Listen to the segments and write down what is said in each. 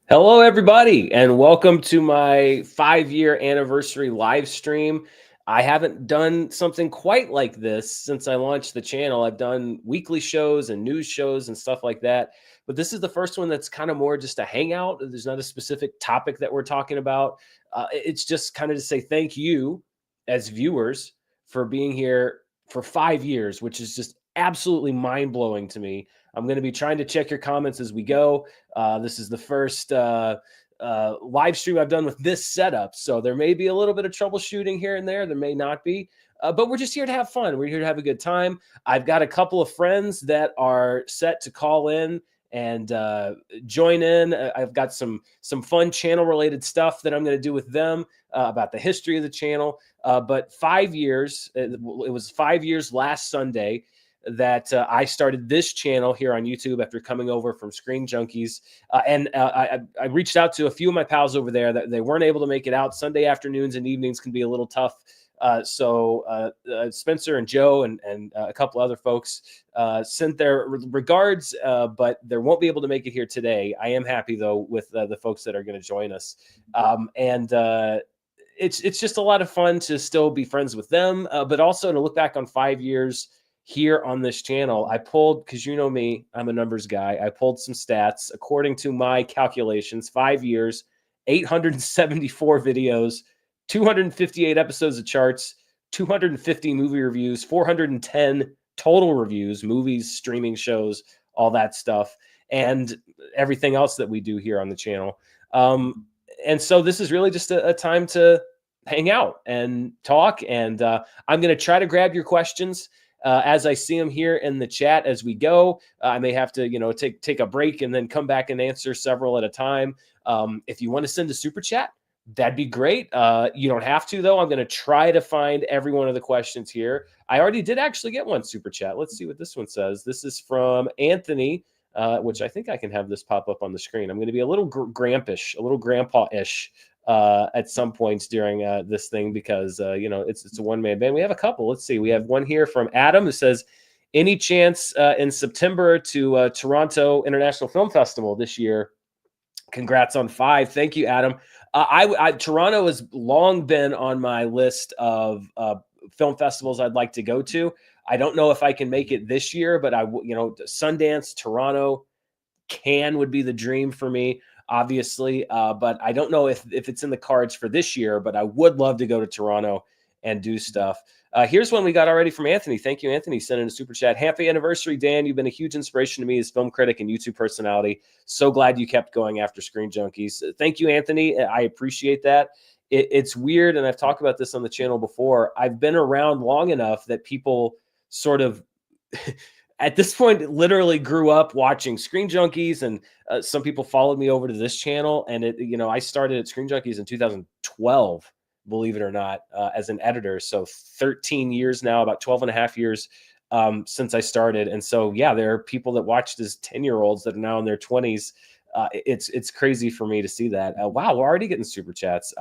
Hello, everybody, and welcome to my 5-year anniversary live stream. I haven't done something quite like this since I launched the channel. I've done weekly shows and news shows and stuff like that, but this is the first one that's kind of more just a hangout. There's not a specific topic that we're talking about. It's just kind of to say thank you as viewers for being here for 5 years, which is just absolutely mind blowing to me. I'm going to be trying to check your comments as we go. This is the first live stream I've done with this setup, so there may be a little bit of troubleshooting here and there. There may not be, but we're just here to have fun. We're here to have a good time. I've got a couple of friends that are set to call in and join in. I've got some fun channel related stuff that I'm going to do with them about the history of the channel. But 5 years, it was 5 years last Sunday that I started this channel here on YouTube after coming over from Screen Junkies. I reached out to a few of my pals over there that they weren't able to make it out. Sunday afternoons and evenings can be a little tough. So Spencer and Joe and a couple other folks sent their regards, but they won't be able to make it here today. I am happy, though, with the folks that are going to join us. It's just a lot of fun to still be friends with them, but also to look back on 5 years here on this channel. I pulled, because you know me, I'm a numbers guy. I pulled some stats. According to my calculations, 5 years, 874 videos, 258 episodes of charts, 250 movie reviews, 410 total reviews, movies, streaming shows, all that stuff, and everything else that we do here on the channel. And so this is really just a time to hang out and talk. And I'm going to try to grab your questions as I see them here in the chat as we go. I may have to, take a break and then come back and answer several at a time. If you want to send a super chat, that'd be great. You don't have to, though. I'm going to try to find every one of the questions here. I already did actually get one super chat. Let's see what this one says. This is from Anthony, which I think I can have this pop up on the screen. I'm going to be a little grampish, a little grandpa-ish at some points during this thing because, it's a one-man band. We have a couple. Let's see. We have one here from Adam who says, any chance in September to Toronto International Film Festival this year? Congrats on 5. Thank you, Adam. Toronto has long been on my list of film festivals I'd like to go to. I don't know if I can make it this year, but Sundance, Toronto, Cannes would be the dream for me, obviously. But I don't know if it's in the cards for this year, but I would love to go to Toronto and do stuff. Here's one we got already from Anthony. Thank you, Anthony, sending a super chat. Happy anniversary, Dan. You've been a huge inspiration to me as film critic and YouTube personality. So glad you kept going after Screen Junkies. Thank you, Anthony. I appreciate that. It's weird, and I've talked about this on the channel before. I've been around long enough that people sort of at this point literally grew up watching Screen Junkies, and some people followed me over to this channel. And I started at Screen Junkies in 2012, believe it or not, as an editor. So 13 years now, about 12 and a half years since I started. And so, yeah, there are people that watched as 10-year-olds that are now in their 20s. It's crazy for me to see that. Wow, we're already getting super chats.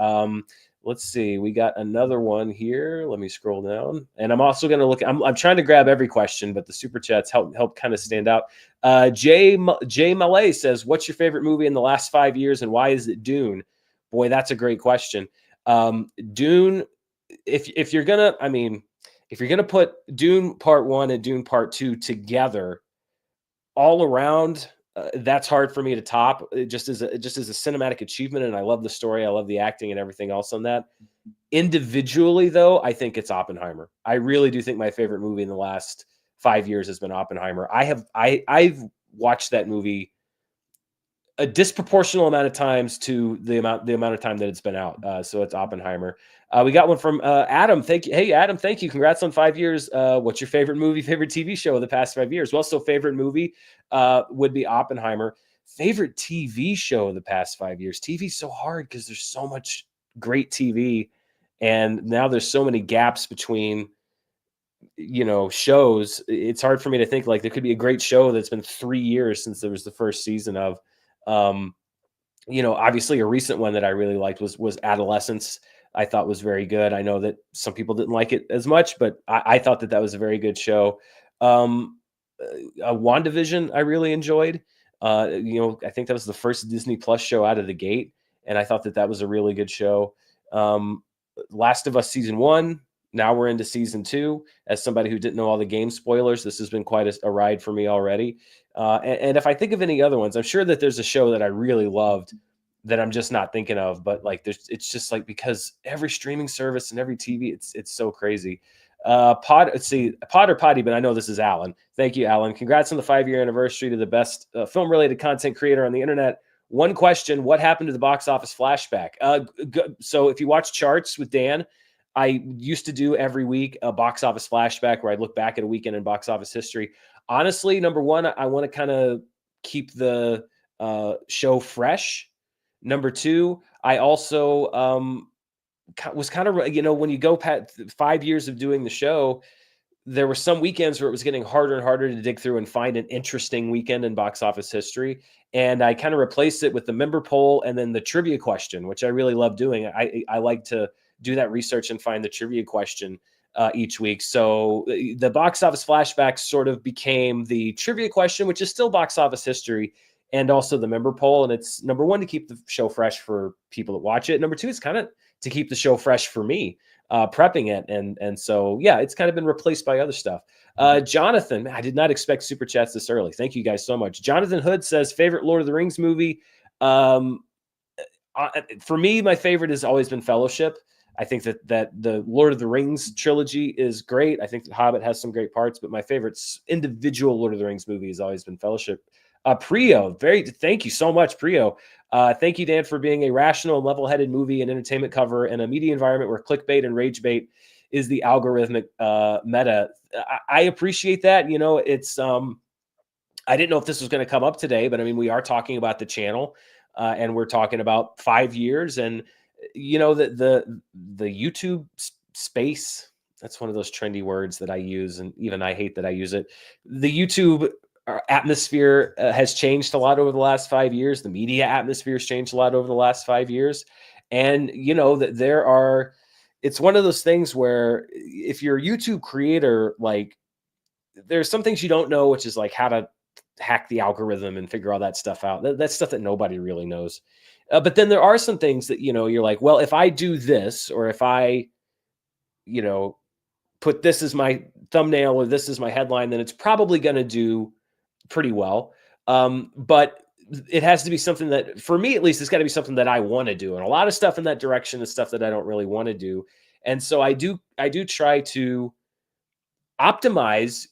Let's see. We got another one here. Let me scroll down. And I'm also going to look. I'm trying to grab every question, but the super chats help kind of stand out. Jay Malay says, what's your favorite movie in the last 5 years and why is it Dune? Boy, that's a great question. Dune, if you're gonna put Dune Part 1 and Dune Part 2 together, all around, that's hard for me to top. Just as a cinematic achievement, and I love the story, I love the acting and everything else on that. Individually, though, I think it's Oppenheimer. I really do think my favorite movie in the last 5 years has been Oppenheimer. I've watched that movie a disproportional amount of times to the amount of time that it's been out. So it's Oppenheimer. We got one from Adam. Thank you. Hey, Adam, thank you. Congrats on 5 years. What's your favorite movie, favorite TV show of the past 5 years? Well, so favorite movie would be Oppenheimer. Favorite TV show of the past 5 years. TV's so hard because there's so much great TV. And now there's so many gaps between shows. It's hard for me to think like there could be a great show that's been 3 years since there was the first season of. Obviously a recent one that I really liked was Adolescence. I thought was very good. I know that some people didn't like it as much, but I thought that was a very good show. WandaVision I really enjoyed. I think that was the first Disney Plus show out of the gate, and I thought that that was a really good show. Um, Last of Us season one. Now we're into season two. As somebody who didn't know all the game spoilers, this has been quite a ride for me already. And if I think of any other ones, I'm sure that there's a show that I really loved that I'm just not thinking of. But like, it's just like because every streaming service and every TV, it's so crazy. Let's see, Pod or Potty, but I know this is Alan. Thank you, Alan. Congrats on the 5-year anniversary to the best film related content creator on the internet. One question: what happened to the box office flashback? So if you watch Charts with Dan, I used to do every week a box office flashback where I'd look back at a weekend in box office history. Honestly, number one, I want to kind of keep the show fresh. Number two, I also was kind of, when you go past 5 years of doing the show, there were some weekends where it was getting harder and harder to dig through and find an interesting weekend in box office history. And I kind of replaced it with the member poll and then the trivia question, which I really love doing. I like to do that research and find the trivia question each week. So the box office flashback sort of became the trivia question, which is still box office history, and also the member poll. And it's number one, to keep the show fresh for people that watch it. Number two, it's kind of to keep the show fresh for me, prepping it. And so, yeah, it's kind of been replaced by other stuff. Jonathan, I did not expect super chats this early. Thank you guys so much. Jonathan Hood says, favorite Lord of the Rings movie. For me, my favorite has always been Fellowship. I think that the Lord of the Rings trilogy is great. I think that Hobbit has some great parts, but my favorite individual Lord of the Rings movie has always been Fellowship. Prio, thank you so much, Prio. Thank you, Dan, for being a rational, level-headed movie and entertainment cover in a media environment where clickbait and rage bait is the algorithmic meta. I appreciate that. It's I didn't know if this was going to come up today, but I mean, we are talking about the channel, and we're talking about 5 years, and the YouTube space. That's one of those trendy words that I use, and even I hate that I use it. The YouTube atmosphere has changed a lot over the last 5 years. The media atmosphere has changed a lot over the last 5 years, and that it's one of those things where if you're a YouTube creator, like there's some things you don't know, which is like how to hack the algorithm and figure all that stuff out. That's stuff that nobody really knows. But then there are some things that, you're like, well, if I do this, or if I, put this as my thumbnail or this is my headline, then it's probably going to do pretty well. But it has to be something that, for me at least, it's got to be something that I want to do. And a lot of stuff in that direction is stuff that I don't really want to do. And so I do try to optimize.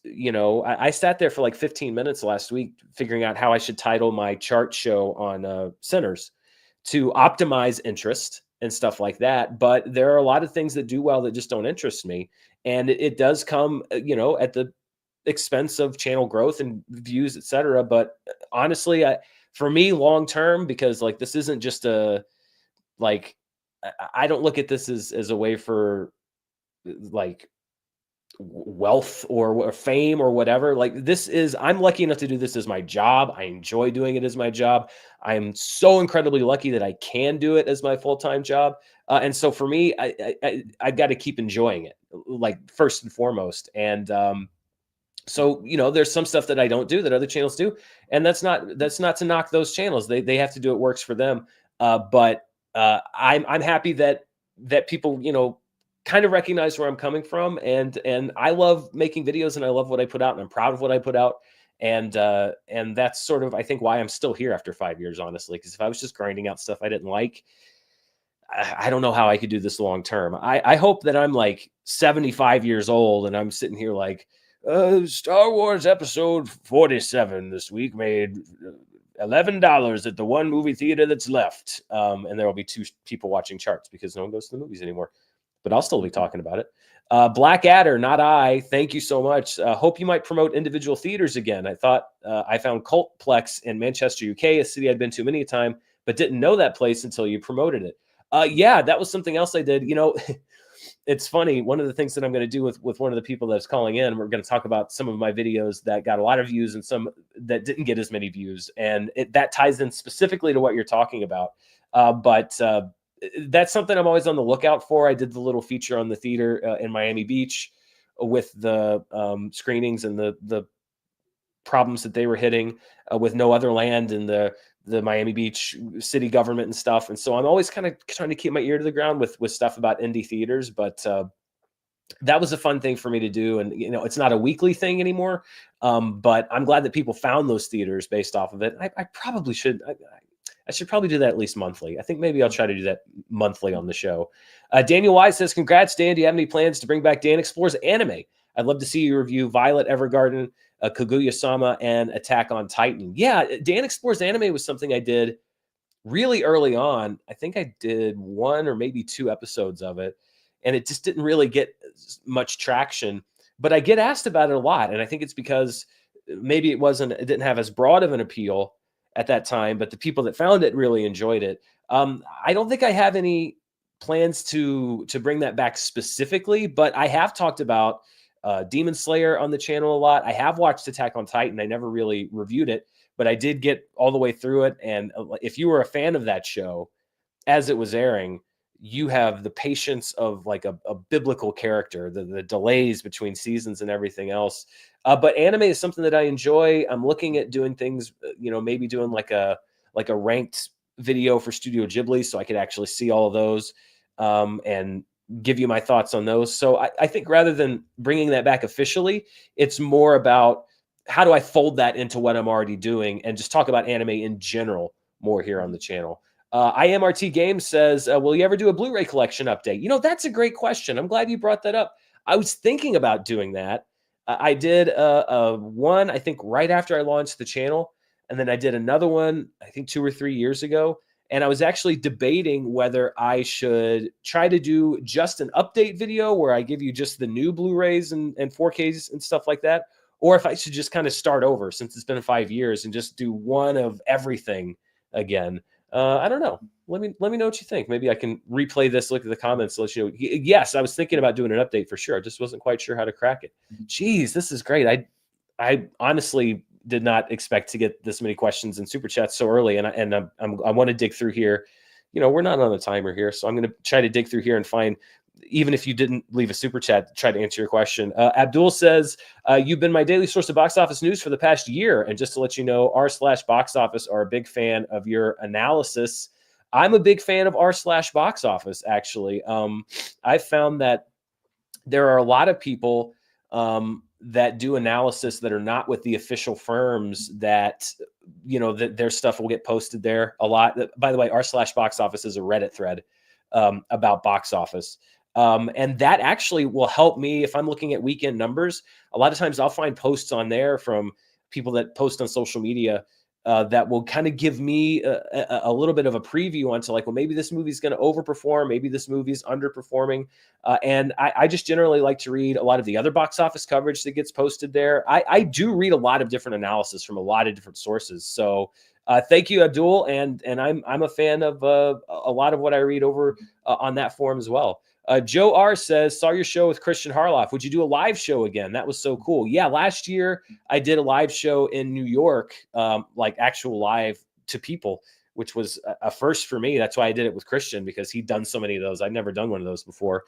I sat there for like 15 minutes last week figuring out how I should title my chart show on Sinners to optimize interest and stuff like that. But there are a lot of things that do well that just don't interest me. And it does come, at the expense of channel growth and views, etc. But honestly, for me, long term, because like this isn't just I don't look at this as a way for like wealth or fame or whatever. Like I'm lucky enough to do this as my job. I enjoy doing it as my job. I'm so incredibly lucky that I can do it as my full-time job. And so for me, I've got to keep enjoying it, like first and foremost. And so there's some stuff that I don't do that other channels do, and that's not to knock those channels. They have to do what works for them. But I'm happy that people kind of recognize where I'm coming from, and I love making videos and I love what I put out and I'm proud of what I put out. And that's sort of, I think, why I'm still here after 5 years, honestly, because if I was just grinding out stuff I didn't like, I don't know how I could do this long term. I hope that I'm like 75 years old and I'm sitting here like, Star Wars episode 47 this week made $11 at the one movie theater that's left. And there will be 2 people watching Charts because no one goes to the movies anymore. But I'll still be talking about it. Blackadder, not I. Thank you so much. Hope you might promote individual theaters again. I thought I found Cultplex in Manchester, UK, a city I'd been to many a time, but didn't know that place until you promoted it. Yeah, that was something else I did. It's funny. One of the things that I'm going to do with one of the people that's calling in, we're going to talk about some of my videos that got a lot of views and some that didn't get as many views. And that ties in specifically to what you're talking about. But that's something I'm always on the lookout for. I did the little feature on the theater in Miami Beach with the screenings and the problems that they were hitting with no other land in the Miami Beach city government and stuff. And so I'm always kind of trying to keep my ear to the ground with stuff about indie theaters. But that was a fun thing for me to do. And, it's not a weekly thing anymore. But I'm glad that people found those theaters based off of it. I probably should. I should probably do that at least monthly. I think maybe I'll try to do that monthly on the show. Daniel Wise says, congrats, Dan. Do you have any plans to bring back Dan Explores Anime? I'd love to see you review Violet Evergarden, Kaguya-sama, and Attack on Titan. Yeah, Dan Explores Anime was something I did really early on. I think I did 1 or maybe 2 episodes of it, and it just didn't really get much traction. But I get asked about it a lot, and I think it's because maybe it didn't have as broad of an appeal at that time, but the people that found it really enjoyed it. I don't think I have any plans to bring that back specifically, but I have talked about Demon Slayer on the channel a lot. I have watched Attack on Titan. I never really reviewed it, but I did get all the way through it. And if you were a fan of that show as it was airing, you have the patience of like a biblical character, the delays between seasons and everything else. But anime is something that I enjoy. I'm looking at doing things, maybe doing like a ranked video for Studio Ghibli, so I could actually see all of those and give you my thoughts on those. So I think rather than bringing that back officially, it's more about how do I fold that into what I'm already doing and just talk about anime in general more here on the channel. IMRT Games says, will you ever do a Blu-ray collection update? That's a great question. I'm glad you brought that up. I was thinking about doing that. I did one, I think, right after I launched the channel. And then I did another one, I think 2 or 3 years ago. And I was actually debating whether I should try to do just an update video where I give you just the new Blu-rays and 4Ks and stuff like that, or if I should just kind of start over since it's been 5 years and just do one of everything again. I don't know. Let me know what you think. Maybe I can replay this, look at the comments, let you know. Yes, I was thinking about doing an update for sure. I just wasn't quite sure how to crack it. Jeez, this is great. I honestly did not expect to get this many questions and super chats so early, and I want to dig through here. We're not on a timer here, so I'm going to try to dig through here and find, even if you didn't leave a super chat, try to answer your question. Abdul says, you've been my daily source of box office news for the past year. And just to let you know, r/box office are a big fan of your analysis. I'm a big fan of r/box office, actually. I found that there are a lot of people that do analysis that are not with the official firms that, that their stuff will get posted there a lot. By the way, r/box office is a Reddit thread about box office. And that actually will help me if I'm looking at weekend numbers. A lot of times I'll find posts on there from people that post on social media that will kind of give me a little bit of a preview onto like, well, maybe this movie's going to overperform. Maybe this movie's underperforming. And I just generally like to read a lot of the other box office coverage that gets posted there. I do read a lot of different analysis from a lot of different sources. So thank you, Abdul. And I'm a fan of a lot of what I read over on that forum as well. Joe R says, saw your show with Christian Harloff. Would you do a live show again? That was so cool. Yeah, last year I did a live show in New York, like actual live to people, which was a first for me. That's why I did it with Christian, because he'd done so many of those. I'd never done one of those before.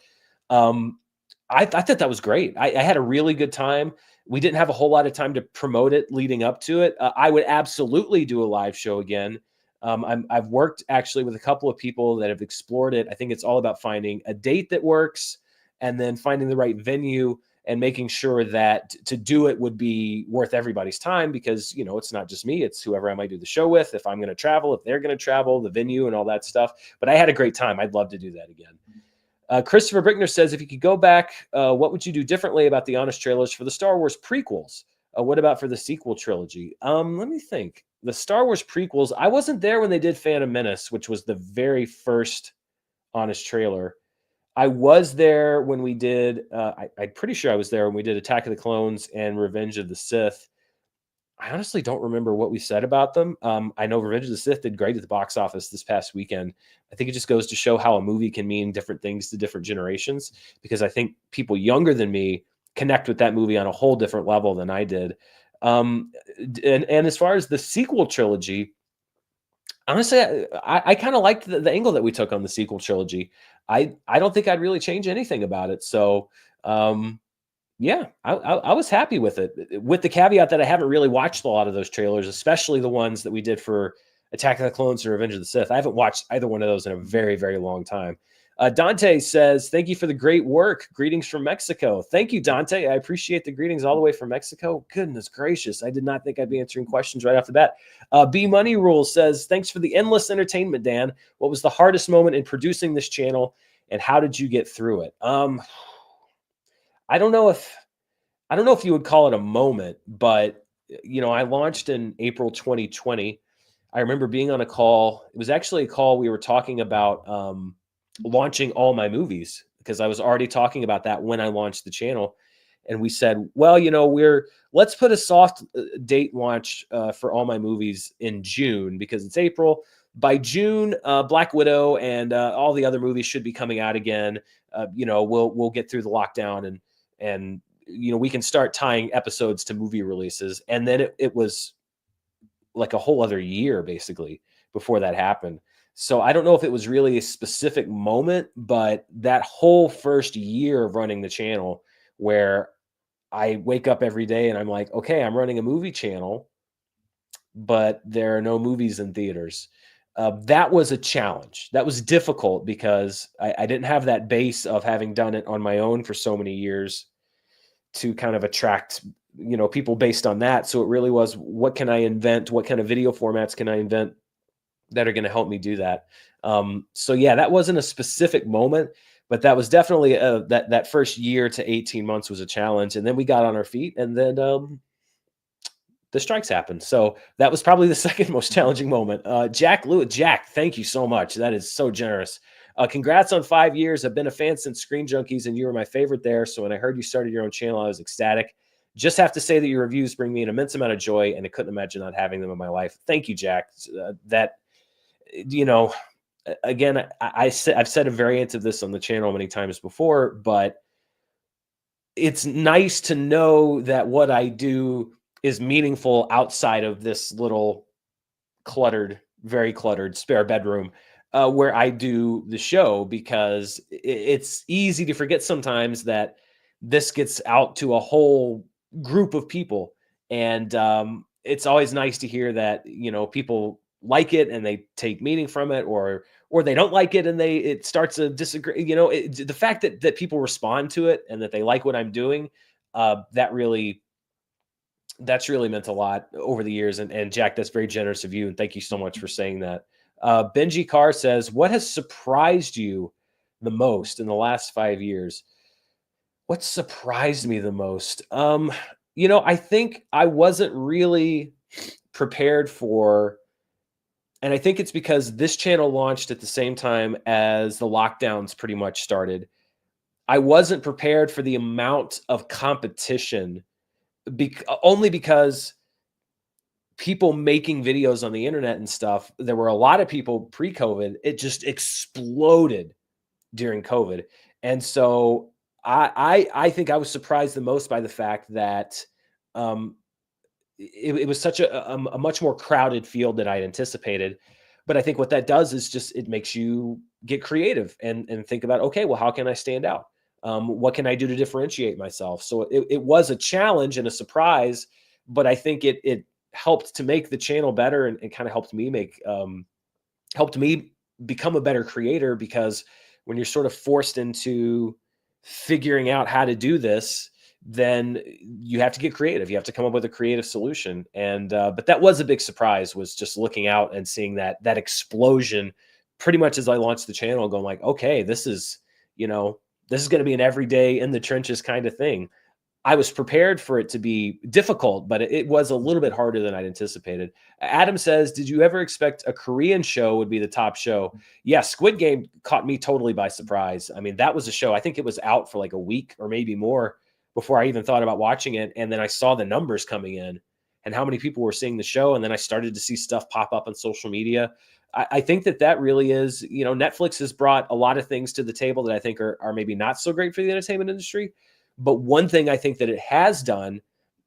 I thought that was great. I had a really good time. We didn't have a whole lot of time to promote it leading up to it. I would absolutely do a live show again. I've worked actually with a couple of people that have explored it. I think it's all about finding a date that works and then finding the right venue and making sure that to do it would be worth everybody's time, because, it's not just me, it's whoever I might do the show with. If I'm going to travel, if they're going to travel, the venue and all that stuff. But I had a great time. I'd love to do that again. Christopher Brickner says, if you could go back, what would you do differently about the Honest trailers for the Star Wars prequels? What about for the sequel trilogy? Let me think. The Star Wars prequels, I wasn't there when they did Phantom Menace, which was the very first Honest trailer. I was there when we did, I'm pretty sure I was there when we did Attack of the Clones and Revenge of the Sith. I honestly don't remember what we said about them. I know Revenge of the Sith did great at the box office this past weekend. I think it just goes to show how a movie can mean different things to different generations, because I think people younger than me connect with that movie on a whole different level than I did. And as far as the sequel trilogy, honestly, I kind of liked the angle that we took on the sequel trilogy. I don't think I'd really change anything about it. So Yeah, I was happy with it, with the caveat that I haven't really watched a lot of those trailers, especially the ones that we did for Attack of the Clones and Revenge of the Sith. I haven't watched either one of those in a very, very long time. Dante says, "Thank you for the great work. Greetings from Mexico." Thank you, Dante. I appreciate the greetings all the way from Mexico. Goodness gracious, I did not think I'd be answering questions right off the bat. B Money Rules says, "Thanks for the endless entertainment, Dan. What was the hardest moment in producing this channel, and how did you get through it?" I don't know if I don't know if you would call it a moment, but I launched in April 2020. I remember being on a call. It was actually a call we were talking about launching all my movies because I was already talking about that when I launched the channel. And we said, well, let's put a soft date launch for all my movies in June because it's April. By June, Black Widow and all the other movies should be coming out again. We'll get through the lockdown and we can start tying episodes to movie releases. And then it was like a whole other year basically before that happened. So I don't know if it was really a specific moment, but that whole first year of running the channel where I wake up every day and I'm like, okay, I'm running a movie channel, but there are no movies in theaters. That was a challenge. That was difficult because I didn't have that base of having done it on my own for so many years to kind of attract people based on that. So it really was, what can I invent? What kind of video formats can I invent that are going to help me do that? So yeah, that wasn't a specific moment, but that was definitely that first year to 18 months was a challenge. And then we got on our feet, and then the strikes happened. So that was probably the second most challenging moment. Jack Lewis, Jack, thank you so much. That is so generous. Congrats on 5 years. I've been a fan since Screen Junkies, and you were my favorite there. So when I heard you started your own channel, I was ecstatic. Just have to say that your reviews bring me an immense amount of joy, and I couldn't imagine not having them in my life. Thank you, Jack. Again, I've said a variant of this on the channel many times before, but it's nice to know that what I do is meaningful outside of this little very cluttered spare bedroom where I do the show, because it's easy to forget sometimes that this gets out to a whole group of people. And it's always nice to hear that, people like it and they take meaning from it, or they don't like it and it starts a disagree. The fact that people respond to it and that they like what I'm doing, that's really meant a lot over the years. And Jack, that's very generous of you. And thank you so much for saying that. Benji Carr says, what has surprised you the most in the last 5 years? What surprised me the most? I think I wasn't really prepared for, and I think it's because this channel launched at the same time as the lockdowns pretty much started. I wasn't prepared for the amount of competition, only because people making videos on the internet and stuff, there were a lot of people pre-COVID. It just exploded during COVID. And so I think I was surprised the most by the fact that it was such a much more crowded field than I anticipated. But I think what that does is just it makes you get creative and think about, okay, well, how can I stand out? What can I do to differentiate myself? So it was a challenge and a surprise, but I think it helped to make the channel better, and kind of helped me become a better creator, because when you're sort of forced into figuring out how to do this, then you have to get creative. You have to come up with a creative solution. And but that was a big surprise, was just looking out and seeing that explosion pretty much as I launched the channel, going like, okay, this is going to be an everyday in the trenches kind of thing. I was prepared for it to be difficult, but it was a little bit harder than I'd anticipated. Adam says, did you ever expect a Korean show would be the top show? Yeah, Squid Game caught me totally by surprise. I mean, that was a show. I think it was out for like a week or maybe more before I even thought about watching it. And then I saw the numbers coming in and how many people were seeing the show. And then I started to see stuff pop up on social media. I think that really is, Netflix has brought a lot of things to the table that I think are maybe not so great for the entertainment industry. But one thing I think that it has done,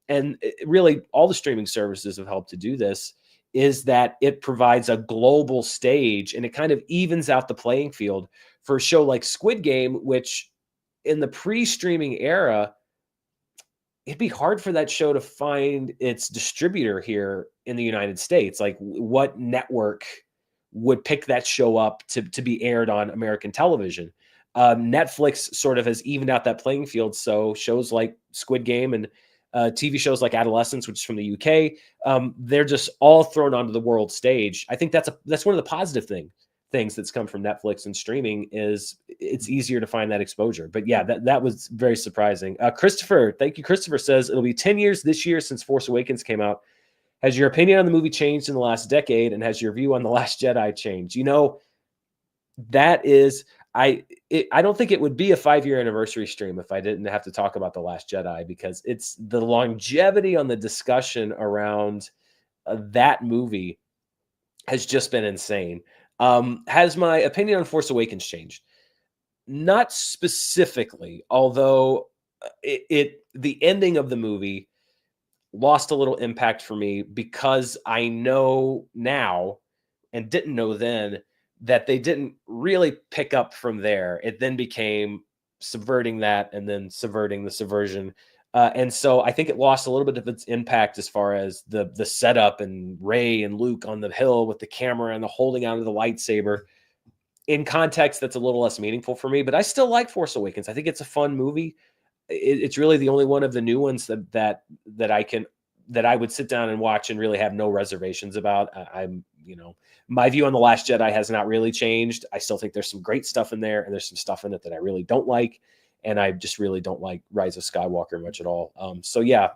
and really all the streaming services have helped to do this, is that it provides a global stage, and it kind of evens out the playing field for a show like Squid Game, which in the pre-streaming era it'd be hard for that show to find its distributor here in the United States. Like, what network would pick that show up to be aired on American television? Netflix sort of has evened out that playing field. So shows like Squid Game and TV shows like Adolescence, which is from the UK, they're just all thrown onto the world stage. I think that's one of the positive things that's come from Netflix and streaming is it's easier to find that exposure. But yeah, that was very surprising. Christopher, thank you. Christopher says it'll be 10 years this year since Force Awakens came out. Has your opinion on the movie changed in the last decade, and has your view on The Last Jedi changed? That is, I don't think it would be a 5-year anniversary stream if I didn't have to talk about The Last Jedi, because it's the longevity on the discussion around that movie has just been insane. Has my opinion on Force Awakens changed? Not specifically, although the ending of the movie lost a little impact for me because I know now and didn't know then that they didn't really pick up from there. It then became subverting that and then subverting the subversion. And so I think it lost a little bit of its impact as far as the setup and Rey and Luke on the hill with the camera and the holding out of the lightsaber. In context, that's a little less meaningful for me, but I still like Force Awakens. I think it's a fun movie. It's really the only one of the new ones that I would sit down and watch and really have no reservations about. My view on The Last Jedi has not really changed. I still think there's some great stuff in there, and there's some stuff in it that I really don't like. And I just really don't like Rise of Skywalker much at all. So yeah,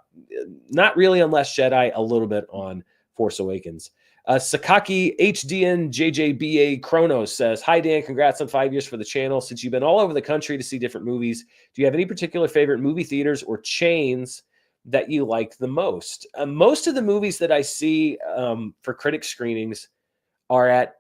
not really on Last Jedi, a little bit on Force Awakens. Sakaki HDN JJBA Chronos says, "Hi Dan, congrats on 5 years for the channel. Since you've been all over the country to see different movies, do you have any particular favorite movie theaters or chains that you like the most?" Most of the movies that I see for critic screenings are at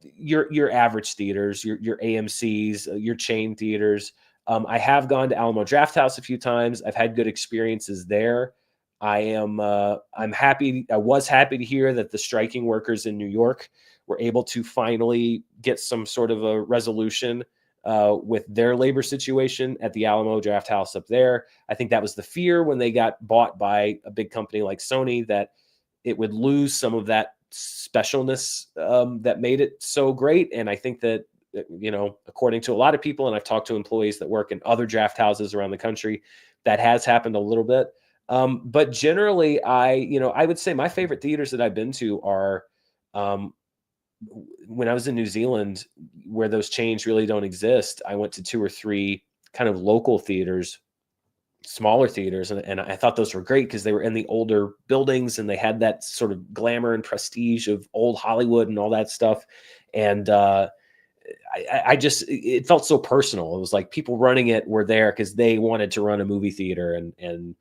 your average theaters, your AMC's, your chain theaters. I have gone to Alamo Drafthouse a few times. I've had good experiences there. I'm happy. I was happy to hear that the striking workers in New York were able to finally get some sort of a resolution with their labor situation at the Alamo Drafthouse up there. I think that was the fear when they got bought by a big company like Sony, that it would lose some of that specialness that made it so great. And I think that, according to a lot of people, and I've talked to employees that work in other draft houses around the country, that has happened a little bit. But generally, I would say my favorite theaters that I've been to are when I was in New Zealand, where those chains really don't exist. I went to 2 or 3 kind of local theaters, smaller theaters, and I thought those were great because they were in the older buildings and they had that sort of glamour and prestige of old Hollywood and all that stuff. And it felt so personal. It was like people running it were there because they wanted to run a movie theater and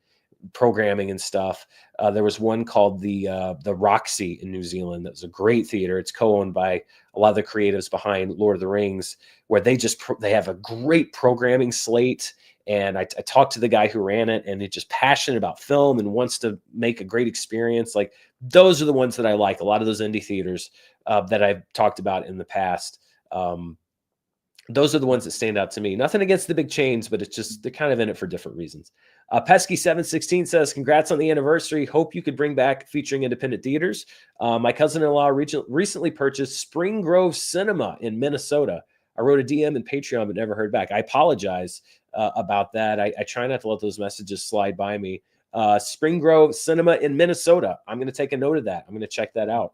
programming and stuff. There was one called the Roxy in New Zealand. That was a great theater. It's co-owned by a lot of the creatives behind Lord of the Rings, where they have a great programming slate. And I talked to the guy who ran it, and he's just passionate about film and wants to make a great experience. Like, those are the ones that I like. A lot of those indie theaters that I've talked about in the past. Those are the ones that stand out to me. Nothing against the big chains, but it's just they're kind of in it for different reasons. Pesky716 says, "Congrats on the anniversary. Hope you could bring back featuring independent theaters. My cousin-in-law recently purchased Spring Grove Cinema in Minnesota. I wrote a DM in Patreon but never heard back. I apologize about that. I try not to let those messages slide by me. Spring Grove Cinema in Minnesota. I'm going to take a note of that. I'm going to check that out.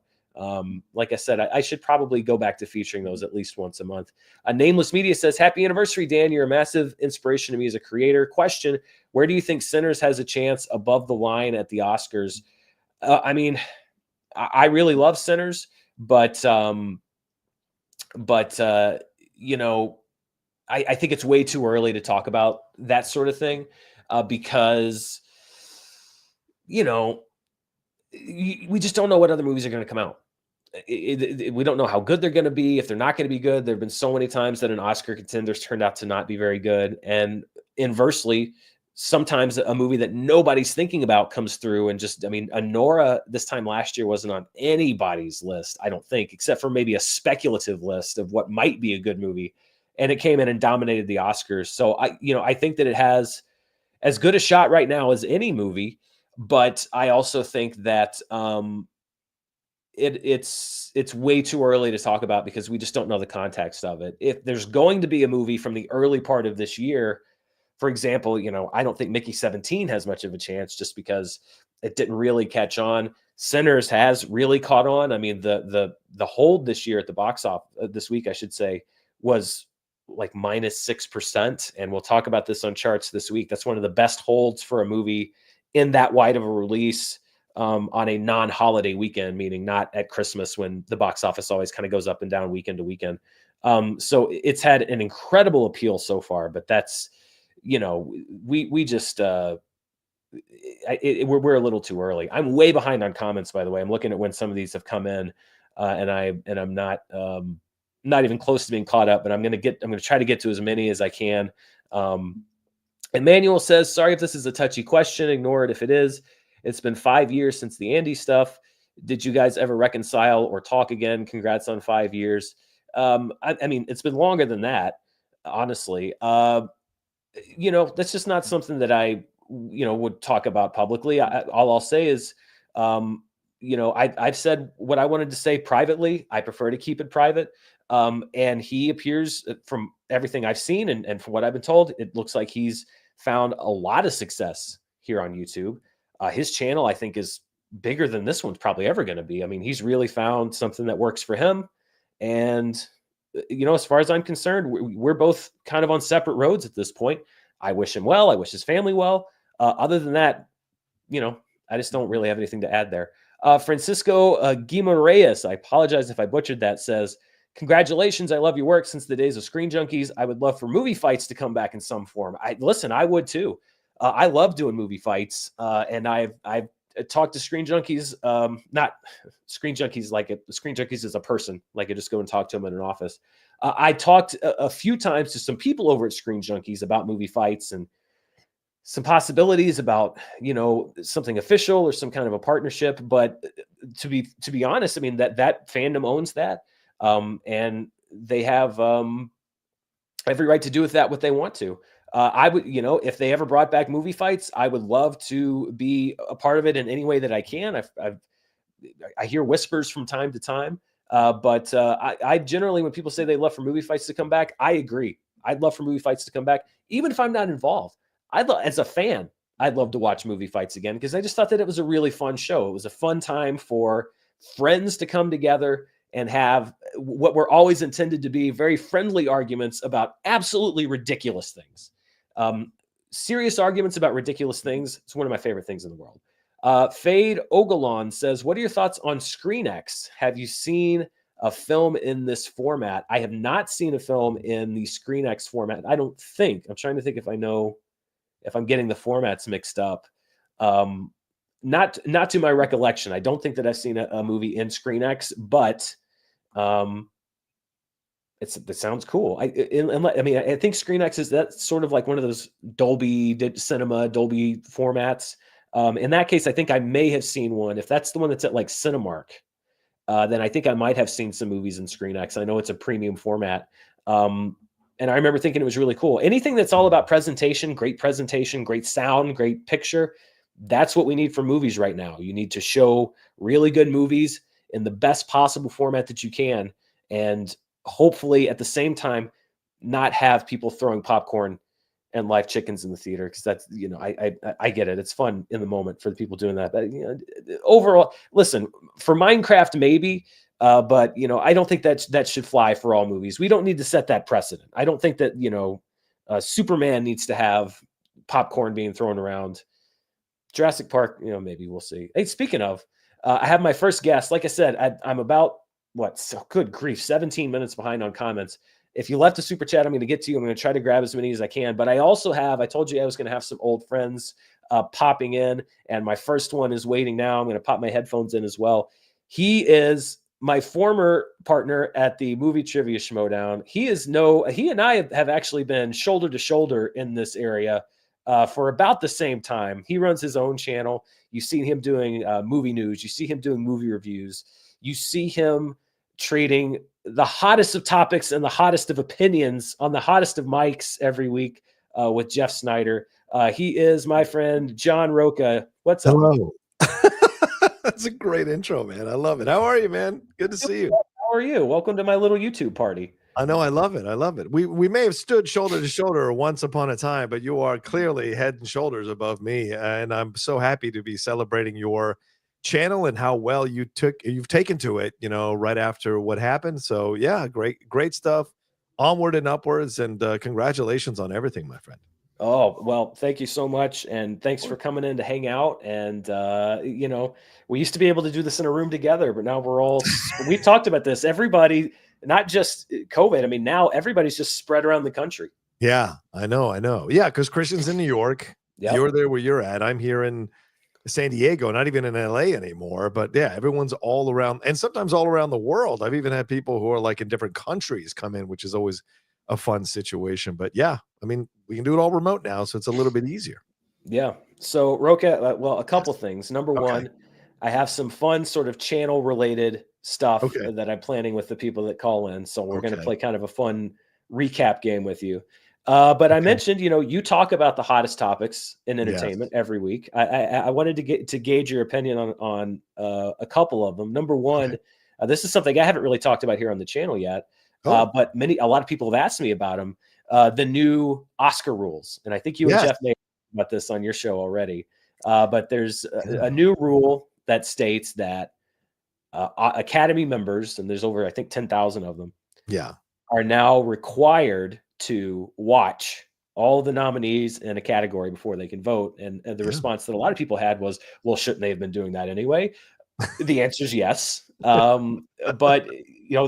Like I said, I should probably go back to featuring those at least once a month. Nameless Media says, "Happy anniversary, Dan. You're a massive inspiration to me as a creator. Question, where do you think Sinners has a chance above the line at the Oscars?" I really love Sinners, but I think it's way too early to talk about that sort of thing because, we just don't know what other movies are going to come out. We don't know how good they're going to be. If they're not going to be good, there have been so many times that an Oscar contenders turned out to not be very good. And inversely, sometimes a movie that nobody's thinking about comes through and Anora this time last year wasn't on anybody's list, I don't think, except for maybe a speculative list of what might be a good movie. And it came in and dominated the Oscars. So I think that it has as good a shot right now as any movie, but I also think that it's way too early to talk about because we just don't know the context of it. If there's going to be a movie from the early part of this year, for example, I don't think Mickey 17 has much of a chance just because it didn't really catch on. Sinners has really caught on. I mean, the hold this year at the box office this week, I should say, was like -6%. And we'll talk about this on charts this week. That's one of the best holds for a movie in that wide of a release on a non-holiday weekend, meaning not at Christmas when the box office always kind of goes up and down weekend to weekend. So it's had an incredible appeal so far, but that's, we just we're a little too early. I'm way behind on comments, by the way. I'm looking at when some of these have come in, and I'm not even close to being caught up. But I'm going to try to get to as many as I can. Emmanuel says, "Sorry if this is a touchy question. Ignore it if it is. It's been 5 years since the Andy stuff. Did you guys ever reconcile or talk again? Congrats on 5 years. I mean, it's been longer than that, honestly. That's just not something that I, would talk about publicly. All I'll say is, I've said what I wanted to say privately. I prefer to keep it private. And he appears, from everything I've seen and from what I've been told, it looks like he's found a lot of success here on YouTube. His channel, I think, is bigger than this one's probably ever going to be. I mean, he's really found something that works for him. And, as far as I'm concerned, we're both kind of on separate roads at this point. I wish him well. I wish his family well. Other than that, I just don't really have anything to add there. Francisco Guimaraes, I apologize if I butchered that, says, "Congratulations. I love your work since the days of Screen Junkies. I would love for movie fights to come back in some form." I would too. I love doing movie fights. And I've talked to Screen Junkies, not Screen Junkies Screen Junkies is a person. Like, I just go and talk to them in an office. I talked a few times to some people over at Screen Junkies about movie fights and some possibilities about, something official or some kind of a partnership. But to be honest, I mean, that fandom owns that. And they have every right to do with that what they want to. I would, if they ever brought back movie fights, I would love to be a part of it in any way that I can. I hear whispers from time to time, but I generally, when people say they love for movie fights to come back, I agree. I'd love for movie fights to come back, even if I'm not involved. As a fan, I'd love to watch movie fights again because I just thought that it was a really fun show. It was a fun time for friends to come together and have what were always intended to be very friendly arguments about absolutely ridiculous things. Serious arguments about ridiculous things. It's one of my favorite things in the world. Fade Ogalon says, "What are your thoughts on ScreenX? Have you seen a film in this format?" I have not seen a film in the ScreenX format. I don't think. I'm trying to think if I know if I'm getting the formats mixed up. Not to my recollection. I don't think that I've seen a movie in ScreenX, but it sounds cool. I think ScreenX is that sort of like one of those Dolby Cinema, Dolby formats. In that case, I think I may have seen one. If that's the one that's at like Cinemark, then I think I might have seen some movies in ScreenX. I know it's a premium format. And I remember thinking it was really cool. Anything that's all about presentation, great sound, great picture, that's what we need for movies right now. You need to show really good movies in the best possible format that you can. And hopefully at the same time, not have people throwing popcorn and live chickens in the theater. Cause that's, I get it. It's fun in the moment for the people doing that. But overall, listen, for Minecraft, maybe, but I don't think that should fly for all movies. We don't need to set that precedent. I don't think that, Superman needs to have popcorn being thrown around. Jurassic Park, maybe we'll see. Hey, speaking of, I have my first guest. Like I said, I'm about good grief, 17 minutes behind on comments. If you left a super chat, I'm going to get to you. I'm going to try to grab as many as I can. But I told you I was going to have some old friends popping in. And my first one is waiting now. I'm going to pop my headphones in as well. He is my former partner at the Movie Trivia Schmodown. He and I have actually been shoulder to shoulder in this area for about the same time. He runs his own channel. You see him doing movie news. You see him doing movie reviews. You see him trading the hottest of topics and the hottest of opinions on the hottest of mics every week with Jeff Snyder. He is my friend John Rocha. What's up? Hello. That's a great intro, man. I love it. How are you, man? Good to see you. How are you? Welcome to my little YouTube party. I know, I love it. I love it. We may have stood shoulder to shoulder once upon a time, but you are clearly head and shoulders above me, and I'm so happy to be celebrating your channel and how well you've taken to it, right after what happened. So, yeah, great stuff. Onward and upwards, and congratulations on everything, my friend. Oh, well, thank you so much. And thanks for coming in to hang out. And, we used to be able to do this in a room together, but now we've talked about this. Everybody, not just COVID. I mean, now everybody's just spread around the country. Yeah, I know. Yeah, because Christian's in New York. Yep. You're there where you're at. I'm here in San Diego, not even in LA anymore. But yeah, everyone's all around, and sometimes all around the world. I've even had people who are like in different countries come in, which is always a fun situation. But yeah, I mean, we can do it all remote now, so it's a little bit easier. Yeah. So, Rocha, well, a couple things. Number Okay. one, I have some fun sort of channel related stuff Okay. that I'm planning with the people that call in. So we're going to Okay. play kind of a fun recap game with you. But I Okay. mentioned, you talk about the hottest topics in Yes. entertainment every week. I wanted to gauge your opinion on a couple of them. Number Okay. one, this is something I haven't really talked about here on the channel yet, Oh, but a lot of people have asked me about them. The new Oscar rules, and I think you and yes. Jeff may about this on your show already. But there's a Yeah. new rule that states that Academy members, and there's over, I think, 10,000 of them, Yeah. are now required to watch all the nominees in a category before they can vote. And the Yeah. response that a lot of people had was, well, shouldn't they have been doing that anyway? The answer is yes. But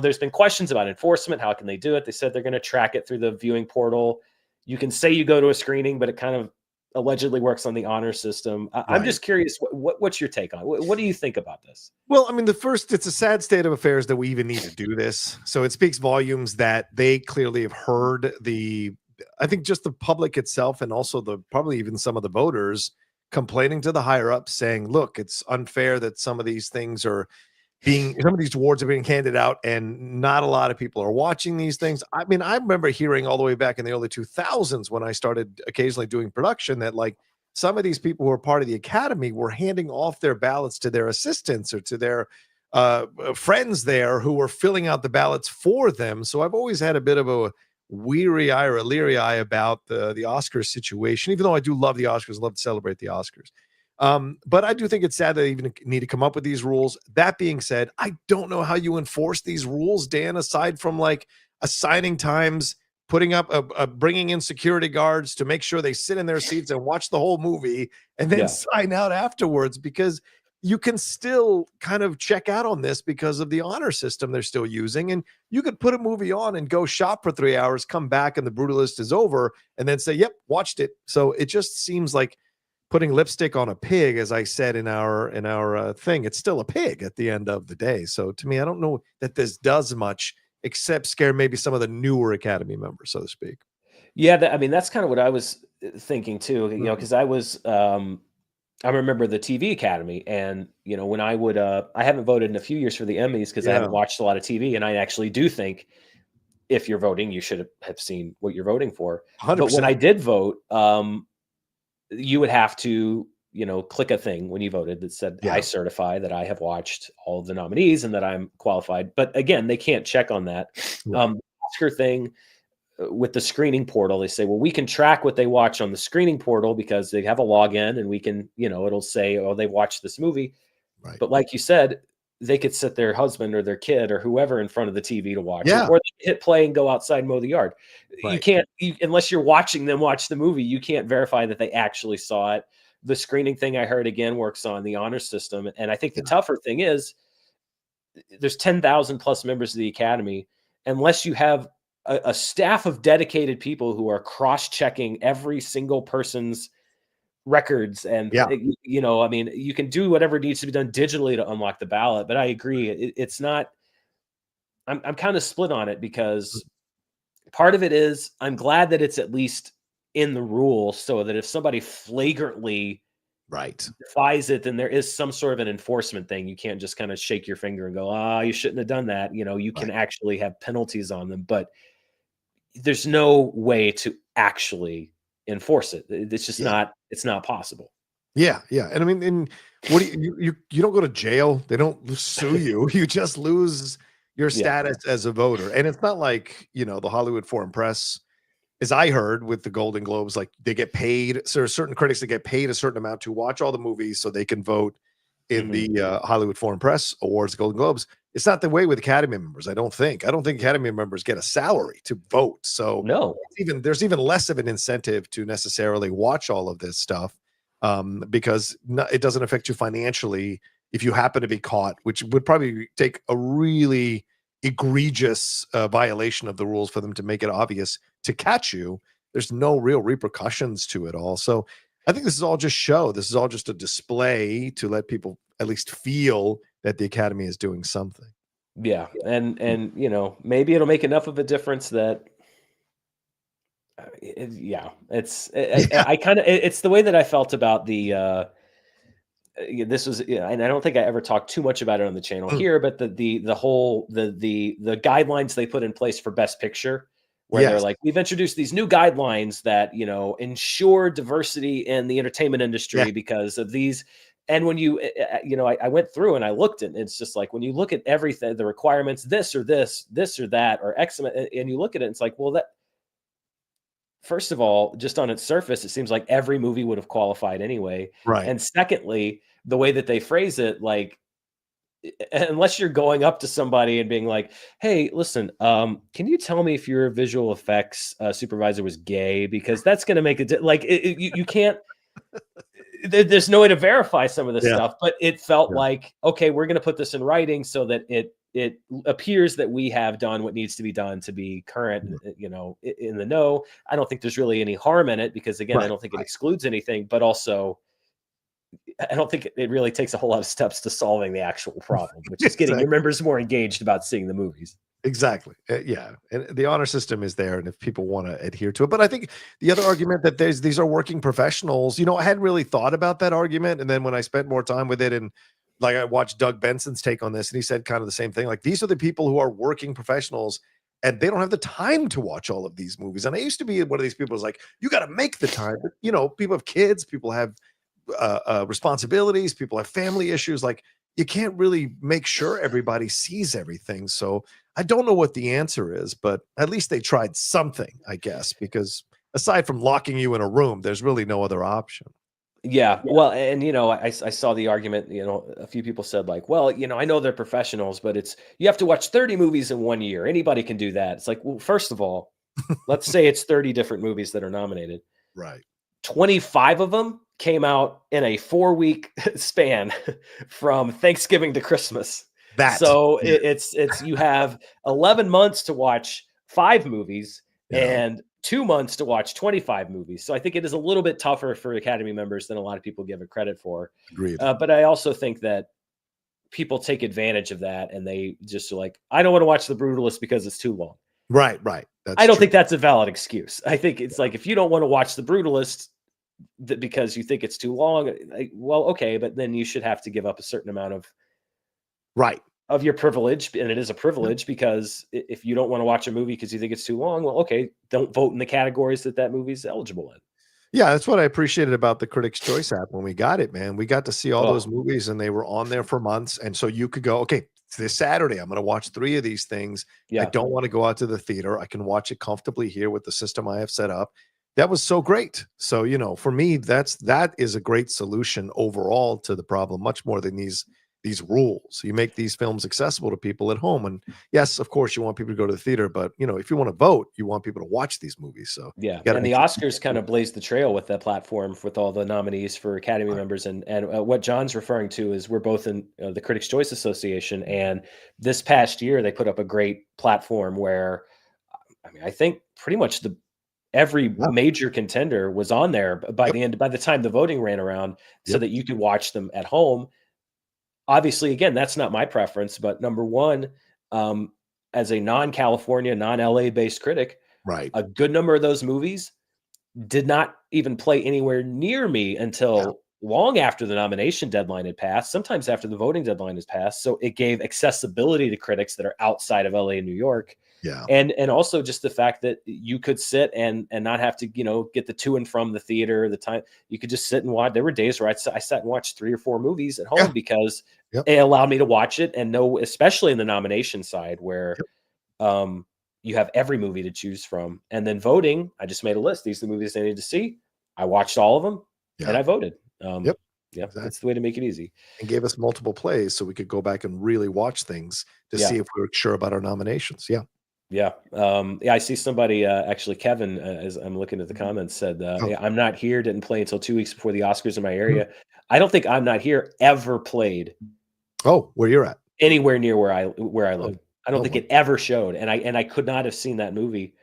there's been questions about enforcement. How can they do it? They said they're going to track it through the viewing portal. You can say you go to a screening, but it kind of allegedly works on the honor system. I'm Right. just curious, what's your take on it? What do you think about this? Well, I mean, it's a sad state of affairs that we even need to do this. So it speaks volumes that they clearly have heard I think just the public itself, and also probably even some of the voters complaining to the higher ups saying, look, it's unfair that some of these awards are being handed out and not a lot of people are watching these things. I mean, I remember hearing all the way back in the early 2000s when I started occasionally doing production that like some of these people who were part of the academy were handing off their ballots to their assistants or to their friends there who were filling out the ballots for them. So I've always had a bit of a weary eye or a leery eye about the Oscars situation, even though I do love the Oscars, love to celebrate the Oscars. But I do think it's sad that they even need to come up with these rules. That being said, I don't know how you enforce these rules, Dan, aside from like assigning times, putting up bringing in security guards to make sure they sit in their seats and watch the whole movie and then Yeah. sign out afterwards, because you can still kind of check out on this because of the honor system they're still using. And you could put a movie on and go shop for 3 hours, come back and the Brutalist is over, and then say, yep, watched it. So it just seems like putting lipstick on a pig, as I said in our thing. It's still a pig at the end of the day. So to me, I don't know that this does much except scare maybe some of the newer Academy members, so to speak. Yeah, I mean, that's kind of what I was thinking too, Mm. because I remember the TV Academy, and when I haven't voted in a few years for the Emmys because I Yeah, haven't watched a lot of TV, and I actually do think if you're voting, you should have seen what you're voting for. But when 100%. I did vote, you would have to, click a thing when you voted that said, I Yeah, certify that I have watched all of the nominees and that I'm qualified. But again, they can't check on that. right. Oscar thing with the screening portal, they say, well, we can track what they watch on the screening portal because they have a login and we can, it'll say, oh, they watched this movie. Right. But like you said, they could sit their husband or their kid or whoever in front of the TV to watch it, Yeah, or they hit play and go outside and mow the yard. You right. can't, unless you're watching them watch the movie, you can't verify that they actually saw it. The screening thing I heard again works on the honor system. And I think the Yeah. tougher thing is there's 10,000 plus members of the Academy. Unless you have a staff of dedicated people who are cross-checking every single person's records and Yeah. I mean, you can do whatever needs to be done digitally to unlock the ballot, but I agree it's not. I'm kind of split on it because part of it is I'm glad that it's at least in the rule so that if somebody flagrantly Right. defies it, then there is some sort of an enforcement thing. You can't just kind of shake your finger and go, you shouldn't have done that. You can Right. actually have penalties on them, but there's no way to actually enforce it. It's just Yeah. it's not possible. Yeah, yeah, and I mean, and what do you don't go to jail. They don't sue you. You just lose your Yeah. status as a voter, and it's not like, the Hollywood Foreign Press, as I heard with the Golden Globes, like they get paid. So there are certain critics that get paid a certain amount to watch all the movies so they can vote in Mhm. the Hollywood Foreign Press Awards, Golden Globes. It's not the way with Academy members. I don't think. I don't think Academy members get a salary to vote. So No. there's even less of an incentive to necessarily watch all of this stuff, because it doesn't affect you financially if you happen to be caught, which would probably take a really egregious violation of the rules for them to make it obvious to catch you. There's no real repercussions to it all. So I think this is all just show. This is all just a display to let people at least feel that the Academy is doing something. Yeah, and maybe it'll make enough of a difference that yeah, Yeah. I kind of it's the way that I felt about the this was, and I don't think I ever talked too much about it on the channel here, but the whole the guidelines they put in place for Best Picture, where they're Yes. like, we've introduced these new guidelines that ensure diversity in the entertainment Yeah. industry because of these. And when I went through and I looked, and it's just like when you look at everything, the requirements, this or that, or X, and you look at it, it's like, well, that first of all, just on its surface, it seems like every movie would have qualified anyway. Right. And secondly, the way that they phrase it, like, unless you're going up to somebody and being like, "Hey, listen, can you tell me if your visual effects supervisor was gay?" Because that's going to make it like you can't. There's no way to verify some of this Yeah. stuff, but it felt Yeah. like, okay, we're going to put this in writing so that it appears that we have done what needs to be done to be current, in the know. I don't think there's really any harm in it because, again, I Right. don't think it Right. excludes anything, but also I don't think it really takes a whole lot of steps to solving the actual problem, which is getting your Exactly. members more engaged about seeing the movies. Exactly. Yeah. And the honor system is there. And if people want to adhere to it, but I think the other argument that these are working professionals, I hadn't really thought about that argument. And then when I spent more time with it, and like I watched Doug Benson's take on this, and he said kind of the same thing. Like, these are the people who are working professionals and they don't have the time to watch all of these movies. And I used to be one of these people who's like, you got to make the time. But, people have kids, people have responsibilities, people have family issues. Like, you can't really make sure everybody sees everything. So I don't know what the answer is, but at least they tried something, I guess, because aside from locking you in a room, there's really no other option. Yeah, well, and I saw the argument. A few people said like, well, I know they're professionals, but you have to watch 30 movies in 1 year. Anybody can do that. It's like, well, first of all, let's say it's 30 different movies that are nominated. Right. 25 of them came out in a 4-week span from Thanksgiving to Christmas. So Yeah. it's you have 11 months to watch 5 movies Yeah. and 2 months to watch 25 movies. So I think it is a little bit tougher for Academy members than a lot of people give it credit for. Agreed. But I also think that people take advantage of that, and they just are like, I don't want to watch The Brutalist because it's too long. Right. I That's don't true. think that's a valid excuse. I think it's like, if you don't want to watch The Brutalist because you think it's too long, well, okay, but then you should have to give up a certain amount Right. of your privilege, and it is a privilege, because if you don't want to watch a movie because you think it's too long, well, okay, don't vote in the categories that movie is eligible in. Yeah, that's what I appreciated about the Critics' Choice app when we got it, man. We got to see all those Oh, movies, and they were on there for months. And so you could go, okay, this Saturday, I'm going to watch 3 of these things. I yeah. don't want to go out to the theater. I can watch it comfortably here with the system I have set up. That was so great. So, for me, that is a great solution overall to the problem, much more than these rules. You make these films accessible to people at home. And yes, of course, you want people to go to the theater, but if you want to vote, you want people to watch these movies. So Yeah, you got to and the make it Oscars kind of blazed the trail with that platform with all the nominees for Academy right. members, and what John's referring to is we're both in the Critics' Choice Association, and this past year they put up a great platform where, I mean, I think pretty much every Yeah. major contender was on there by the time the voting ran around, so Yep. that you could watch them at home. Obviously, again, that's not my preference, but number one, as a non-California, non-LA based critic, Right. a good number of those movies did not even play anywhere near me Yeah. until long after the nomination deadline had passed, sometimes after the voting deadline has passed. So it gave accessibility to critics that are outside of LA and New York. Yeah. And also just the fact that you could sit and not have to, get the to and from the theater, the time. You could just sit and watch. There were days where I sat and watched 3 or 4 movies at Yeah. home because Yep. it allowed me to watch it and know, especially in the nomination side where Yep. you have every movie to choose from. And then voting, I just made a list. These are the movies I need to see. I watched all of them and Yeah. I voted. Yep. Yeah, Exactly. that's the way to make it easy. And gave us multiple plays so we could go back and really watch things to Yeah. see if we were sure about our nominations. Yeah. Yeah. Yeah. I see somebody, actually, Kevin, as I'm looking at the comments, said, Oh. "Yeah, I'm Not Here didn't play until 2 weeks before the Oscars in my Mhm. area." I don't think I'm Not Here ever played Oh, where you're at. anywhere near where I Oh, live. I don't oh think my. it ever showed, and I could not have seen that movie,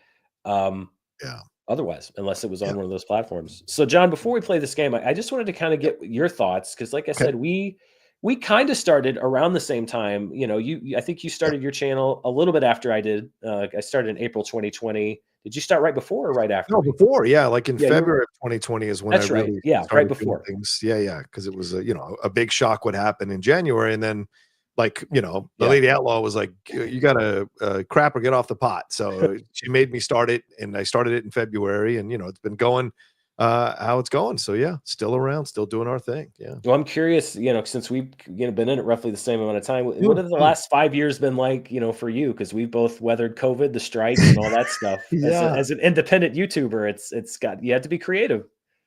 um, Yeah. otherwise, unless it was Yeah. on one of those platforms. So, John, before we play this game, I just wanted to kind of get your thoughts because, like I Okay. said, we kind of started around the same time. I think you Yeah. started your channel a little bit after I did. I started in April 2020. Did you start right before or right after No, me? before, yeah, like in Yeah, you were. February of 2020 is when I That's right. really Yeah, right started doing before. things. Yeah, yeah, because it was a big shock what happened in January, and then, like, the Yeah. lady outlaw was like, You gotta, crap or get off the pot." So she made me start it, and I started it in February, and, it's been going, how it's going. So, yeah, still around, still doing our thing. Yeah. Well, I'm curious, since we've been in it roughly the same amount of time. What have the Mhm. last 5 years been like, for you? Because we've both weathered COVID, the strikes, and all that stuff. Yeah. As an independent YouTuber, it's got you have to be creative.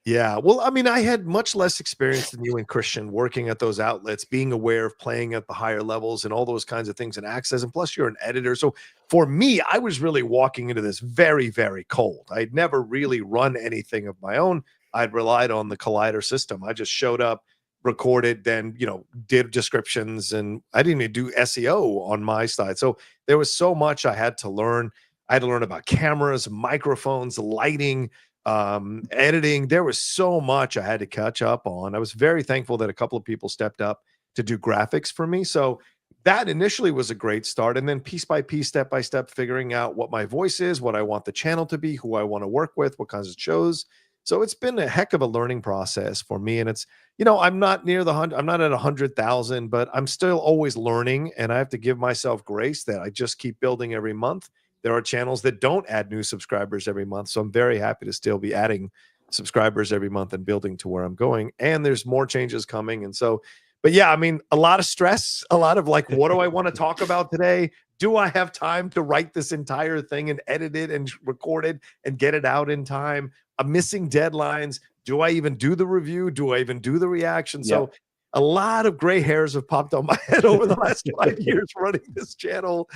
Yeah. Well, I mean, I had much less experience than you and Christian working at those outlets, being aware of playing at the higher levels and all those kinds of things and access. And plus, you're an editor. So for me, I was really walking into this very, very cold. I'd never really run anything of my own. I'd relied on the Collider system. I just showed up, recorded, then, did descriptions, and I didn't even do SEO on my side. So there was so much I had to learn. I had to learn about cameras, microphones, lighting, editing. There was so much I had to catch up on. I was very thankful that a couple of people stepped up to do graphics for me. So that initially was a great start. And then piece by piece, step by step, figuring out what my voice is, what I want the channel to be, who I want to work with, what kinds of shows. So it's been a heck of a learning process for me. And it's, I'm not near I'm not at 100,000, but I'm still always learning. And I have to give myself grace that I just keep building every month. There are channels that don't add new subscribers every month. So I'm very happy to still be adding subscribers every month and building to where I'm going. And there's more changes coming. And so, but yeah, I mean, a lot of stress, a lot of like, what do I want to talk about today? Do I have time to write this entire thing and edit it and record it and get it out in time? I'm missing deadlines. Do I even do the review? Do I even do the reaction? So Yep. a lot of gray hairs have popped on my head over the last 5 years running this channel.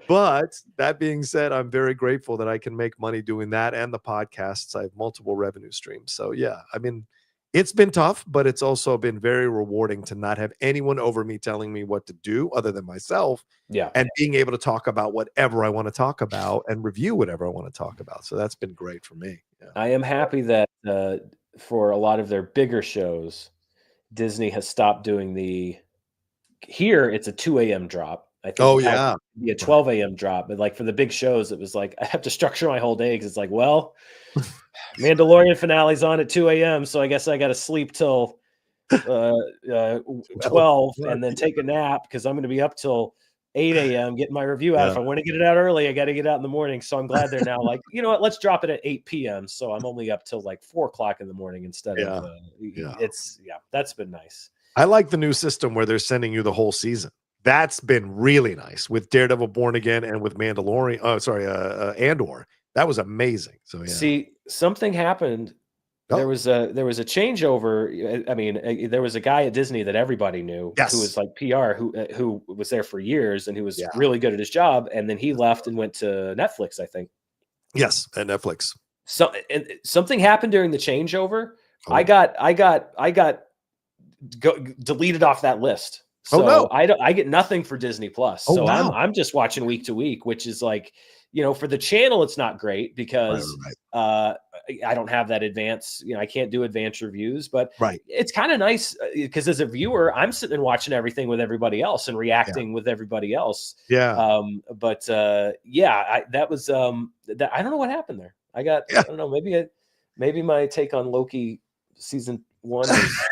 But that being said, I'm very grateful that I can make money doing that and the podcasts. I have multiple revenue streams. So yeah, I mean, it's been tough, but it's also been very rewarding to not have anyone over me telling me what to do other than myself, Yeah. and being able to talk about whatever I want to talk about and review whatever I want to talk about. So that's been great for me. Yeah. I am happy that, for a lot of their bigger shows, Disney has stopped doing here it's a 2 a.m. drop. I think the Oh package yeah. would be a Right. 12 a.m. drop, but like for the big shows, it was like I have to structure my whole day because it's like, well, Mandalorian finale's on at 2 a.m., so I guess I got to sleep till uh, uh, Well, 12 right. and then take a nap because I'm going to be up till 8 a.m. getting my review out. Yeah. If I want to get it out early, I got to get out in the morning. So I'm glad they're now like, you know what, let's drop it at 8 p.m. So I'm only up till like 4 o'clock in the morning instead of, Yeah. Yeah. That's been nice. I like the new system where they're sending you the whole season. That's been really nice with Daredevil Born Again and with Mandalorian. Oh, sorry, Andor. That was amazing. So yeah. See, something happened. There Oh, was a changeover. I mean, there was a guy at Disney that everybody knew who was yes. like PR, who was there for years and who was Yeah. really good at his job. And then he left and went to Netflix, I think. Yes. At Netflix. So and something happened during the changeover. I Oh. got deleted off that list. Oh So no. I get nothing for Disney Plus. Oh So wow. I'm just watching week to week, which is like, for the channel, it's not great Right. because I don't have that advance. I can't do advanced reviews, but Right. it's kind of nice because as a viewer, I'm sitting and watching everything with everybody else and reacting with everybody else. Yeah. That was that I don't know what happened there. I Yeah. don't know, maybe my take on Loki season 1 was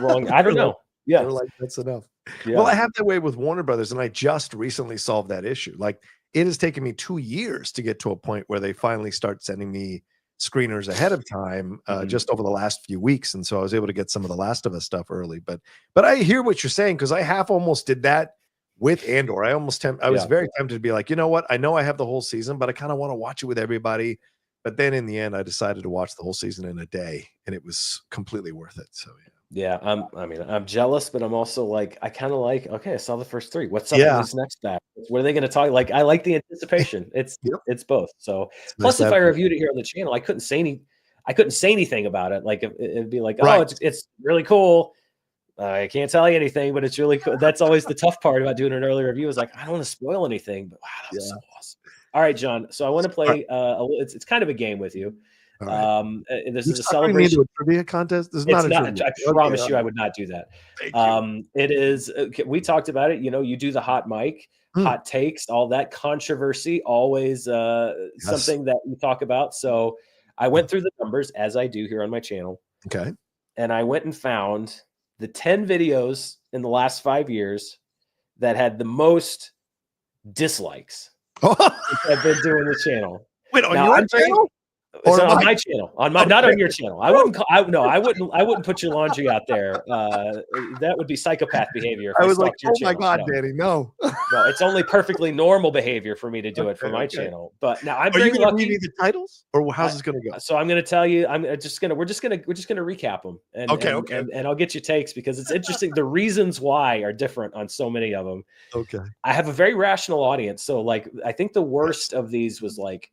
wrong. I don't know. They're Yeah. like, that's enough. Yeah. Well, I have that way with Warner Brothers, and I just recently solved that issue. Like, it has taken me 2 years to get to a point where they finally start sending me screeners ahead of time, just over the last few weeks. And so I was able to get some of the Last of Us stuff early. But I hear what you're saying, because I half almost did that with Andor. I was very tempted to be like, you know what? I know I have the whole season, but I kind of want to watch it with everybody. But then in the end, I decided to watch the whole season in a day, and it was completely worth it. So yeah, I'm jealous, but I'm also like, I kind of like, okay, I saw the first 3. What's up in this next batch? What are they going to talk? Like, I like the anticipation. It's both. So plus, if I reviewed it here on the channel, I couldn't say anything about it. Like, it'd be like, oh, it's really cool. I can't tell you anything, but it's really cool. That's always the tough part about doing an early review, is like, I don't want to spoil anything, but wow, that was so awesome. All right, John. So I want to play. It's kind of a game with you. Right. This is a celebration. A trivia contest. This is it's not. I promise you, I would not do that. It is. We talked about it. You do the hot mic, hot takes, all that controversy. Always something that you talk about. So I went through the numbers, as I do here on my channel. Okay. And I went and found the 10 videos in the last 5 years that had the most dislikes. I've been doing the channel. Wait, on your channel? Or on my channel, not on your channel. I wouldn't put your laundry out there. That would be psychopath behavior. I was like, oh my God, Danny, no. No, it's only perfectly normal behavior for me to do it for my channel. But now I'm very lucky. Are you going to read me the titles, or how's this going to go? So I'm going to tell you. We're just going to recap them. And, and I'll get you takes, because it's interesting. The reasons why are different on so many of them. Okay. I have a very rational audience, so like I think the worst of these was like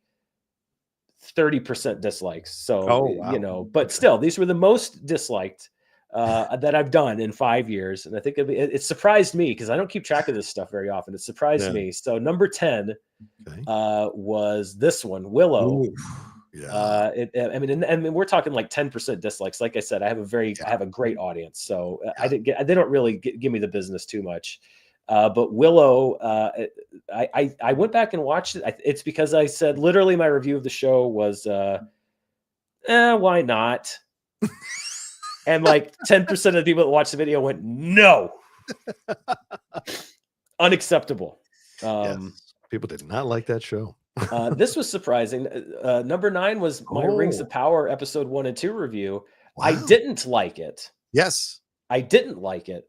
30% dislikes. So, but still, these were the most disliked that I've done in 5 years. And I think it surprised me, because I don't keep track of this stuff very often. It surprised me. So number 10 was this one, Willow. Ooh, yeah. I mean, we're talking like 10% dislikes. Like I said, I have a great audience. So they don't really give me the business too much. But Willow, I went back and watched it. It's because I said, literally, my review of the show was, why not? And like 10% of the people that watched the video went, no, unacceptable. People did not like that show. This was surprising. Number 9 was my Rings of Power episode 1 and 2 review. Wow. I didn't like it. Yes, I didn't like it,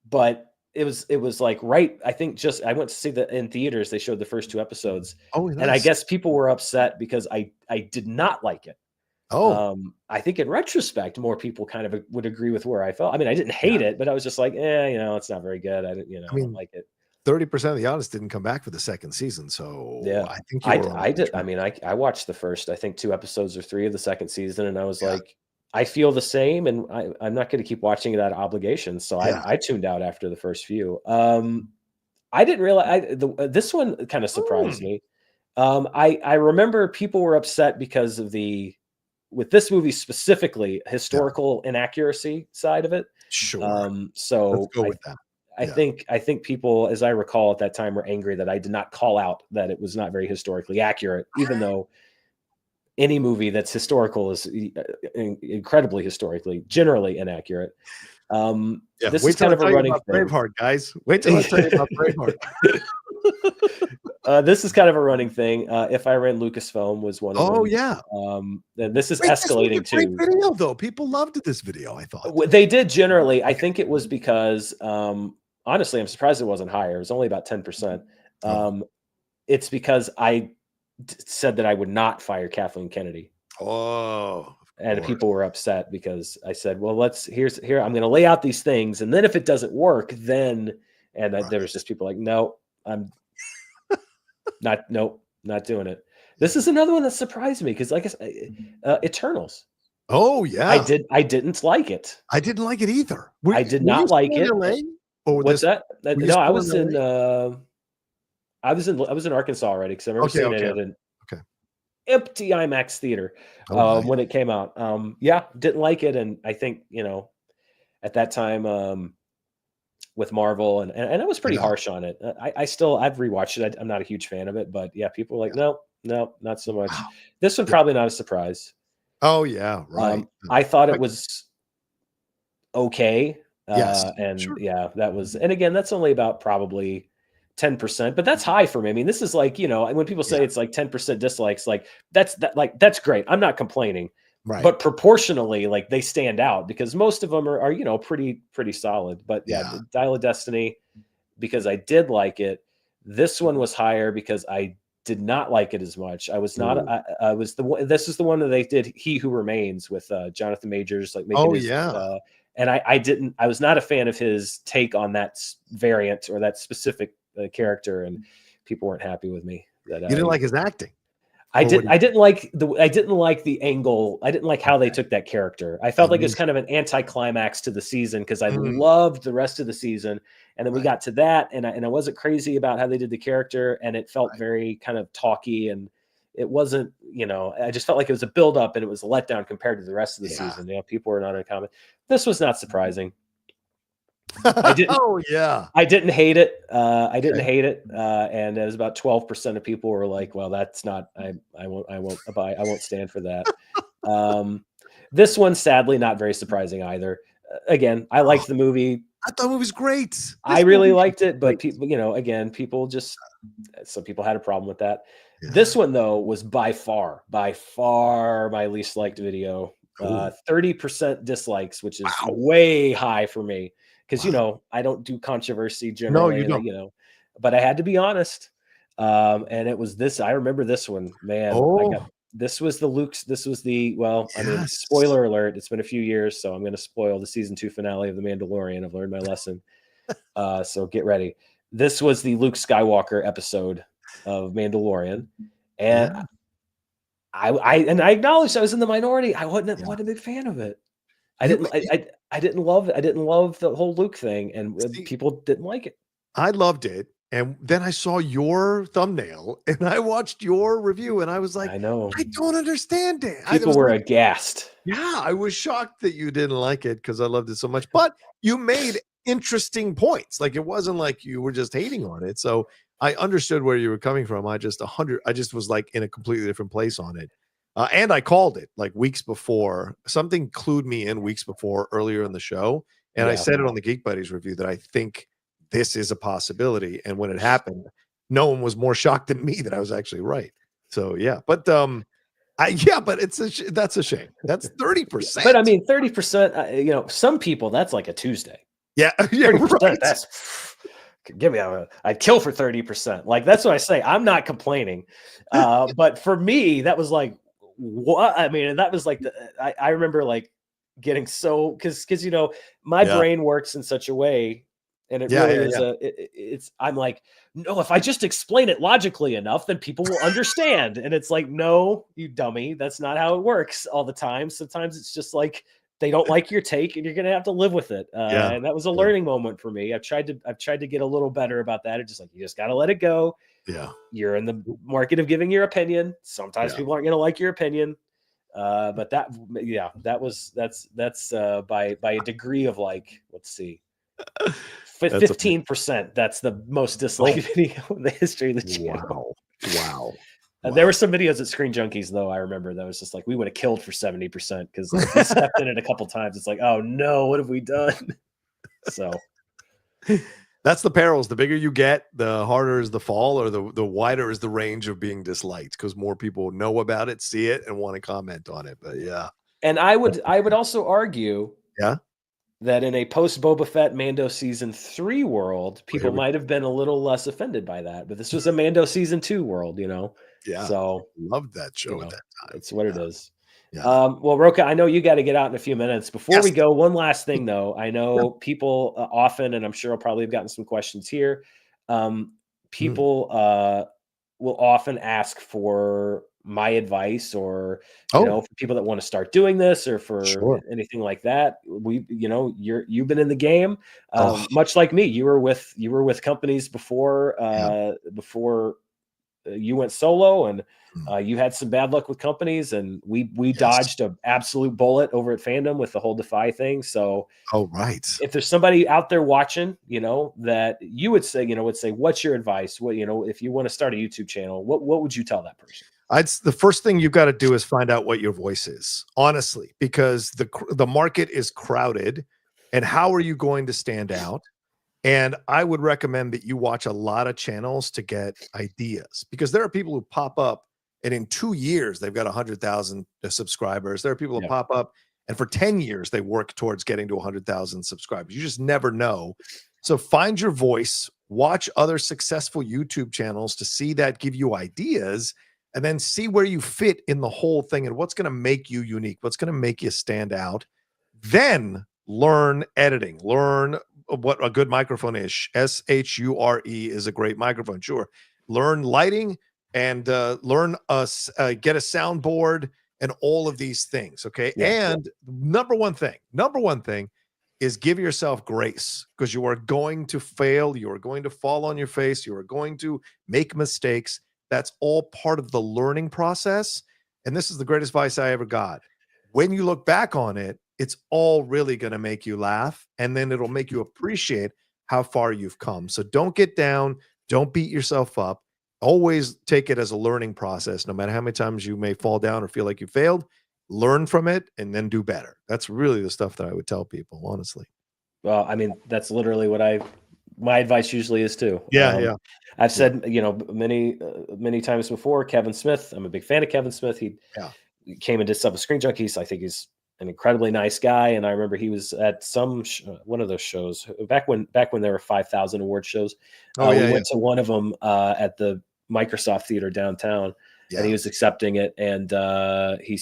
but it was like, I think I went to see in theaters. They showed the first 2 episodes. Oh, nice. And I guess people were upset because I did not like it. I think in retrospect, more people kind of would agree with where I felt. I mean, I didn't hate it, but I was just like, it's not very good. I don't like it. 30% of the audience didn't come back for the second season. So I think I did. I mean, I watched the first, I think 2 episodes or 3 of the second season, and I was like, I feel the same, and I'm not going to keep watching it out of obligation. So I tuned out after the first few. I didn't realize this one kind of surprised me. I remember people were upset because of with this movie specifically, historical inaccuracy side of it. Sure. So let's go with that. I think people, as I recall at that time, were angry that I did not call out that it was not very historically accurate, even though any movie that's historical is incredibly historically, generally inaccurate. This is kind of a running thing. Braveheart, guys. Wait till I tell you about Braveheart. This is kind of a running thing. If I Ran Lucasfilm was one of them. Oh, yeah. And this is escalating too. Great video, though. People loved this video, I thought. They did generally. I think it was because, honestly, I'm surprised it wasn't higher. It was only about 10%. It's because I said that I would not fire Kathleen Kennedy. And people were upset because I said, well, here, I'm going to lay out these things. And then if it doesn't work, then, there was just people like, no, I'm not doing it. This is another one that surprised me. Cause like I said, Eternals. Oh yeah. I didn't like it. I didn't like it either. I did not like it. What's that? No, I was in Arkansas already, because I remember seeing it at an empty IMAX theater when it came out. Didn't like it, and I think at that time with Marvel and I was pretty harsh on it. I've rewatched it. I'm not a huge fan of it, but people were like, no, not so much. Wow. This one probably not a surprise. Oh yeah, right. I thought it was okay. Yes, that was, and again, that's only about probably 10%, but that's high for me. I mean, this is like, when people say Yeah. it's like 10% dislikes, like that's great. I'm not complaining, Right. but proportionally, like they stand out because most of them are pretty solid. But yeah, Dial of Destiny, because I did like it. This one was higher because I did not like it as much. I was not. I was the one. This is the one that they did. He Who Remains with Jonathan Majors, like making his. And I didn't. I was not a fan of his take on that variant or that specific character, and people weren't happy with me. That you didn't like his acting. I didn't like the angle. I didn't like how they took that character. I felt like it's kind of an anticlimax to the season because I loved the rest of the season, and then we got to that, and I wasn't crazy about how they did the character, and it felt very kind of talky, and it wasn't. I just felt like it was a build up, and it was a letdown compared to the rest of the season. People were not in comment. This was not surprising. I didn't. I didn't hate it. I didn't hate it. And it was about 12% of people were like, "Well, that's not. I won't stand for that." This one, sadly, not very surprising either. Again, I liked the movie. I thought it was great. I really liked it, but people, some people had a problem with that. Yeah. This one, though, was by far my least liked video. 30% dislikes, which is way high for me. Because, I don't do controversy generally. No, you don't. But I had to be honest. And it was this. I remember this one, man. This was the Luke's. This was the, I mean, spoiler alert. It's been a few years, so I'm going to spoil the season 2 finale of The Mandalorian. I've learned my lesson. So get ready. This was the Luke Skywalker episode of Mandalorian. And I acknowledged I was in the minority. I wasn't a big fan of it. I didn't love it. I didn't love the whole Luke thing, and people didn't like it. I loved it, and then I saw your thumbnail, and I watched your review, and I was like, I don't understand it. People were aghast. Yeah, I was shocked that you didn't like it because I loved it so much. But you made interesting points. Like it wasn't like you were just hating on it. So I understood where you were coming from. I just was like in a completely different place on it. And I called it like weeks before. Something clued me in weeks before earlier in the show. And I said it on the Geek Buddies review that I think this is a possibility. And when it happened, no one was more shocked than me that I was actually right. So, yeah. But but that's a shame. That's 30%. But I mean, 30%, some people, that's like a Tuesday. Yeah. 30%, right. That's give me I'd kill for 30%. Like, that's what I say. I'm not complaining. But for me, that was like, what? I mean, that was like I remember like getting so because my brain works in such a way, and it really is it's I'm like, no, if I just explain it logically enough, then people will understand. And it's like, no, you dummy, that's not how it works all the time. Sometimes it's just like they don't like your take, and you're gonna have to live with it. And that was a learning moment for me. I've tried to get a little better about that. It's just like you just gotta let it go. Yeah, you're in the market of giving your opinion. Sometimes people aren't going to like your opinion, but that's by a degree of like, let's see, 15%. That's the most disliked video in the history of the channel. Wow. There were some videos at Screen Junkies, though. I remember that was just like we would have killed for 70% because if we stepped in it a couple times. It's like, oh no, what have we done? So. That's the perils. The bigger you get, the harder is the fall, or the wider is the range of being disliked because more people know about it, see it, and want to comment on it. But yeah. And I would also argue that in a post Boba Fett Mando season 3 world, people might have been a little less offended by that. But this was a Mando season 2 world, Yeah. So loved that show at that time. It's what it is. Yeah. Well, Rocha, I know you got to get out in a few minutes. Before we go, one last thing, though. I know people often, and I'm sure I'll probably have gotten some questions here. People will often ask for my advice, or for people that want to start doing this, or for anything like that. You've been in the game, much like me. You were with companies before you went solo, and you had some bad luck with companies, and we dodged an absolute bullet over at Fandom with the whole Defy thing. So, if there's somebody out there watching, that you would say, what's your advice? What, if you want to start a YouTube channel, what would you tell that person? The first thing you've got to do is find out what your voice is, honestly, because the market is crowded, and how are you going to stand out? And I would recommend that you watch a lot of channels to get ideas, because there are people who pop up and in 2 years they've got 100,000 subscribers. There are people who Yeah. pop up and for 10 years they work towards getting to 100,000 subscribers. You just never know. So find your voice, watch other successful YouTube channels to see that, give you ideas, and then see where you fit in the whole thing and what's going to make you unique, what's going to make you stand out. Then learn editing, learn what a good microphone is. Shure is a great microphone. Sure. Learn lighting and learn get a soundboard and all of these things. Okay. Yeah. And number one thing is give yourself grace, because you are going to fail. You are going to fall on your face. You are going to make mistakes. That's all part of the learning process. And this is the greatest advice I ever got. When you look back on it, it's all really going to make you laugh, and then it'll make you appreciate how far you've come. So don't get down. Don't beat yourself up. Always take it as a learning process. No matter how many times you may fall down or feel like you failed, learn from it and then do better. That's really the stuff that I would tell people, honestly. Well, I mean, that's literally what my advice usually is too. Yeah. I've said, many times before, Kevin Smith, I'm a big fan of Kevin Smith. He came and did stuff with Screen Junkies. I think he's an incredibly nice guy. And I remember he was at some one of those shows back when there were 5,000 award shows. We went to one of them at the Microsoft Theater downtown, and he was accepting it. And he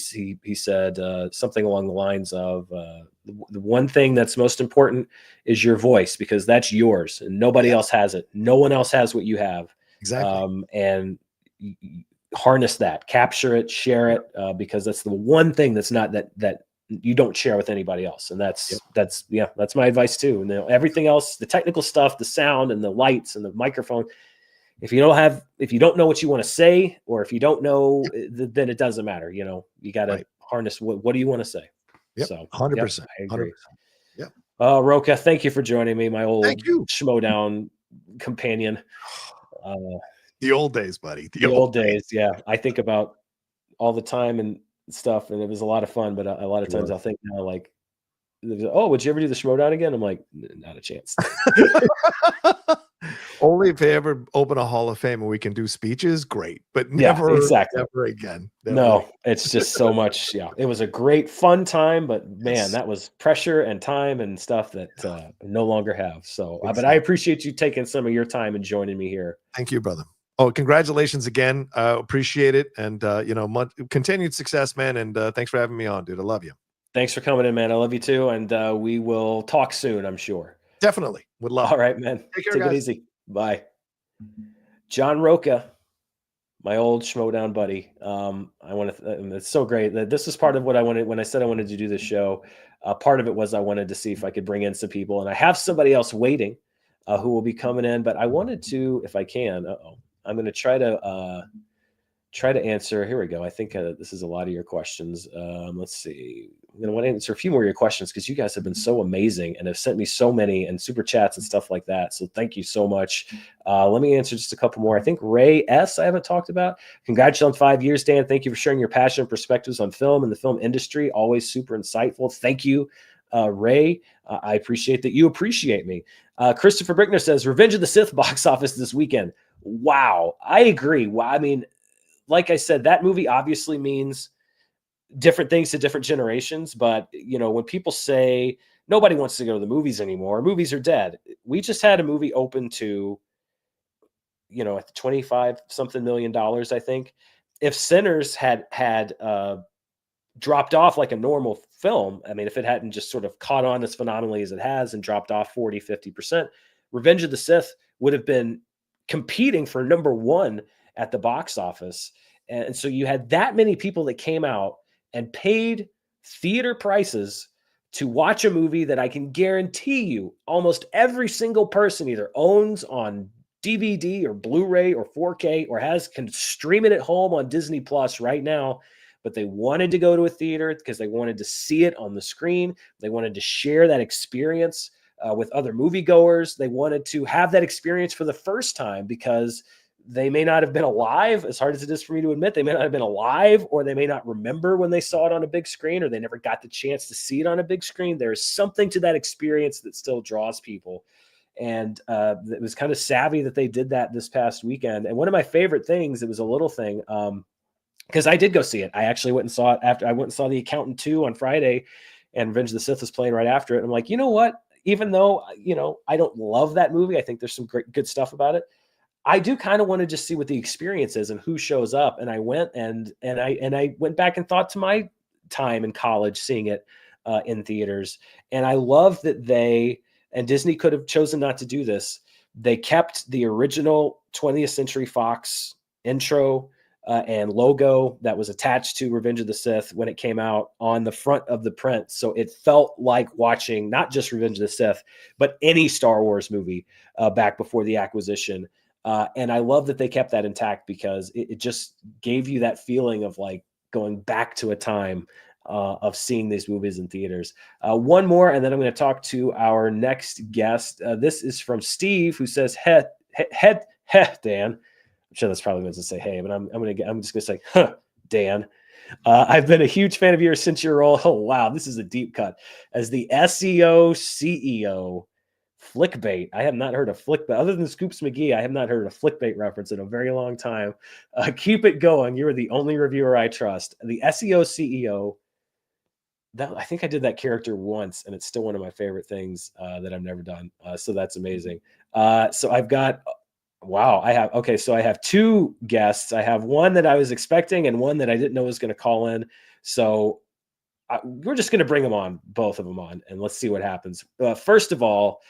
said something along the lines of the one thing that's most important is your voice, because that's yours and nobody else has it. No one else has what you have. Exactly. And harness that, capture it, share it, because that's the one thing that's not that you don't share with anybody else. And that's my advice too. And everything else, the technical stuff, the sound and the lights and the microphone, if you don't know what you want to say, or if you don't know, then it doesn't matter. You got to harness what do you want to say? Yep. So 100%. I agree. 100%. Yep. Rocha, thank you for joining me, my old Schmodown companion. The old days, buddy. The old days. Yeah. I think about all the time and stuff, and it was a lot of fun, but a lot of times I'll think now, like, oh, would you ever do the Schmodown again? I'm like, not a chance. Only if they ever open a Hall of Fame and we can do speeches, great. But never again. No, it's just so much. Yeah, it was a great, fun time, but man, that was pressure and time and stuff that I no longer have. So, but I appreciate you taking some of your time and joining me here. Thank you, brother. Oh, congratulations again. Appreciate it. And, continued success, man. And thanks for having me on, dude. I love you. Thanks for coming in, man. I love you too. And we will talk soon, I'm sure. Definitely. Would love. All right, man. Take it easy. Bye. John Rocha, my old Schmodown buddy. It's so great that this is part of what I wanted when I said I wanted to do this show. Part of it was I wanted to see if I could bring in some people, and I have somebody else waiting who will be coming in, but I wanted to, if I can, I'm going to try to answer. Here we go. I think this is a lot of your questions. Let's see. I'm going to want to answer a few more of your questions because you guys have been so amazing and have sent me so many and super chats and stuff like that. So thank you so much. Let me answer just a couple more. I think Ray S. I haven't talked about. Congratulations on 5 years, Dan. Thank you for sharing your passion and perspectives on film and the film industry. Always super insightful. Thank you, Ray. I appreciate that you appreciate me. Christopher Brickner says, Revenge of the Sith box office this weekend. Wow. I agree. Well, I mean, like I said, that movie obviously means different things to different generations. But, when people say nobody wants to go to the movies anymore, movies are dead. We just had a movie open to, at $25 something million, I think. If Sinners had dropped off like a normal film, I mean, if it hadn't just sort of caught on as phenomenally as it has and dropped off 40, 50%, Revenge of the Sith would have been competing for number one at the box office. And so you had that many people that came out and paid theater prices to watch a movie that I can guarantee you almost every single person either owns on DVD or Blu-ray or 4K or can stream it at home on Disney Plus right now. But they wanted to go to a theater because they wanted to see it on the screen. They wanted to share that experience with other moviegoers. They wanted to have that experience for the first time because they may not have been alive, as hard as it is for me to admit. They may not have been alive, or they may not remember when they saw it on a big screen, or they never got the chance to see it on a big screen. There is something to that experience that still draws people. And it was kind of savvy that they did that this past weekend. And one of my favorite things, it was a little thing, because I did go see it. I actually went and saw it after I went and saw The Accountant 2 on Friday, and Revenge of the Sith was playing right after it. And I'm like, you know what? Even though, I don't love that movie, I think there's some great, good stuff about it. I do kind of want to just see what the experience is and who shows up. And I went and I went back and thought to my time in college seeing it in theaters. And I love that and Disney could have chosen not to do this. They kept the original 20th Century Fox intro and logo that was attached to Revenge of the Sith when it came out on the front of the print. So it felt like watching not just Revenge of the Sith, but any Star Wars movie back before the acquisition. And I love that they kept that intact because it just gave you that feeling of like going back to a time of seeing these movies in theaters. One more, and then I'm going to talk to our next guest. This is from Steve, who says, Dan. I'm sure that's probably meant to say hey, but I'm just gonna say, huh, Dan. I've been a huge fan of yours since your role. Oh wow, this is a deep cut as the SEO CEO. Flickbait. I have not heard of Flickbait other than Scoops McGee. I have not heard a Flickbait reference in a very long time. Keep it going. You are the only reviewer I trust. The SEO CEO. I think I did that character once, and it's still one of my favorite things that I've never done. So that's amazing. So I've got. Wow, so I have two guests. I have one that I was expecting and one that I didn't know was going to call in. So we're just going to bring them on, both of them on, and let's see what happens. First of all,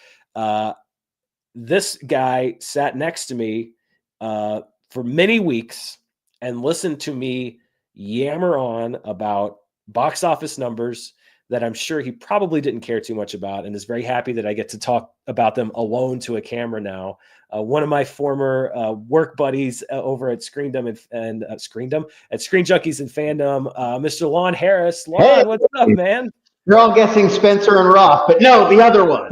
this guy sat next to me for many weeks and listened to me yammer on about box office numbers that I'm sure he probably didn't care too much about, and is very happy that I get to talk about them alone to a camera now. One of my former work buddies over at Screendom at Screen Junkies and Fandom, Mr. Lon Harris. Lon, hey, what's up, man? You're all guessing Spencer and Roth, but no, the other one.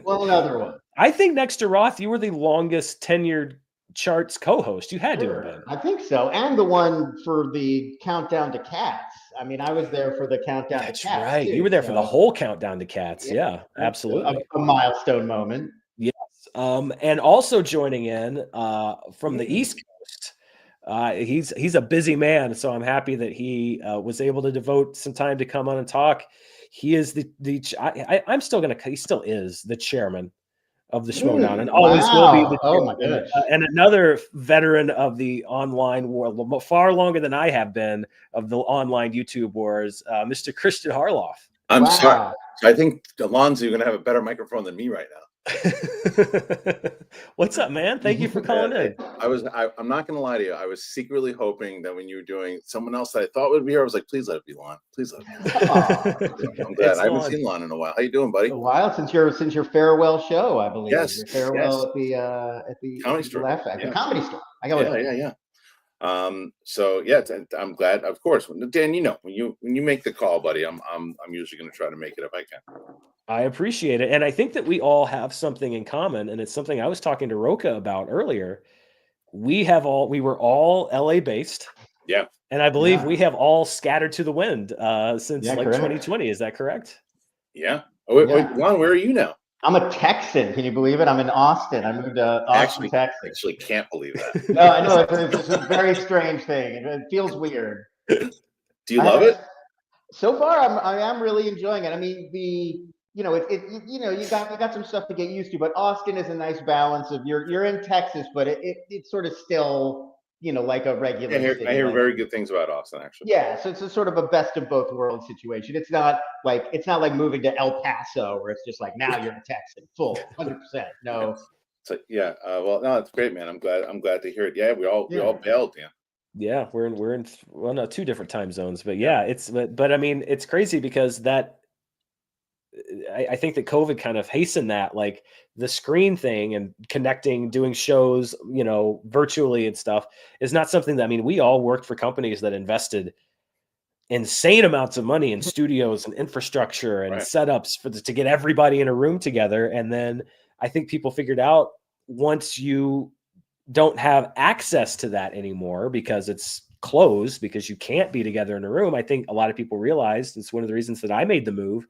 One other one. I think next to Roth, you were the longest tenured charts co-host. You had to have been. I think so, and the one for the Countdown to Cats. I mean, I was there for the Countdown to Cats. That's right. Too, you were there for the whole Countdown to Cats. Yeah, absolutely. A milestone moment. Yes. And also joining in from the East Coast, he's a busy man, so I'm happy that he was able to devote some time to come on and talk. He is he still is the chairman of the Schmodown, and always will be the chairman. My goodness. And another veteran of the online war, far longer than I have been, of the online YouTube wars, Mr. Christian Harloff. I'm sorry. I think Alonzo, you're going to have a better microphone than me right now. What's up, man? Thank you for calling in. I'm not going to lie to you. I was secretly hoping that when you were doing someone else that I thought would be here, I was like, please let it be Lon. Please let it be Lon. I'm glad. I haven't seen Lon in a while. How you doing, buddy? A while since your farewell show, I believe. Yes. Your farewell at the Comedy Store. The Comedy Store. Yeah. So yeah, I'm glad. Of course, Dan, when you make the call, buddy, I'm usually going to try to make it if I can. I appreciate it, and I think that we all have something in common, and it's something I was talking to Rocha about earlier. We were all LA based. Yeah, and I believe we have all scattered to the wind since correct. 2020. Is that correct? Yeah. Wait, Lon, where are you now? I'm a Texan. Can you believe it? I'm in Austin. I moved to Austin, Texas. Actually, can't believe that. No, I know it's a very strange thing. It feels weird. Do you love it? So far, I am really enjoying it. I mean, you got some stuff to get used to, but Austin is a nice balance of you're in Texas, but it's sort of still like a regular city. I hear very good things about Austin, actually. Yeah, so it's a sort of a best of both worlds situation. It's not like moving to El Paso where it's just like now you're a Texan, full 100%. No. So yeah, well, no, it's great, man. I'm glad to hear it. Yeah, we all bailed, Dan. Yeah, we're in two different time zones, but yeah, but I mean, it's crazy because I think that COVID kind of hastened that, like the screen thing and connecting, doing shows, virtually and stuff is not something that, I mean, we all worked for companies that invested insane amounts of money in studios and infrastructure and setups to get everybody in a room together. And then I think people figured out once you don't have access to that anymore because it's closed, because you can't be together in a room. I think a lot of people realized, it's one of the reasons that I made the move.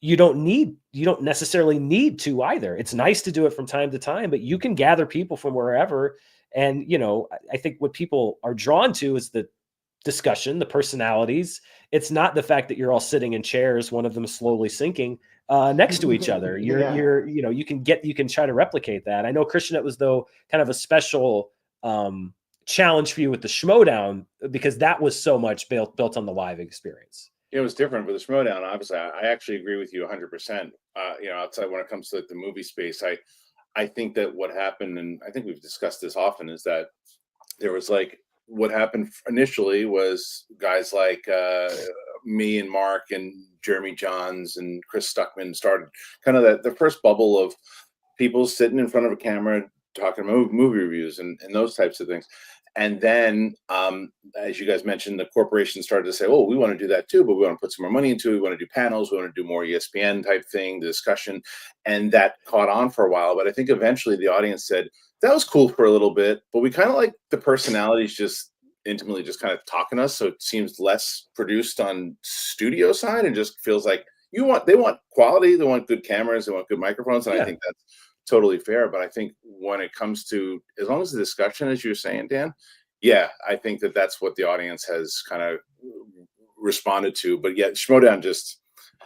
you don't necessarily need to either. It's nice to do it from time to time, but you can gather people from wherever. And, I think what people are drawn to is the discussion, the personalities. It's not the fact that you're all sitting in chairs, one of them slowly sinking next to each other. You can try to replicate that. I know, Christian, it was though kind of a special challenge for you with the Schmodown, because that was so much built on the live experience. It was different with the Schmodown. Obviously, I actually agree with you 100%. Outside when it comes to like the movie space, I think that what happened, and I think we've discussed this often, is that there was like, what happened initially was guys like me and Mark and Jeremy Johns and Chris Stuckman started kind of the first bubble of people sitting in front of a camera talking about movie reviews and those types of things. And then, as you guys mentioned, the corporation started to say, "Oh, we want to do that too, but we want to put some more money into it. We want to do panels. We want to do more ESPN type thing, the discussion." And that caught on for a while. But I think eventually the audience said, that was cool for a little bit, but we kind of like the personalities just intimately just kind of talking to us. So it seems less produced on studio side and just feels like they want quality. They want good cameras. They want good microphones. And I think that's totally fair. But I think when it comes to, as long as the discussion, as you're saying, Dan, I think that's what the audience has kind of responded to. But yet Schmodown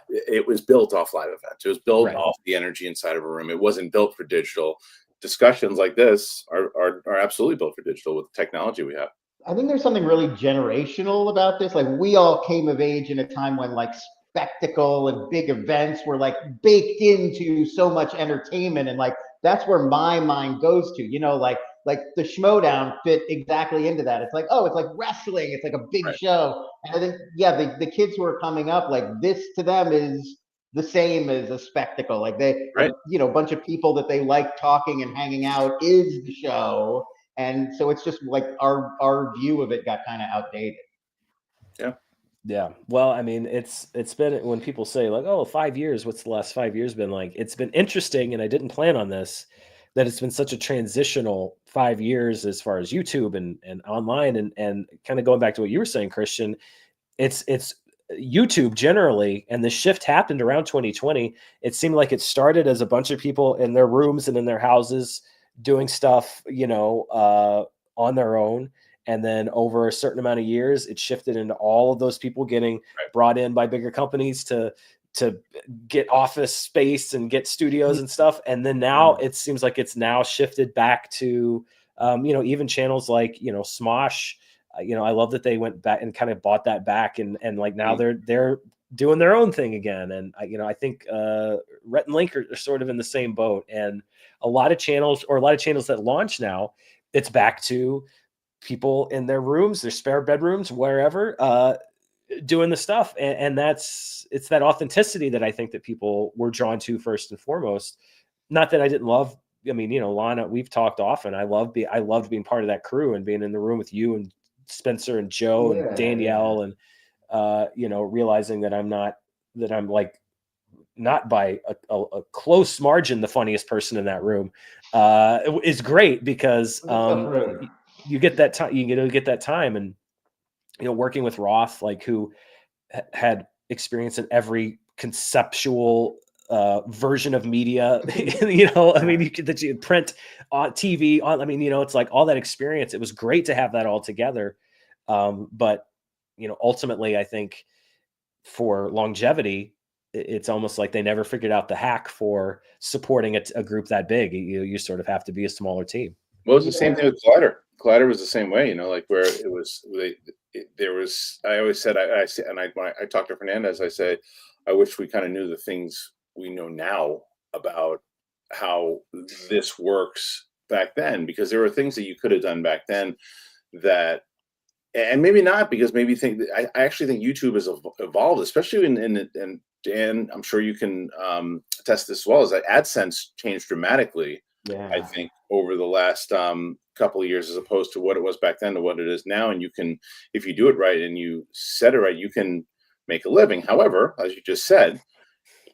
it was built off live events. It was built off the energy inside of a room. It wasn't built for digital. Discussions like this are absolutely built for digital with the technology we have. I think there's something really generational about this. Like, we all came of age in a time when like spectacle and big events were like baked into so much entertainment, and like that's where my mind goes to. Like the Schmodown fit exactly into that. It's like, oh, it's like wrestling. It's like a big show. And I think, the kids who are coming up, like, this to them is the same as a spectacle. Like, they, a bunch of people that they like talking and hanging out is the show. And so it's just like our view of it got kind of outdated. Yeah. Well, I mean, it's been, when people say like, oh, 5 years, what's the last 5 years been like? It's been interesting, and I didn't plan on this, that it's been such a transitional 5 years as far as YouTube and online, and kind of going back to what you were saying, Christian, it's YouTube generally, and the shift happened around 2020. It seemed like it started as a bunch of people in their rooms and in their houses doing stuff, on their own. And then over a certain amount of years, it shifted into all of those people getting brought in by bigger companies to get office space and get studios and stuff. And then now it seems like it's now shifted back to, even channels like, Smosh. I love that they went back and kind of bought that back, and like now they're doing their own thing again. And I think Rhett and Link are sort of in the same boat. And a lot of channels that launch now, it's back to people in their rooms, their spare bedrooms, wherever, doing the stuff. And it's that authenticity that I think that people were drawn to first and foremost. Not that I didn't love, Lana, we've talked often. I loved being part of that crew and being in the room with you and Spencer and Joe and Danielle, and realizing that I'm like not by a close margin the funniest person in that room is great, because you get that time, get that time. And working with Roth, like, who had experience in every conceptual version of media, I mean, you print on TV on, it's like all that experience. It was great to have that all together. But ultimately, I think for longevity, it's almost like they never figured out the hack for supporting a group that big. You sort of have to be a smaller team. Well, it was the same thing with Collider. Collider was the same way, like, where it was, there was, I always said, when I talked to Fernandez, I say, I wish we kind of knew the things we know now about how this works back then, because there were things that you could have done back then that, and maybe not, because maybe I actually think YouTube has evolved, especially in Dan, I'm sure you can attest this as well, is that AdSense changed dramatically. I think over the last couple of years, as opposed to what it was back then to what it is now. And you can, if you do it right and you set it right, you can make a living. However, as you just said,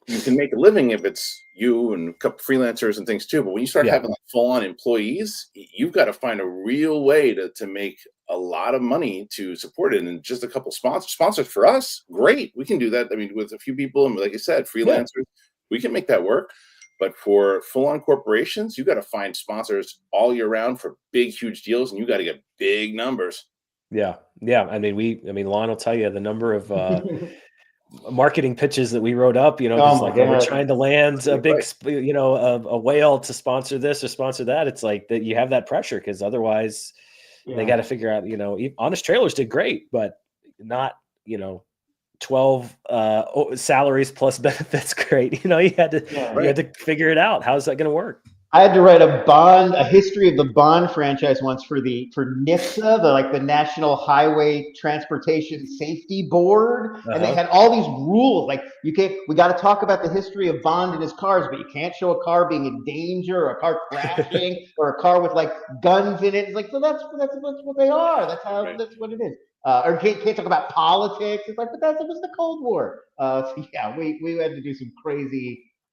you can make a living if it's you and a couple freelancers and things too. But when you start having like full-on employees, you've got to find a real way to make a lot of money to support it. And just a couple sponsors for us, great. We can do that. I mean, with a few people, and like I said, freelancers, we can make that work. But for full-on corporations, you got to find sponsors all year round for big, huge deals, and you got to get big numbers. Yeah. I mean, Lon will tell you the number of marketing pitches that we wrote up, just like we're trying to land a big, a whale to sponsor this or sponsor that. It's like that you have that pressure because otherwise they got to figure out, Honest Trailers did great, but not, 12 salaries plus benefits. Great. You had to figure it out. How's that going to work? I had to write a history of the Bond franchise once for NHTSA, the National Highway Transportation Safety Board, and they had all these rules. Like we got to talk about the history of Bond and his cars, but you can't show a car being in danger or a car crashing or a car with like guns in it. It's like, so that's what they are. That's what it is. Or can't talk about politics. It's like, but it was the Cold War. So yeah, we had to do some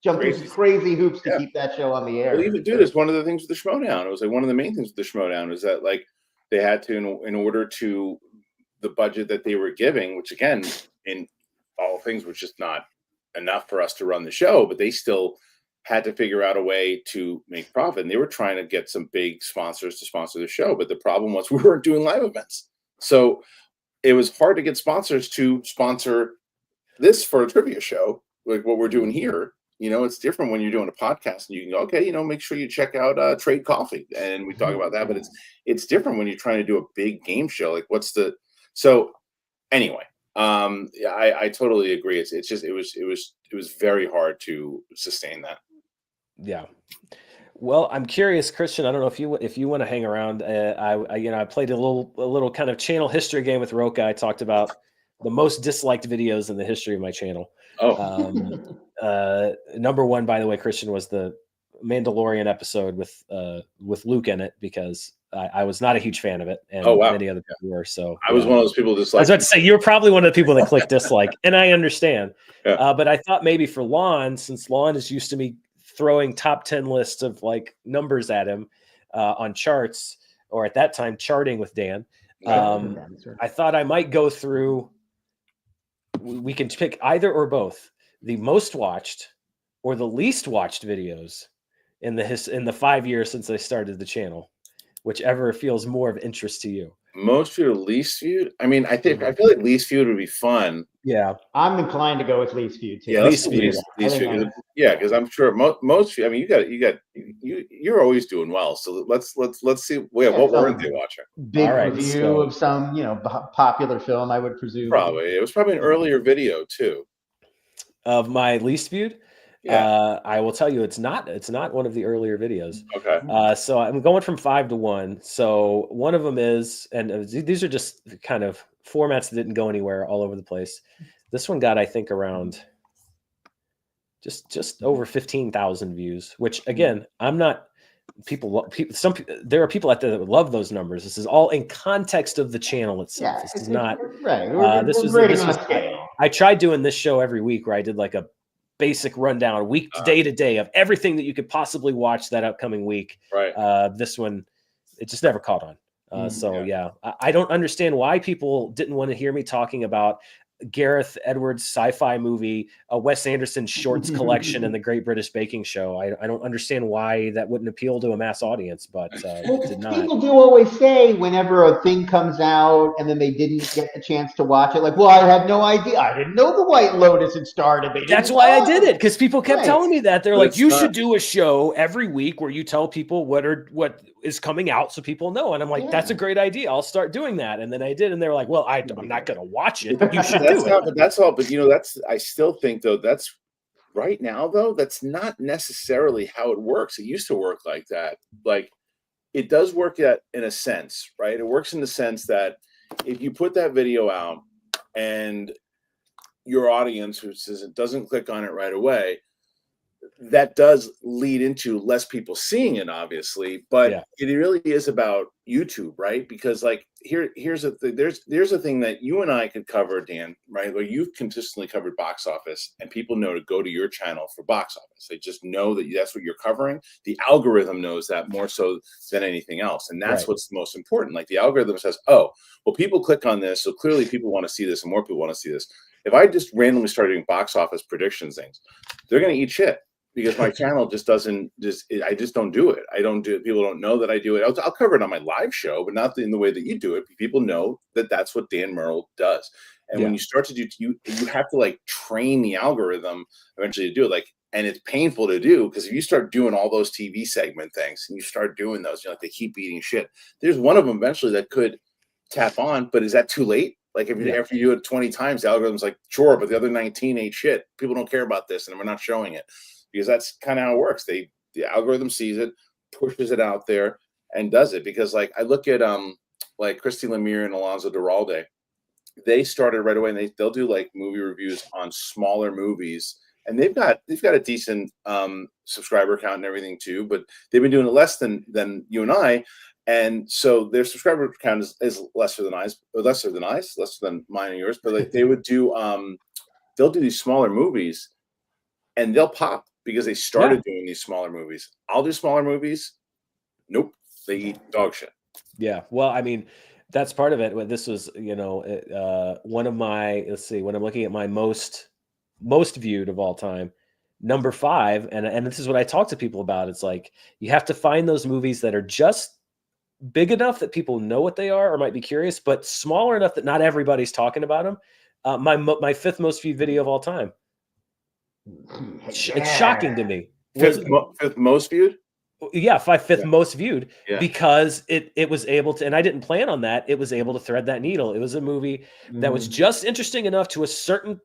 jump through some crazy hoops to keep that show on the air. Well, even it's one of the things with the Schmodown. It was like one of the main things with the Schmodown is that like they had to, in order to the budget that they were giving, which again, in all things was just not enough for us to run the show, but they still had to figure out a way to make profit. And they were trying to get some big sponsors to sponsor the show. But the problem was we weren't doing live events. So it was hard to get sponsors to sponsor this for a trivia show, like what we're doing here. It's different when you're doing a podcast and you can go, okay, make sure you check out Trade Coffee and we talk about that. But it's different when you're trying to do a big game show. Like so anyway, I totally agree. It's just, it was very hard to sustain that. Yeah. Well, I'm curious, Christian, I don't know if you want to hang around. I played a little kind of channel history game with Rocha. I talked about the most disliked videos in the history of my channel. Number one, by the way, Christian, was the Mandalorian episode with Luke in it because I was not a huge fan of it, and many other people were. So I was one of those people disliked. I was about to say you were probably one of the people that clicked dislike, and I understand. But I thought maybe for Lon, since Lon is used to me throwing top 10 lists of like numbers at him on charts, or at that time charting with Dan, I thought I might go through. We can pick either or both the most watched or the least watched videos in the 5 years since I started the channel, whichever feels more of interest to you. Most viewed or least viewed? I mean, I feel like least viewed would be fun. Yeah, I'm inclined to go with least viewed too. Yeah, least viewed. Yeah, because I'm sure most. I mean, you're always doing well. So let's see. What weren't they watching? Big review of some popular film, I would presume. Probably it was probably an earlier video too. Of my least viewed. Yeah. I will tell you, it's not one of the earlier videos. Okay. So I'm going from 5 to 1. So one of them is, and these are just kind of formats that didn't go anywhere all over the place. This one got, I think, around just over 15,000 views, which again, I'm not there are people out there that would love those numbers. This is all in context of the channel itself. Yeah, this is not right. This was I tried doing this show every week where I did like a basic rundown day to day of everything that you could possibly watch that upcoming week. Right. This one, it just never caught on. I don't understand why people didn't want to hear me talking about Gareth Edwards sci-fi movie, a Wes Anderson shorts collection, and the Great British Baking Show. I don't understand why that wouldn't appeal to a mass audience, but it did not. People do always say whenever a thing comes out and then they didn't get the chance to watch it, like, well, I had no idea. I didn't know the White Lotus had started. That's why I did it, because people kept telling me that. They're like, you should do a show every week where you tell people what is coming out so people know. And I'm like, that's a great idea. I'll start doing that. And then I did, and they were like, well, I'm not going to watch it. You should do it. But that's all. But I still think though that's right now though that's not necessarily how it works. It used to work like that. Like it does work in a sense, right? It works in the sense that if you put that video out and your audience who says it doesn't click on it right away, that does lead into less people seeing it, obviously, but it really is about YouTube, right? Because like here's there's a thing that you and I could cover, Dan, right? Where you've consistently covered box office, and people know to go to your channel for box office. They just know that that's what you're covering. The algorithm knows that more so than anything else, and that's what's the most important. Like the algorithm says, oh, well, people click on this, so clearly people want to see this, and more people want to see this. If I just randomly started doing box office predictions things, they're going to eat shit. Because my channel just doesn't I just don't do it. I don't do it. People don't know that I do it. I'll cover it on my live show, but not in the way that you do it. People know that that's what Dan Murrell does. And when you start to do, you have to like train the algorithm eventually to do it. Like, and it's painful to do because if you start doing all those TV segment things and you start doing those, like they keep eating shit. There's one of them eventually that could tap on, but is that too late? Like if you after you do it 20 times, the algorithm's like, sure, but the other 19 ain't shit. People don't care about this, and we're not showing it. Because that's kind of how it works. The algorithm sees it, pushes it out there, and does it. Because like I look at like Christy Lemire and Alonso Duralde, they started right away, and they'll do like movie reviews on smaller movies, and they've got a decent subscriber count and everything too. But they've been doing it less than you and I, and so their subscriber count is lesser than mine and yours. But like they would do they'll do these smaller movies, and they'll pop. Because they started doing these smaller movies. I'll do smaller movies. Nope. They eat dog shit. Yeah. Well, I mean, that's part of it. This was, one of my, let's see, when I'm looking at my most viewed of all time, number 5, and this is what I talk to people about. It's like, you have to find those movies that are just big enough that people know what they are or might be curious, but smaller enough that not everybody's talking about them. My 5th most viewed video of all time. It's shocking to me. Fifth most viewed? Yeah, 5th most viewed because it was able to, and I didn't plan on that. It was able to thread that needle. It was a movie that was just interesting enough to a certain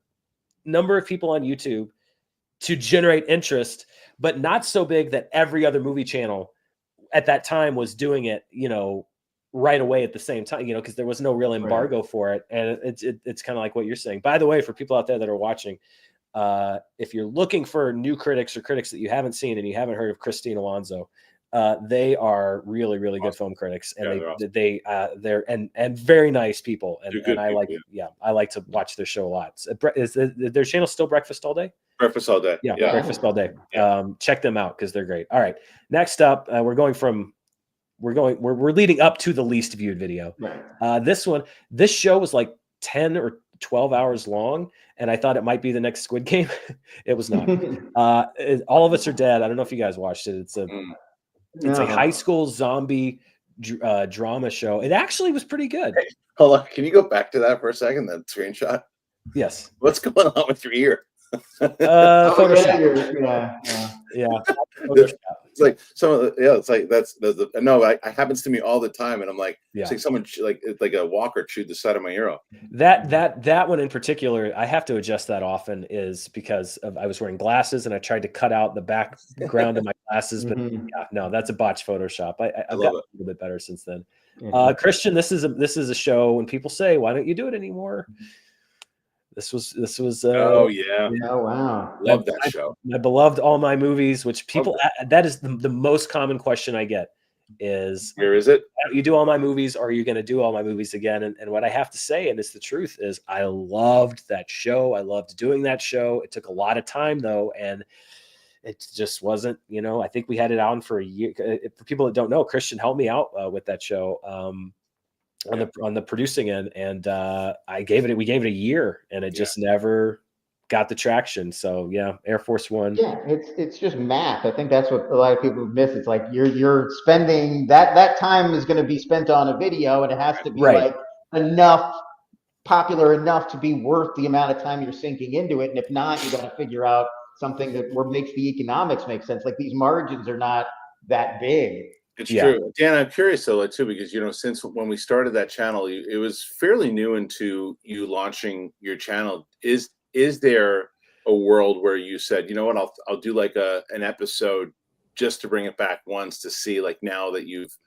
number of people on YouTube to generate interest, but not so big that every other movie channel at that time was doing it, right away at the same time, because there was no real embargo for it. And it's kind of like what you're saying. By the way, for people out there that are watching, if you're looking for new critics or critics that you haven't seen and you haven't heard of Christine Alonso, they are really, really good film critics, and they're very nice people. And I like, I like to watch their show a lot. Is their channel still Breakfast All Day? Breakfast All Day. Yeah. Breakfast All Day. Check them out because they're great. All right. Next up, we're leading up to the least viewed video. Right. This show was like 10 or 12 hours long, and I thought it might be the next Squid Game. It was not. All of Us Are Dead. I don't know if you guys watched it. It's a high school zombie drama show. It actually was pretty good. Hey, hold on. Can you go back to that for a second? That screenshot. Yes. What's going on with your ear? Photoshop. Yeah. Photoshop. It's like some of the, it's like it happens to me all the time, and I'm like, it's like someone like a walker chewed the side of my ear off. That one in particular, I have to adjust that often, is because I was wearing glasses and I tried to cut out the background of my glasses, but that's a botched Photoshop. I've gotten a little bit better since then. Christian, this is a show when people say, "Why don't you do it anymore?" This was oh wow, love that show. My beloved All My Movies, which people that is the most common question I get is, where is it? Why don't you do All My Movies, or are you going to do All My Movies again? And what I have to say, and it's the truth, is I loved that show. I loved doing that show. It took a lot of time though, and it just wasn't, I think we had it on for a year. For people that don't know, Christian helped me out with that show. On the producing end, and we gave it a year, and it just never got the traction. So Air Force One. Yeah, it's just math. I think that's what a lot of people miss. It's like you're spending that time is going to be spent on a video, and it has to be like popular enough to be worth the amount of time you're sinking into it. And if not, you got to figure out something that makes the economics make sense. Like these margins are not that big. It's true. Dan, I'm curious though, too, because, since when we started that channel, it was fairly new into you launching your channel. Is there a world where you said, you know what, I'll do like an episode just to bring it back once to see, like, now that you've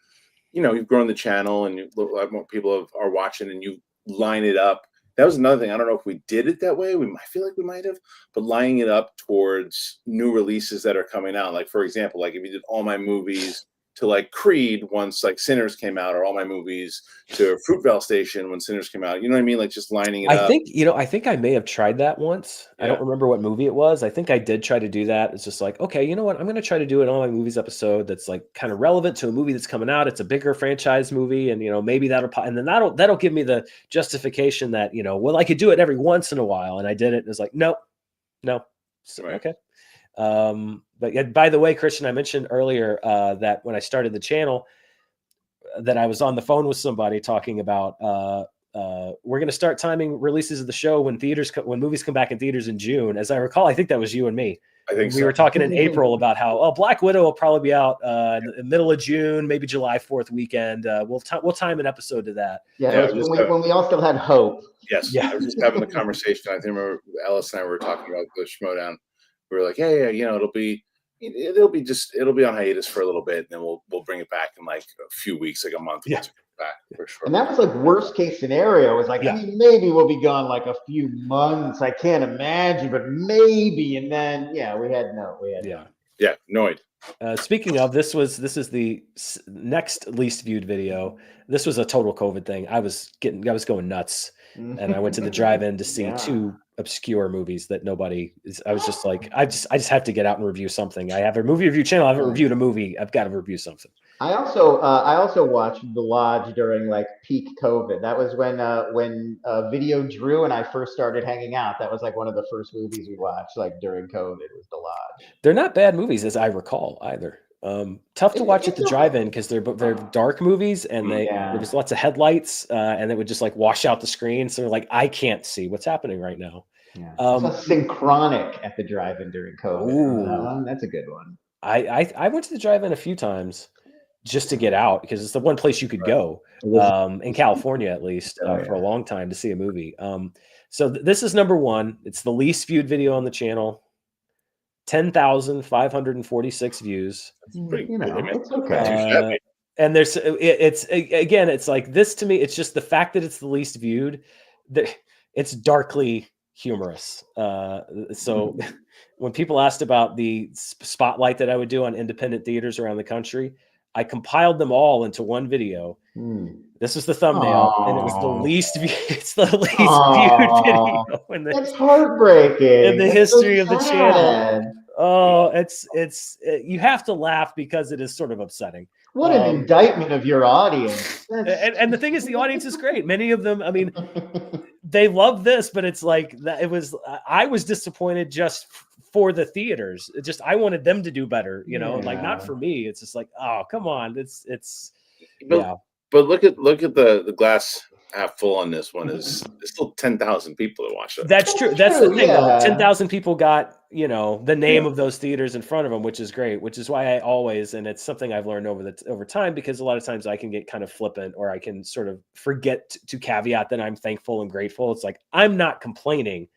grown the channel and more people are watching, and you line it up, that was another thing. I don't know if we did it that way. I feel like we might have, but lining it up towards new releases that are coming out. Like, for example, like if you did all my movies to like Creed once like Sinners came out, or all my movies to Fruitvale Station when Sinners came out. You know what I mean? Like just lining it I up. think, I think I may have tried that once. I don't Yeah. remember what movie it was. I think I did try to do that. It's just like, okay, you know what? I'm going to try to do an All My Movies episode that's like kind of relevant to a movie that's coming out. It's a bigger franchise movie, and maybe and then that'll give me the justification that, well, I could do it every once in a while. And I did it, and it's like, no. So, Right. okay. But yeah, by the way, Christian, I mentioned earlier that when I started the channel, that I was on the phone with somebody talking about we're going to start timing releases of the show when movies come back in theaters in June. As I recall, I think that was you and me. I think we were talking in April about how Black Widow will probably be out in the middle of June, maybe July 4th weekend. We'll time an episode to that. Yeah, it was when we all still had hope. Yes, Yeah. I was just having the conversation. I think remember Alice and I were talking about the Schmodown. We were like, yeah, it'll be on hiatus for a little bit, and then we'll bring it back in like a few weeks, like a month. Yeah. Back for sure. And that was like worst case scenario. It was like, I mean, maybe we'll be gone like a few months. I can't imagine, but maybe. And then, we had no. Yeah, annoyed. Speaking of, this is the next least viewed video. This was a total COVID thing. I was going nuts, and I went to the drive-in to see two obscure movies that nobody is. I was just like, I just have to get out and review something. I have a movie review channel. I haven't reviewed a movie. I've got to review something. I also watched The Lodge during like peak COVID. That was when Video Drew and I first started hanging out. That was like one of the first movies we watched like during COVID was The Lodge. They're not bad movies, as I recall either. Tough to watch at the drive-in because they're dark movies, and there was lots of headlights, and it would just like wash out the screen. So like I can't see what's happening right now. Yeah. Synchronic at the drive-in during COVID. That's a good one. I went to the drive-in a few times just to get out because it's the one place you could go in California, at least for a long time to see a movie. So this is number one. It's the least viewed video on the channel. 10,546 views. It's okay. And it's like this to me. It's just the fact that it's the least viewed. That it's darkly humorous. So when people asked about the spotlight that I would do on independent theaters around the country, I compiled them all into one video. This was the thumbnail, and it was the least viewed. It's the least viewed video that's heartbreaking in the history of the channel. Oh, it's you have to laugh because it is sort of upsetting. What an indictment of your audience. And the thing is, the audience is great. Many of them, I mean, they love this, but it's like that. I was disappointed just for the theaters. I wanted them to do better, like not for me. It's just like, oh, come on. But look at the glass half full on this one. There's still 10,000 people that watch it. That's true. That's the thing. 10,000 people got, the name of those theaters in front of them, which is great, which is why I always, and it's something I've learned over time, because a lot of times I can get kind of flippant, or I can sort of forget to caveat that I'm thankful and grateful. It's like, I'm not complaining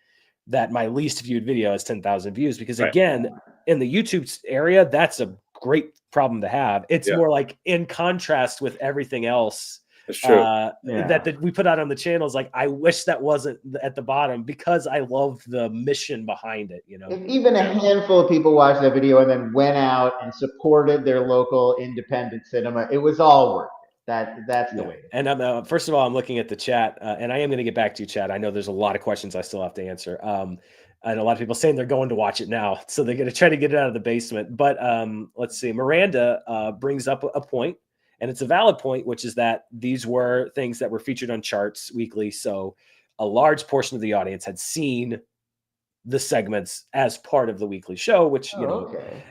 that my least viewed video has 10,000 views, because again, in the YouTube area, that's a great problem to have. It's more like in contrast with everything else that we put out on the channels. Like, I wish that wasn't at the bottom, because I love the mission behind it. If even a handful of people watched that video and then went out and supported their local independent cinema, it was all worth it. That's the way. And first of all, I'm looking at the chat, and I am going to get back to you, Chad. I know there's a lot of questions I still have to answer. And a lot of people saying they're going to watch it now, so they're going to try to get it out of the basement. But let's see. Miranda brings up a point, and it's a valid point, which is that these were things that were featured on charts weekly. So a large portion of the audience had seen the segments as part of the weekly show, which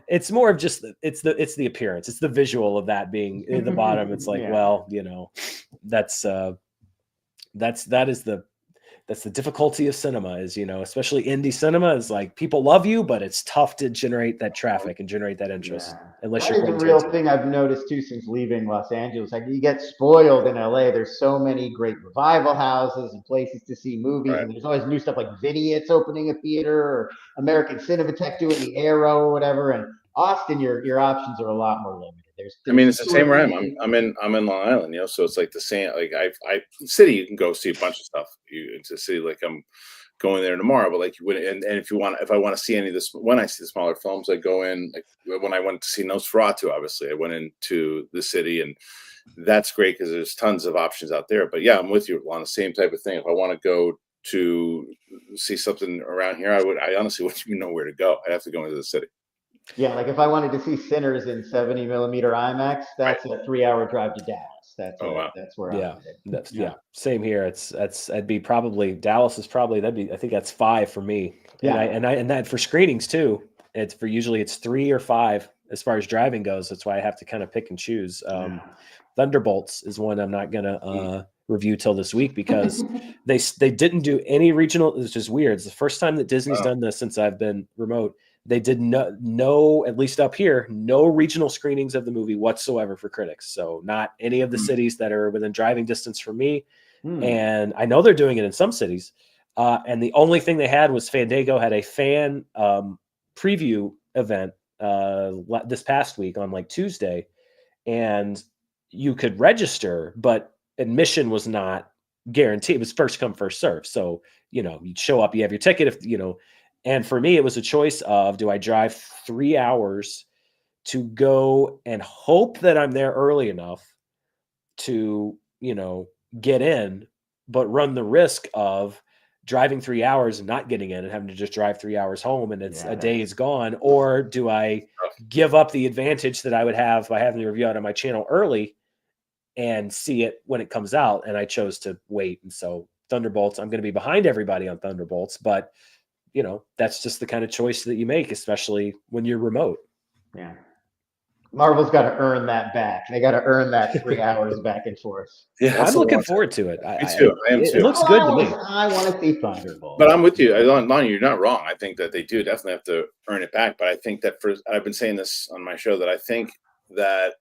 it's more of just it's the appearance, it's the visual of that being in the bottom. It's like, well, that's the difficulty of cinema is, especially indie cinema, is like, people love you, but it's tough to generate that traffic and generate that interest unless you're the real thing I've noticed too since leaving Los Angeles. Like, you get spoiled in LA. There's so many great revival houses and places to see movies, and there's always new stuff like Vidiot's opening a theater, or American Cinematheque doing the Arrow or whatever. And Austin, your options are a lot more limited. I mean, there's it's the same where I am. tourism. I'm in Long Island, so it's like the same. Like city, you can go see a bunch of stuff. It's a city like I'm going there tomorrow, but like and if I want to see any of this, when I see the smaller films, I go in. Like when I went to see Nosferatu, obviously, I went into the city, and that's great because there's tons of options out there. But yeah, I'm with you on the same type of thing. If I want to go to see something around here, I honestly wouldn't even know where to go. I'd have to go into the city. Yeah, like if I wanted to see Sinners in 70 millimeter IMAX, that's a 3-hour drive to Dallas. That's where Yeah, I'm yeah, same here. I'd be probably Dallas is probably I think that's 5 for me. Yeah. And that for screenings too. It's usually it's 3 or 5 as far as driving goes. That's why I have to kind of pick and choose. Thunderbolts is one I'm not gonna review till this week because they didn't do any regional. It's just weird. It's the first time that Disney's done this since I've been remote. They did no, at least up here, no regional screenings of the movie whatsoever for critics. So not any of the cities that are within driving distance from me. And I know they're doing it in some cities. And the only thing they had was Fandango had a fan preview event this past week on like Tuesday. And you could register, but admission was not guaranteed. It was first come, first serve. So, you'd show up, you have your ticket and for me, it was a choice of, do I drive 3 hours to go and hope that I'm there early enough to, get in, but run the risk of driving 3 hours and not getting in and having to just drive 3 hours home and a day is gone? Or do I give up the advantage that I would have by having the review out on my channel early and see it when it comes out? And I chose to wait. And so Thunderbolts, I'm going to be behind everybody on Thunderbolts, but that's just the kind of choice that you make, especially when you're remote. Yeah. Marvel's got to earn that back. They got to earn that 3 hours back and forth. Yeah, I'm looking forward to it. Me too. I am too. It looks good to me. I want to see Thunderbolt. But I'm with you, Lonnie. You're not wrong. I think that they do definitely have to earn it back. But I think that I've been saying this on my show that I think that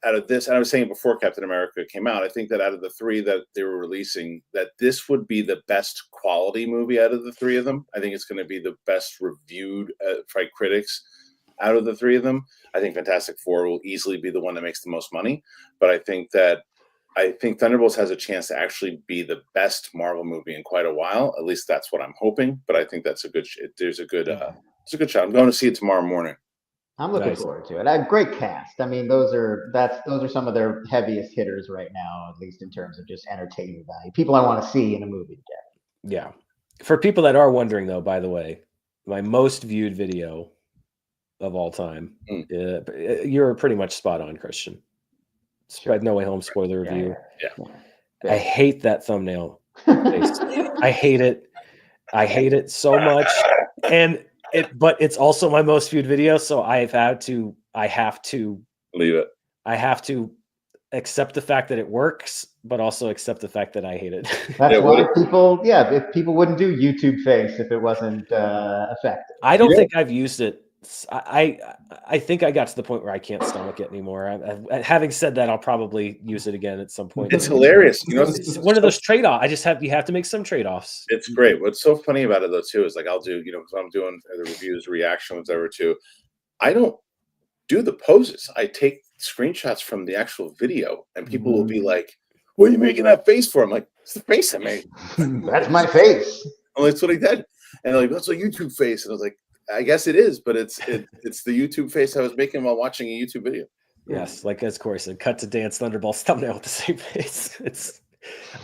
out of this, and I was saying before Captain America came out, I think that out of the 3 that they were releasing, that this would be the best quality movie out of the 3 of them. I think it's going to be the best reviewed by critics out of the 3 of them. I think Fantastic Four will easily be the one that makes the most money. But I think Thunderbolts has a chance to actually be the best Marvel movie in quite a while. At least that's what I'm hoping. But I think that's it's a good shot. I'm going to see it tomorrow morning. I'm looking forward to it. Great cast. I mean, those are some of their heaviest hitters right now, at least in terms of just entertainment value. People I want to see in a movie together. Yeah. For people that are wondering, though, by the way, my most viewed video of all time, you're pretty much spot on, Christian. No Way Home spoiler review. Yeah. I hate that thumbnail. I hate it. I hate it so much. But it's also my most viewed video, so I have to Leave it. I have to accept the fact that it works, but also accept the fact that I hate it. That's why if people wouldn't do YouTube face if it wasn't effective. I don't think I've used it. I think I got to the point where I can't stomach it anymore. Having said that, I'll probably use it again at some point. It's hilarious. It's one of those trade-offs. You have to make some trade-offs. It's great. What's so funny about it though too is like I'll do, because I'm doing the reviews, reactions, whatever too. I don't do the poses. I take screenshots from the actual video, and people will be like, "What are you making that face for?" I'm like, "It's the face I made." That's my face. Well, that's what I did. And they're like, "That's a YouTube face," and I was like, I guess it is, but it's the YouTube face I was making while watching a YouTube video. Yes, like as Corey said, cut to Dance Thunderbolts thumbnail with the same face.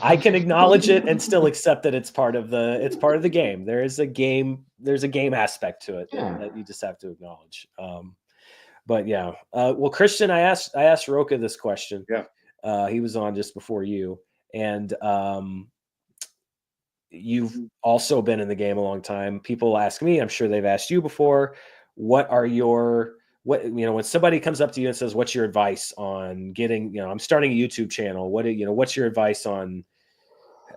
I can acknowledge it and still accept that it's part of the game. There's a game aspect to it that you just have to acknowledge. But yeah, well, Christian, I asked Rocha this question. Yeah, he was on just before you, and you've also been in the game a long time. People ask me, I'm sure they've asked you before, when somebody comes up to you and says, what's your advice on getting, I'm starting a YouTube channel. What's your advice on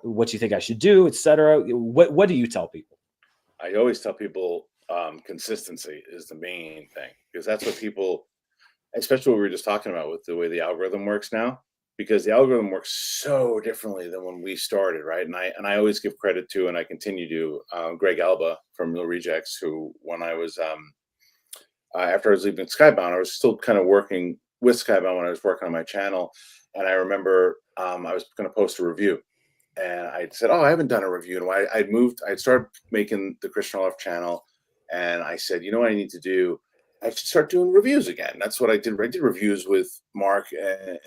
what you think I should do, etc. What do you tell people? I always tell people consistency is the main thing, because that's what people, especially what we were just talking about with the way the algorithm works now, because the algorithm works so differently than when we started, right? And I always give credit to, and I continue to, Greg Alba from Real Rejects, who when I was after I was leaving Skybound, I was still kind of working WhiskCab when I was working on my channel, and I remember I was going to post a review, and I said, "Oh, I haven't done a review." And I'd started making the Christian Love channel, and I said, "You know what I need to do? I should start doing reviews again." That's what I did. I did reviews with Mark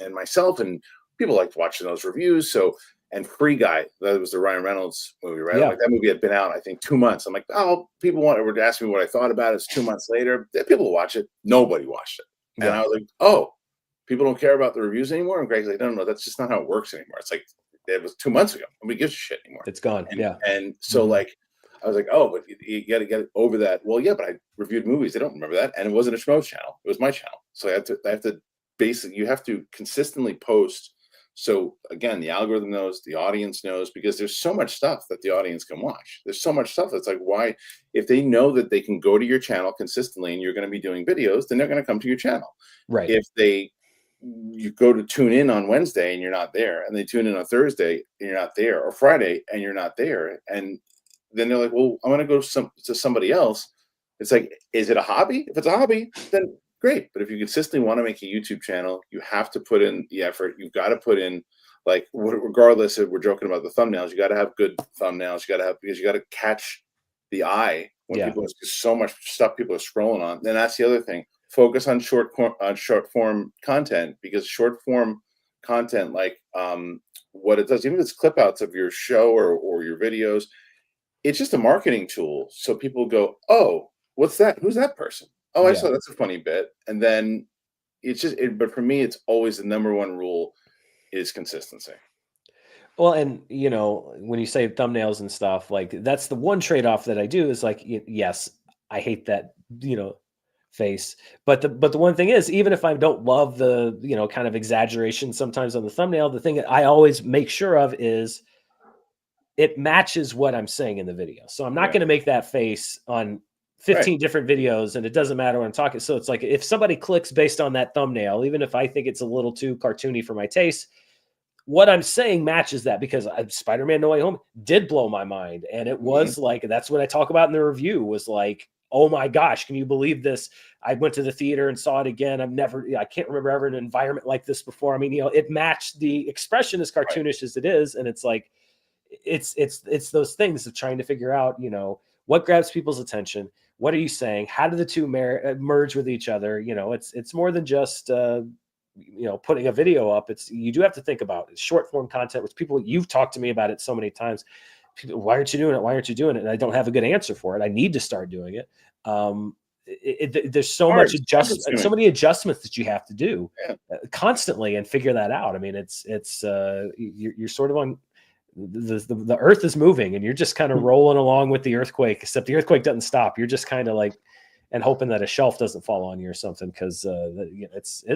and myself, and people liked watching those reviews. So, and Free Guy, that was the Ryan Reynolds movie, right? Yeah. Like that movie had been out, I think, 2 months. I'm like, oh, people would ask me what I thought about it. It's 2 months later. People watch it. Nobody watched it. And Yeah. I was like, oh, people don't care about the reviews anymore. And Greg's like, no, that's just not how it works anymore. It's like, it was 2 months ago. Nobody gives a shit anymore. It's gone. And, Yeah. And so like, I was like, oh, but you got to get over that. Well, yeah, but I reviewed movies. They don't remember that. And it wasn't a Schmoes channel. It was my channel. So I have to basically, you have to consistently post. So again, the algorithm knows, the audience knows, because there's so much stuff that the audience can watch. There's so much stuff that's like, why, if they know that they can go to your channel consistently and you're going to be doing videos, then they're going to come to your channel. Right. If you go to tune in on Wednesday and you're not there, and they tune in on Thursday and you're not there, or Friday and you're not there, and then they're like, well, I'm going to go to somebody else. It's like, is it a hobby? If it's a hobby, then great. But if you consistently want to make a YouTube channel, you have to put in the effort. You've got to put in, like, regardless if we're joking about the thumbnails, you got to have good thumbnails. You got to have, because you got to catch the eye when people, there's so much stuff people are scrolling on. Then that's the other thing. Focus on short form content, because short form content, like what it does, even if it's clip outs of your show or your videos, it's just a marketing tool. So people go, oh, what's that? Who's that person? Oh, I saw that's a funny bit. And then it's just, but for me, it's always the number one rule is consistency. Well, and you know, when you say thumbnails and stuff, like that's the one trade-off that I do is like, yes, I hate that, face. But the one thing is, even if I don't love the, kind of exaggeration sometimes on the thumbnail, the thing that I always make sure of is it matches what I'm saying in the video. So I'm not going to make that face on 15 different videos, and it doesn't matter what I'm talking. So it's like, if somebody clicks based on that thumbnail, even if I think it's a little too cartoony for my taste, what I'm saying matches that, because Spider-Man No Way Home did blow my mind. And it was like, that's what I talk about in the review, was like, oh my gosh, can you believe this? I went to the theater and saw it again. I can't remember ever in an environment like this before. I mean, it matched the expression, as cartoonish as it is. And it's like, it's those things of trying to figure out, what grabs people's attention. What are you saying? How do the two merge with each other? It's more than just, putting a video up. You do have to think about short form content, which you've talked to me about it so many times. People, why aren't you doing it? Why aren't you doing it? And I don't have a good answer for it. I need to start doing it. There's so much so many adjustments that you have to do constantly and figure that out. I mean, you're sort of on the earth is moving, and you're just kind of rolling along with the earthquake, except the earthquake doesn't stop. You're just kind of like, and hoping that a shelf doesn't fall on you or something. Cause there's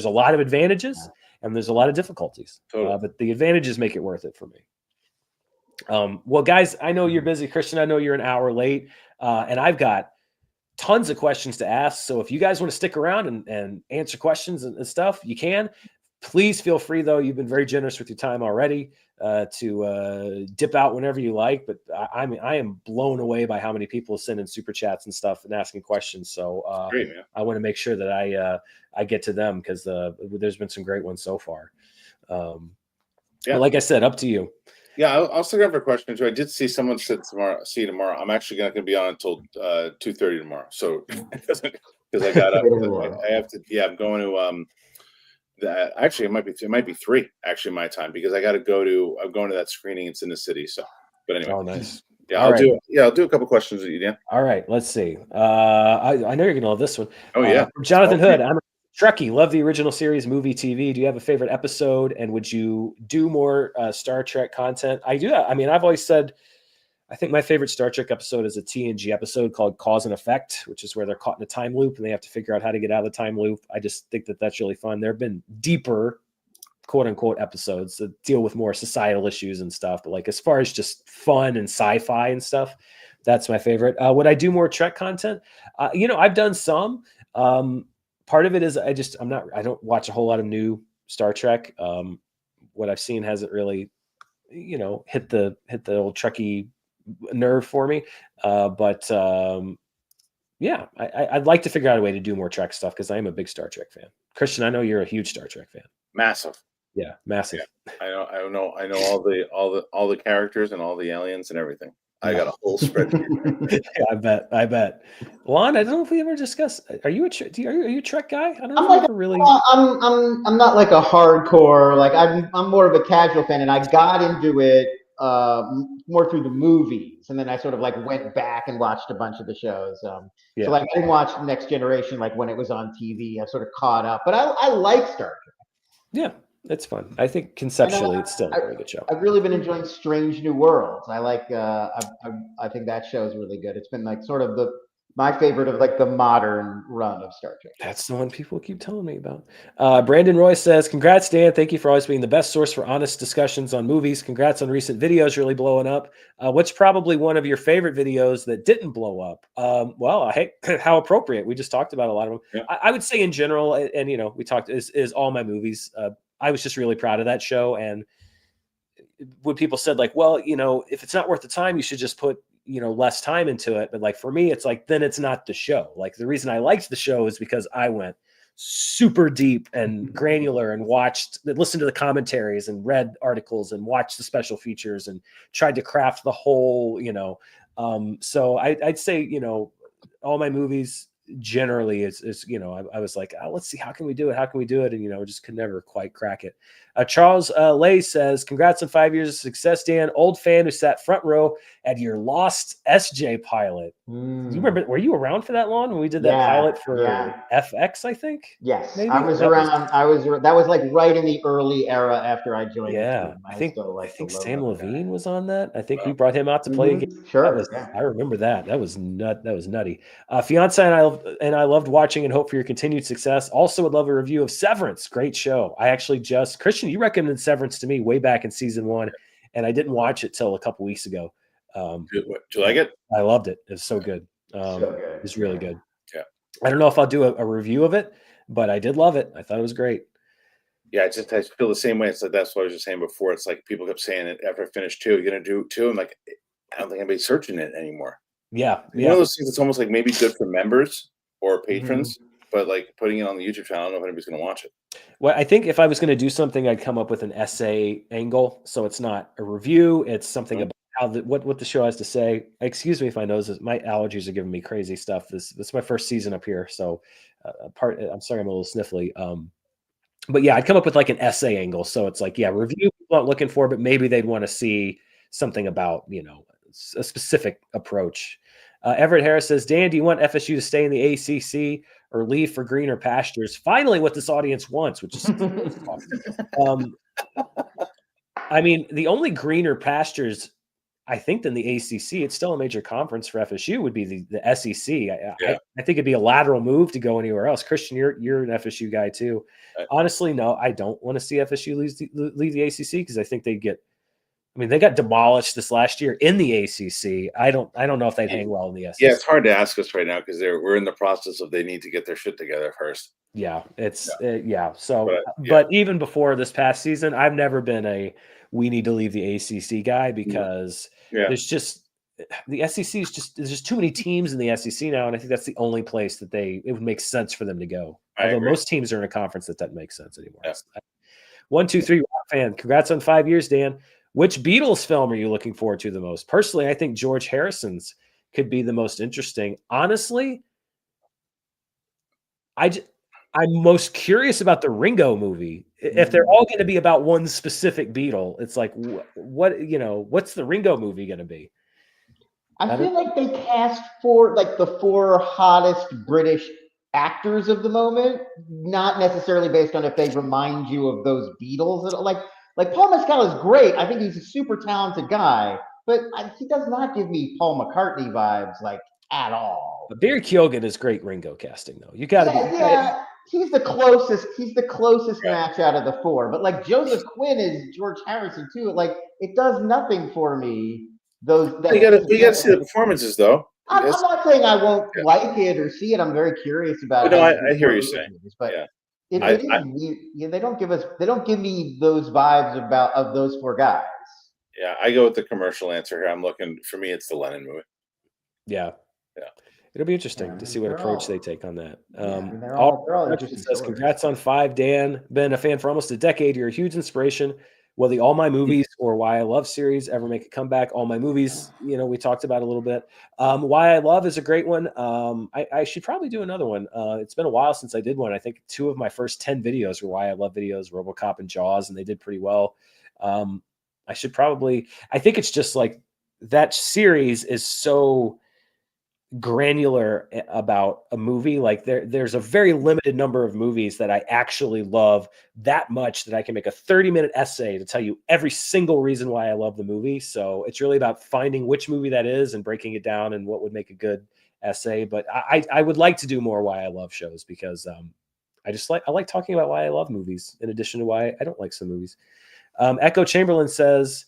a lot of advantages and there's a lot of difficulties, but the advantages make it worth it for me. Well, guys, I know you're busy, Christian. I know you're an hour late, and I've got tons of questions to ask. So if you guys want to stick around and answer questions and stuff, you can. Please feel free, though. You've been very generous with your time already, to dip out whenever you like. But I am blown away by how many people send in super chats and stuff and asking questions. So great, I want to make sure that I get to them, because there's been some great ones so far. But like I said, up to you. Yeah, I'll stick around for questions. I did see someone said see you tomorrow. I'm actually not going to be on until 2:30 tomorrow. So because I got up, I have to. Yeah, I'm going to actually, it might be 3 actually my time, because I'm going to that screening. It's in the city. So, but anyway. Oh, nice. Yeah, I'll do a couple questions with you, Dan. All right, let's see. I know you're going to love this one. Oh yeah. From Jonathan Hood. I'm a Trekkie. Love the original series, movie, TV. Do you have a favorite episode? And would you do more Star Trek content? I do. I mean, I've always said, I think my favorite Star Trek episode is a TNG episode called Cause and Effect, which is where they're caught in a time loop and they have to figure out how to get out of the time loop. I just think that that's really fun. There have been deeper, quote unquote, episodes that deal with more societal issues and stuff. But like, as far as just fun and sci-fi and stuff, that's my favorite. Would I do more Trek content? I've done some. Part of it is I don't watch a whole lot of new Star Trek. What I've seen hasn't really, hit the old Trekkie nerve for me. But Yeah, I'd like to figure out a way to do more Trek stuff because I am a big Star Trek fan. Christian, I know you're a huge Star Trek fan. Massive. Yeah, massive. Yeah. I know all the characters and all the aliens and everything. I got a whole spreadsheet. I bet. Lon, I don't know if we ever discussed. Are you a Trek guy? I don't know I'm if we like ever really. I'm not like a hardcore, like I'm more of a casual fan, and I got into it more through the movies, and then I sort of like went back and watched a bunch of the shows. Yeah. So like I didn't watch Next Generation like when it was on TV. I sort of caught up, but I like Star Trek. Yeah, it's fun. I think conceptually it's still a very good show. I've really been enjoying Strange New Worlds. I like I think that show is really good. It's been like sort of my favorite of like the modern run of Star Trek. That's the one people keep telling me about. Brandon Roy says, "Congrats, Dan. Thank you for always being the best source for honest discussions on movies. Congrats on recent videos really blowing up. What's probably one of your favorite videos that didn't blow up?" Well, how appropriate. We just talked about a lot of them. Yeah. I would say in general, and we talked is all my movies. I was just really proud of that show. And when people said like, well, if it's not worth the time, you should just put less time into it. But like for me, it's like, then it's not the show. Like the reason I liked the show is because I went super deep and granular and listened to the commentaries and read articles and watched the special features and tried to craft the whole, so I'd say, all my movies generally is I was like, let's see, how can we do it? And just could never quite crack it. Charles Lay says, "Congrats on 5 years of success, Dan. Old fan who sat front row at your Lost SJ pilot." Do you remember? Were you around for that long when we did that pilot for FX? I think. Yes, maybe? I was around. That was like right in the early era after I joined. Yeah, the team. I think Sam Levine guy was on that. I think we brought him out to play a game. Sure, I remember that. That was nutty. Fiance and I loved watching and hope for your continued success. Also, would love a review of Severance. Great show. I actually Christian, you recommended Severance to me way back in season 1, and I didn't watch it till a couple weeks ago. Did you like it? I loved it. It was so good. It's really good. Yeah. I don't know if I'll do a review of it, but I did love it. I thought it was great. Yeah, I feel the same way. It's like that's what I was just saying before. It's like people kept saying it after I finished 2, you're gonna do 2. I'm like, I don't think anybody's searching it anymore. Yeah. One of those things that's almost like maybe good for members or patrons, but like putting it on the YouTube channel, I don't know if anybody's gonna watch it. Well, I think if I was going to do something, I'd come up with an essay angle. So it's not a review. It's something about what the show has to say. Excuse me if my nose is, my allergies are giving me crazy stuff. This is my first season up here. So I'm sorry, I'm a little sniffly. But yeah, I'd come up with like an essay angle. So it's like, yeah, review people aren't looking for, but maybe they'd want to see something about, a specific approach. Everett Harris says, "Dan, do you want FSU to stay in the ACC or leave for greener pastures?" Finally, what this audience wants, which is I mean, the only greener pastures, I think, than the ACC, it's still a major conference for FSU, would be the SEC. I think it'd be a lateral move to go anywhere else. Christian, you're an FSU guy too. Honestly, no, I don't want to see FSU leave the ACC because I think they got demolished this last year in the ACC. I don't know if they'd hang well in the SEC. Yeah, it's hard to ask us right now because we're in the process of they need to get their shit together first. Yeah, but even before this past season, I've never been we need to leave the ACC guy because there's just the SEC is there's just too many teams in the SEC now, and I think that's the only place that it would make sense for them to go. Although most teams are in a conference that doesn't make sense anymore. Yeah. 1, 2, 3 Rock fan. Congrats on 5 years, Dan. Which Beatles film are you looking forward to the most? Personally, I think George Harrison's could be the most interesting. Honestly, I'm most curious about the Ringo movie. If they're all going to be about one specific Beatle, it's like, what's the Ringo movie going to be? I feel like they cast the 4 hottest British actors of the moment, not necessarily based on if they remind you of those Beatles. Like Paul Mescal is great. I think he's a super talented guy, but he does not give me Paul McCartney vibes at all. But Barry Keoghan is great Ringo casting, though. You got to be. Yeah, he's the closest. He's the closest match out of the 4. But Joseph Quinn is George Harrison too. It does nothing for me. You got to see the performances, though. I'm not saying I won't like it or see it. I'm very curious about it. No, I hear you saying, but they don't give me those vibes of those 4 guys. Yeah, I go with the commercial answer here. For me, it's the Lennon movie. Yeah. It'll be interesting to see what they're approach all, they take on that. they're All all Production interesting says, stories. congrats on 5, Dan. Been a fan for almost a decade. You're a huge inspiration. Will the All My Movies or Why I Love series ever make a comeback? All My Movies, we talked about a little bit. Why I Love is a great one. I should probably do another one. It's been a while since I did one. I think 2 of my first 10 videos were Why I Love videos, RoboCop and Jaws, and they did pretty well. I think it's just like that series is so granular about a movie. Like there's a very limited number of movies that I actually love that much that I can make a 30-minute essay to tell you every single reason why I love the movie. So it's really about finding which movie that is and breaking it down and what would make a good essay. But I would like to do more Why I Love shows because I like talking about why I love movies in addition to why I don't like some movies. Echo Chamberlain says,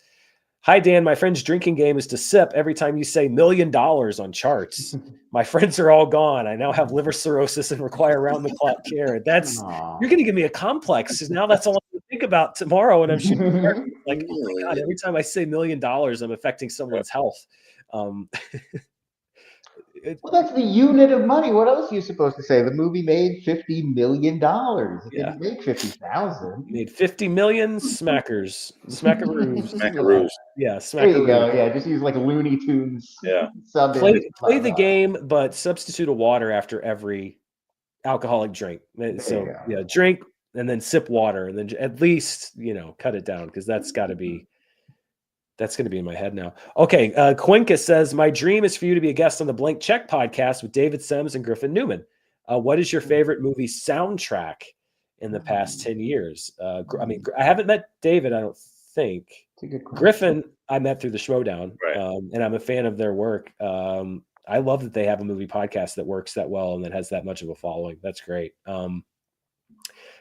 hi, Dan. My friend's drinking game is to sip every time you say $1 million on charts. My friends are all gone. I now have liver cirrhosis and require round-the-clock care. You're going to give me a complex. Now that's all I think about tomorrow when I'm shooting. Like, oh my God, every time I say $1 million, I'm affecting someone's health. Well, that's the unit of money. What else are you supposed to say? The movie made $50 million. It didn't make 50,000. Made 50 million smackaroos. Smackaroos. Yeah, There you go. smackaroos. Yeah, just use like Looney Tunes. Yeah. Sub Play the game, but substitute a water after every alcoholic drink. So yeah, drink and then sip water, and then at least cut it down because that's going to be in my head now. Okay, Quinka says, my dream is for you to be a guest on the Blank Check podcast with David Sims and Griffin Newman. What is your favorite movie soundtrack in the past 10 years? I mean, I haven't met David, I don't think. Griffin, I met through the Schmodown, right. And I'm a fan of their work. I love that they have a movie podcast that works that well and that has that much of a following. That's great.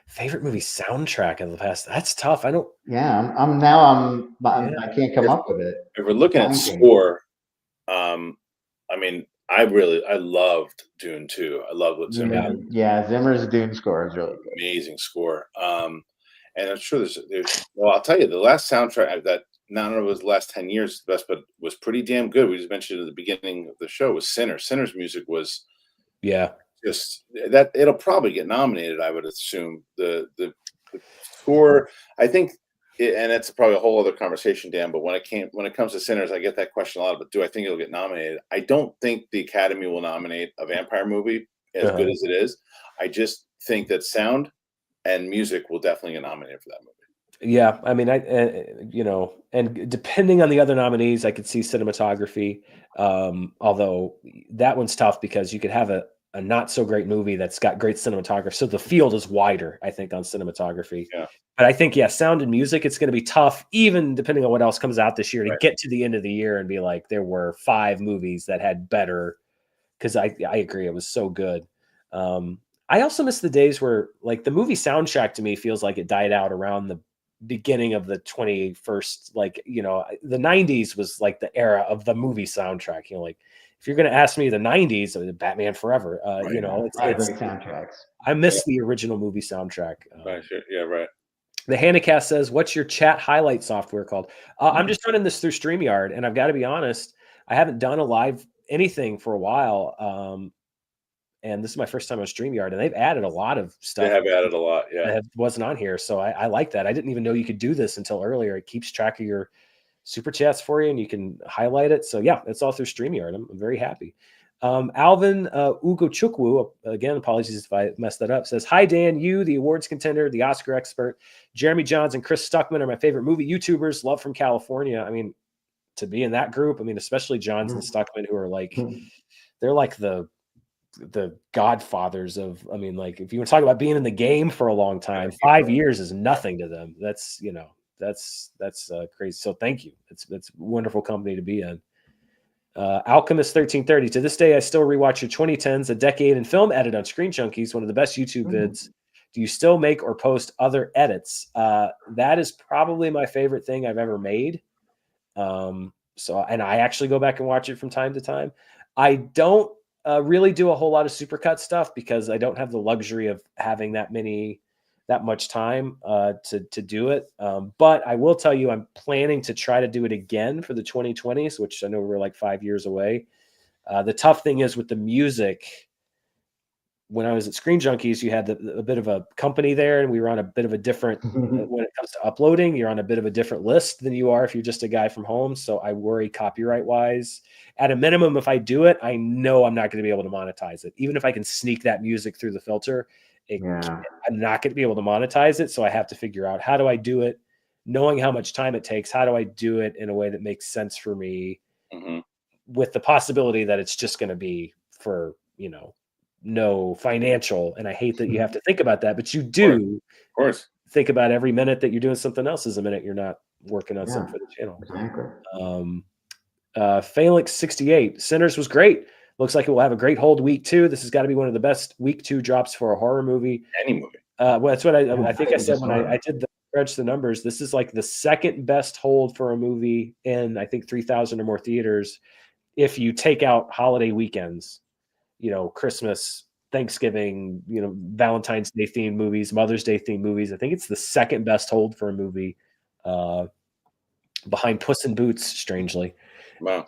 Favorite movie soundtrack of the past? That's tough. I don't. Yeah, I can't come up with it. If we're looking at score, I mean, I loved Dune 2. I love what Zimmer did. Yeah, Zimmer's Dune score is really good. Amazing score. And I'm sure there's well, I'll tell you, the last soundtrack that not only was the last 10 years the best, but was pretty damn good. We just mentioned at the beginning of the show was Sinner. Sinner's music was just that it'll probably get nominated, I would assume. The score, I think, and it's probably a whole other conversation, Dan, but when it comes to Sinners, I get that question a lot, but do I think it'll get nominated? I don't think the Academy will nominate a vampire movie as good as it is. I just think that sound and music will definitely get nominated for that movie. Yeah, I mean, and depending on the other nominees, I could see cinematography. Although that one's tough because you could have a not so great movie that's got great cinematography. So the field is wider, I think, on cinematography. Yeah. But I think, sound and music, it's going to be tough, even depending on what else comes out this year, to get to the end of the year and be like, there were 5 movies that had better. Because I agree, it was so good. I also miss the days where like the movie soundtrack to me feels like it died out around the beginning of the 21st, the 90s was like the era of the movie soundtrack. Like if you're going to ask me the 90s, Batman Forever, it's great soundtracks. I miss the original movie soundtrack. Right. Yeah, right. The Handicast says, what's your chat highlight software called? I'm just running this through StreamYard, and I've got to be honest, I haven't done a live anything for a while. And this is my first time on StreamYard, and they've added a lot of stuff. They have added a lot, yeah. That wasn't on here, so I like that. I didn't even know you could do this until earlier. It keeps track of your super chats for you, and you can highlight it. So yeah, it's all through StreamYard. I'm very happy. Alvin Ugochukwu, again, apologies if I messed that up, says, hi, Dan, you, the awards contender, the Oscar expert, Jeremy Johns and Chris Stuckman are my favorite movie YouTubers. Love from California. I mean, to be in that group, I mean, especially Johns and Stuckman, who are like, they're like the godfathers of, I mean, like if you want to talk about being in the game for a long time, 5 years is nothing to them. That's, that's crazy. So thank you. It's wonderful company to be in. Alchemist 1330. To this day, I still rewatch your 2010s, A Decade in Film Edit on Screen Junkies, one of the best YouTube vids. Do you still make or post other edits? That is probably my favorite thing I've ever made. And I actually go back and watch it from time to time. I don't really do a whole lot of supercut stuff because I don't have the luxury of having that much time to do it. But I will tell you, I'm planning to try to do it again for the 2020s, which I know we're like 5 years away. The tough thing is with the music. When I was at Screen Junkies, you had a bit of a company there, and we were on a bit of a different. When it comes to uploading, you're on a bit of a different list than you are if you're just a guy from home. So I worry copyright wise. At a minimum, if I do it, I know I'm not going to be able to monetize it. Even if I can sneak that music through the filter, I'm not going to be able to monetize it. So I have to figure out, how do I do it, knowing how much time it takes. How do I do it in a way that makes sense for me, with the possibility that it's just going to be for, no financial. And I hate that you have to think about that, but you do of course think about every minute that you're doing something else is a minute you're not working on something for the channel. Exactly. Phalanx 68, Sinners was great. Looks like it will have a great hold week 2. This has got to be one of the best week 2 drops for a horror movie. Any movie. Well, that's what I think I said when I did the numbers. This is like the second best hold for a movie in, I think, 3,000 or more theaters. If you take out holiday weekends, Christmas, Thanksgiving, Valentine's Day themed movies, Mother's Day themed movies. I think it's the second best hold for a movie, behind Puss in Boots, strangely. Wow.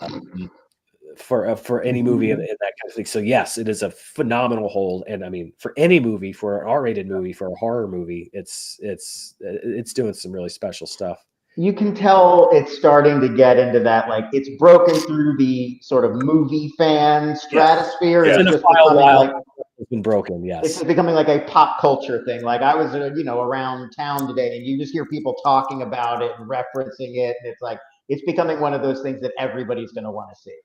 For any movie in that kind of thing. So yes, it is a phenomenal hold. And I mean, for any movie, for an R-rated movie, for a horror movie, it's doing some really special stuff. You can tell it's starting to get into that, like it's broken through the sort of movie fan stratosphere. It's And been it's a just becoming while. like, it's been broken. Yes. It's becoming like a pop culture thing. Like I was, around town today and you just hear people talking about it and referencing it. And it's like, it's becoming one of those things that everybody's going to want to see.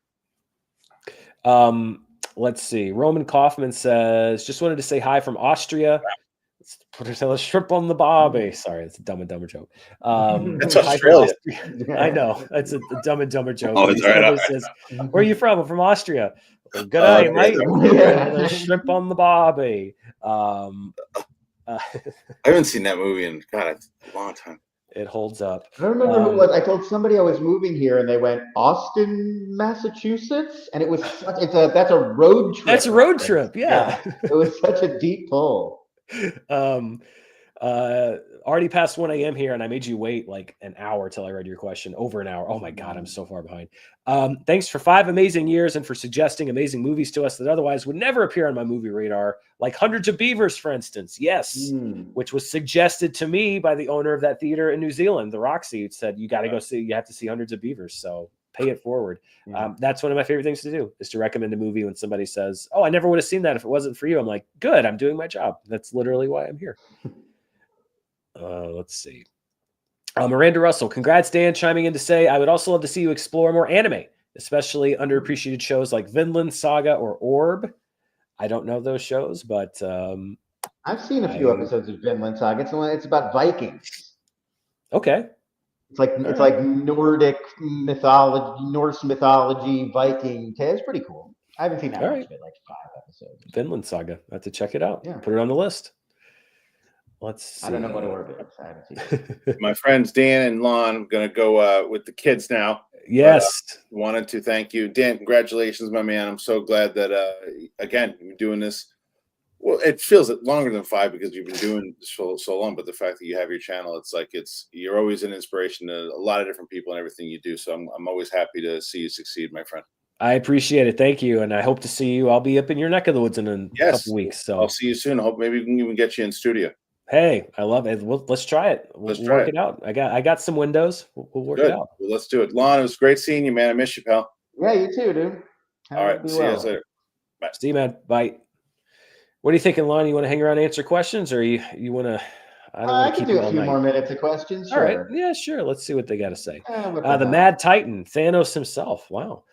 Let's see. Roman Kaufman says, just wanted to say hi from Austria. Let's put a shrimp on the barbie. Sorry, it's a Dumb and Dumber joke. That's Australia. I know. That's a Dumb and Dumber joke. Oh, it's all right. Says, where are you from? I'm from Austria. Well, good night, mate. A shrimp on the barbie. I haven't seen that movie in a long time. It holds up. I don't remember who it was. I told somebody I was moving here, and they went Austin, Massachusetts, and it was that's a road trip. That's a road trip. Yeah. It was such a deep pull. Already past 1 a.m. here, and I made you wait like an hour till I read your question. Over an hour. Oh my God, I'm so far behind. Thanks for 5 amazing years and for suggesting amazing movies to us that otherwise would never appear on my movie radar, like Hundreds of Beavers, for instance. Yes, which was suggested to me by the owner of that theater in New Zealand, the Roxy. It said, you got to go see, you have to see Hundreds of Beavers. So pay it forward. That's one of my favorite things to do, is to recommend a movie when somebody says, oh, I never would have seen that if it wasn't for you. I'm like, good, I'm doing my job. That's literally why I'm here. Let's see. Miranda Russell, congrats, Dan, chiming in to say, I would also love to see you explore more anime, especially underappreciated shows like Vinland Saga or Orb. I don't know those shows, but I've seen a few episodes of Vinland Saga. It's about Vikings. Okay. It's like Nordic mythology, Norse mythology, Viking. It's pretty cool. I haven't seen that much of it, like 5 episodes. Vinland Saga. I have to check it out. Yeah. Put it on the list. Let's see. I don't know what Orb is. I haven't seen it. My friends Dan and Lon, I'm going to go with the kids now. Yes. But, wanted to thank you. Dan, congratulations, my man. I'm so glad that, again, you're doing this. Well, it feels longer than 5 because you've been doing this for so long, but the fact that you have your channel, you're always an inspiration to a lot of different people and everything you do. So I'm always happy to see you succeed, my friend. I appreciate it. Thank you. And I hope to see you. I'll be up in your neck of the woods in a couple weeks. So I'll see you soon. I hope maybe we can even get you in studio. Hey, I love it. Let's try it. We'll work it out. I got some windows. We'll work it out. Well, let's do it. Lon, it was great seeing you, man. I miss you, pal. Yeah, you too, dude. All right. See you guys later. Bye. See you, man. Bye. What are you thinking, Lon? You want to hang around and answer questions, or you want to? I can do a few more minutes of questions. Sure. All right. Yeah, sure. Let's see what they got to say. The Mad Titan, Thanos himself. Wow.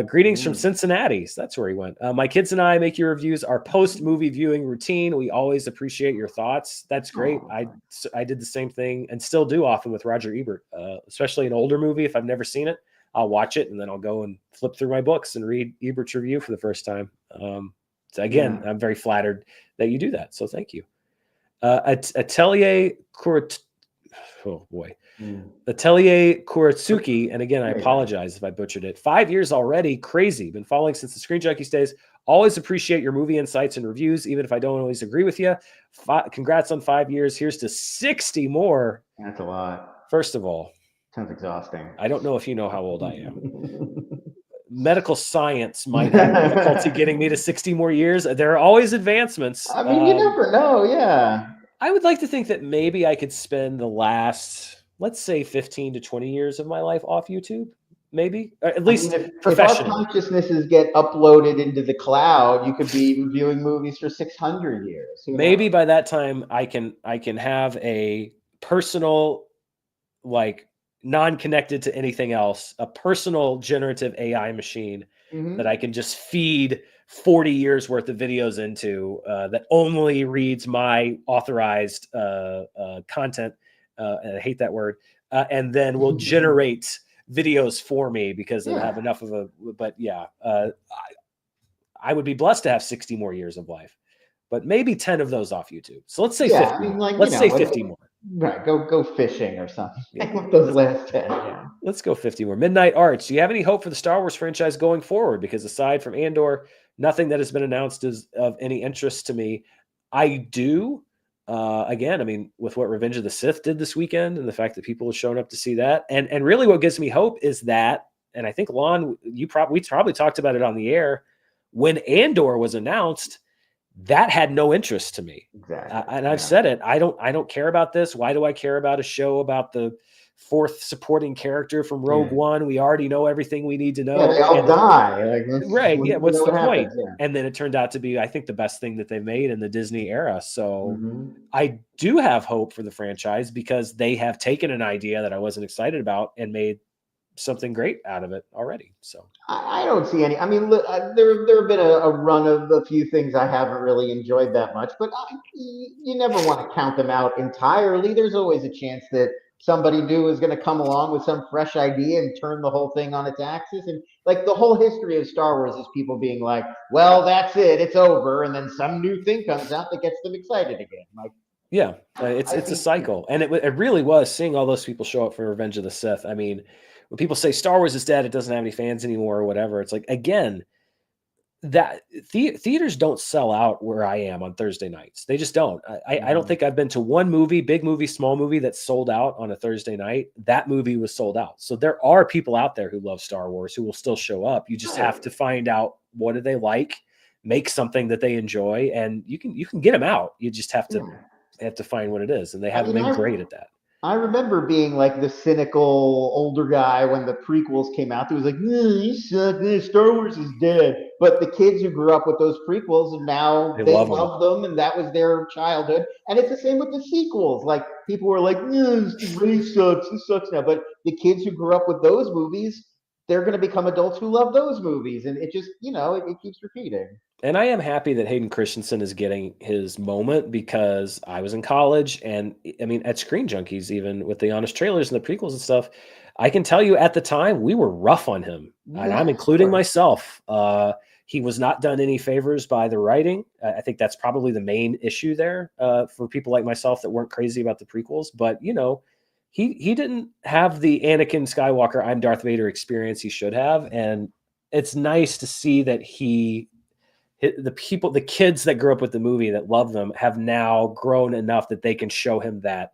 Greetings from Cincinnati. So that's where he went. My kids and I make your reviews our post-movie viewing routine. We always appreciate your thoughts. That's great. I did the same thing and still do often with Roger Ebert, especially an older movie. If I've never seen it, I'll watch it and then I'll go and flip through my books and read Ebert's review for the first time. So again, I'm very flattered that you do that. So thank you. Atelier Kuratsuki, and again, I apologize if I butchered it. 5 years already, crazy. Been following since the Screen Junkies days. Always appreciate your movie insights and reviews, even if I don't always agree with you. Congrats on 5 years. Here's to 60 more. That's a lot. First of all, sounds exhausting. I don't know if you know how old I am. medical science might have difficulty getting me to 60 more years. There are always advancements. I mean, you never know. Yeah. I would like to think that maybe I could spend the last, let's say, 15 to 20 years of my life off YouTube. Maybe, at least I mean, if our professionally. consciousnesses get uploaded into the cloud, you could be reviewing movies for 600 years. Who Maybe knows? by that time I can have a personal, like, non-connected to anything else, a personal generative AI machine that I can just feed 40 years worth of videos into, that only reads my authorized content. And I hate that word. And then will generate videos for me because it'll have enough of a, but yeah, I would be blessed to have 60 more years of life, but maybe 10 of those off YouTube. So let's say 50 I mean, more. like, Let's say 50 more. Right, go fishing or something. Yeah. With those last 10. Yeah. Let's go 50 more. Midnight Arts. Do you have any hope for the Star Wars franchise going forward? Because aside from Andor, nothing that has been announced is of any interest to me. I do. Again, I mean, with what Revenge of the Sith did this weekend and the fact that people have shown up to see that, and really what gives me hope is that, and I think Lon, we probably talked about it on the air when Andor was announced. That had no interest to me. Exactly. And I've said it. I don't care about this. Why do I care about a show about the fourth supporting character from Rogue One? We already know everything we need to know. Yeah, they all die. Like, right. Yeah. What's the point? Yeah. And then it turned out to be, I think, the best thing that they made in the Disney era. So I do have hope for the franchise because they have taken an idea that I wasn't excited about and made something great out of it already. So I don't see any. I mean, look, there have been a run of a few things I haven't really enjoyed that much, but you never want to count them out entirely. There's always a chance that somebody new is going to come along with some fresh idea and turn the whole thing on its axis. And like the whole history of Star Wars is people being like, "Well, that's it, it's over," and then some new thing comes out that gets them excited again. Like, yeah, it's a cycle, and it really was seeing all those people show up for Revenge of the Sith. I mean, when people say Star Wars is dead, it doesn't have any fans anymore or whatever, it's like, again, that theaters don't sell out where I am on Thursday nights. They just don't. I don't think I've been to one movie, big movie, small movie, that sold out on a Thursday night. That movie was sold out. So there are people out there who love Star Wars who will still show up. You just have to find out what do they like, make something that they enjoy, and you can get them out. You just have to find what it is, and they haven't been great at that. I remember being like the cynical older guy when the prequels came out. It was like, you suck, Star Wars is dead. But the kids who grew up with those prequels, and now they love them, and that was their childhood. And it's the same with the sequels. Like, people were like, Ray sucks, it sucks now. But the kids who grew up with those movies, they're going to become adults who love those movies. And it just, it keeps repeating. And I am happy that Hayden Christensen is getting his moment because I was in college, and I mean, at Screen Junkies, even with the honest trailers and the prequels and stuff, I can tell you at the time we were rough on him, and I'm including myself. He was not done any favors by the writing. I think that's probably the main issue there for people like myself that weren't crazy about the prequels. But he didn't have the Anakin Skywalker, I'm Darth Vader experience he should have, and it's nice to see that the kids that grew up with the movie that love them have now grown enough that they can show him that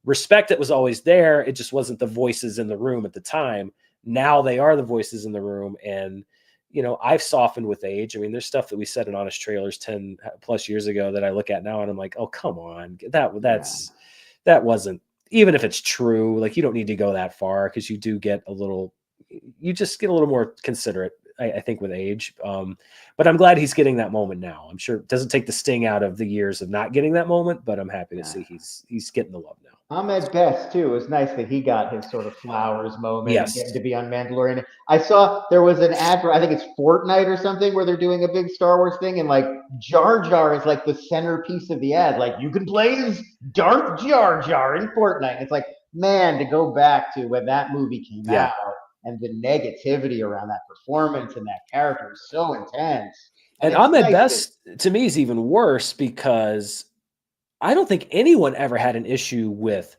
respect that was always there. It just wasn't the voices in the room at the time. Now they are the voices in the room. And, I've softened with age. I mean, there's stuff that we said in honest trailers 10 plus years ago that I look at now and I'm like, oh, come on. That wasn't, even if it's true, like, you don't need to go that far, because you just get a little more considerate, I think, with age. But I'm glad he's getting that moment now. I'm sure it doesn't take the sting out of the years of not getting that moment, but I'm happy to see he's getting the love now. Ahmed Best, too. It was nice that he got his sort of flowers moment and getting to be on Mandalorian. I saw there was an ad for, I think it's Fortnite or something, where they're doing a big Star Wars thing, and like Jar Jar is like the centerpiece of the ad. Like, you can play as Darth Jar Jar in Fortnite. It's like, man, to go back to when that movie came out, and the negativity around that performance and that character is so intense. And Ahmed Best, to me, is even worse because I don't think anyone ever had an issue with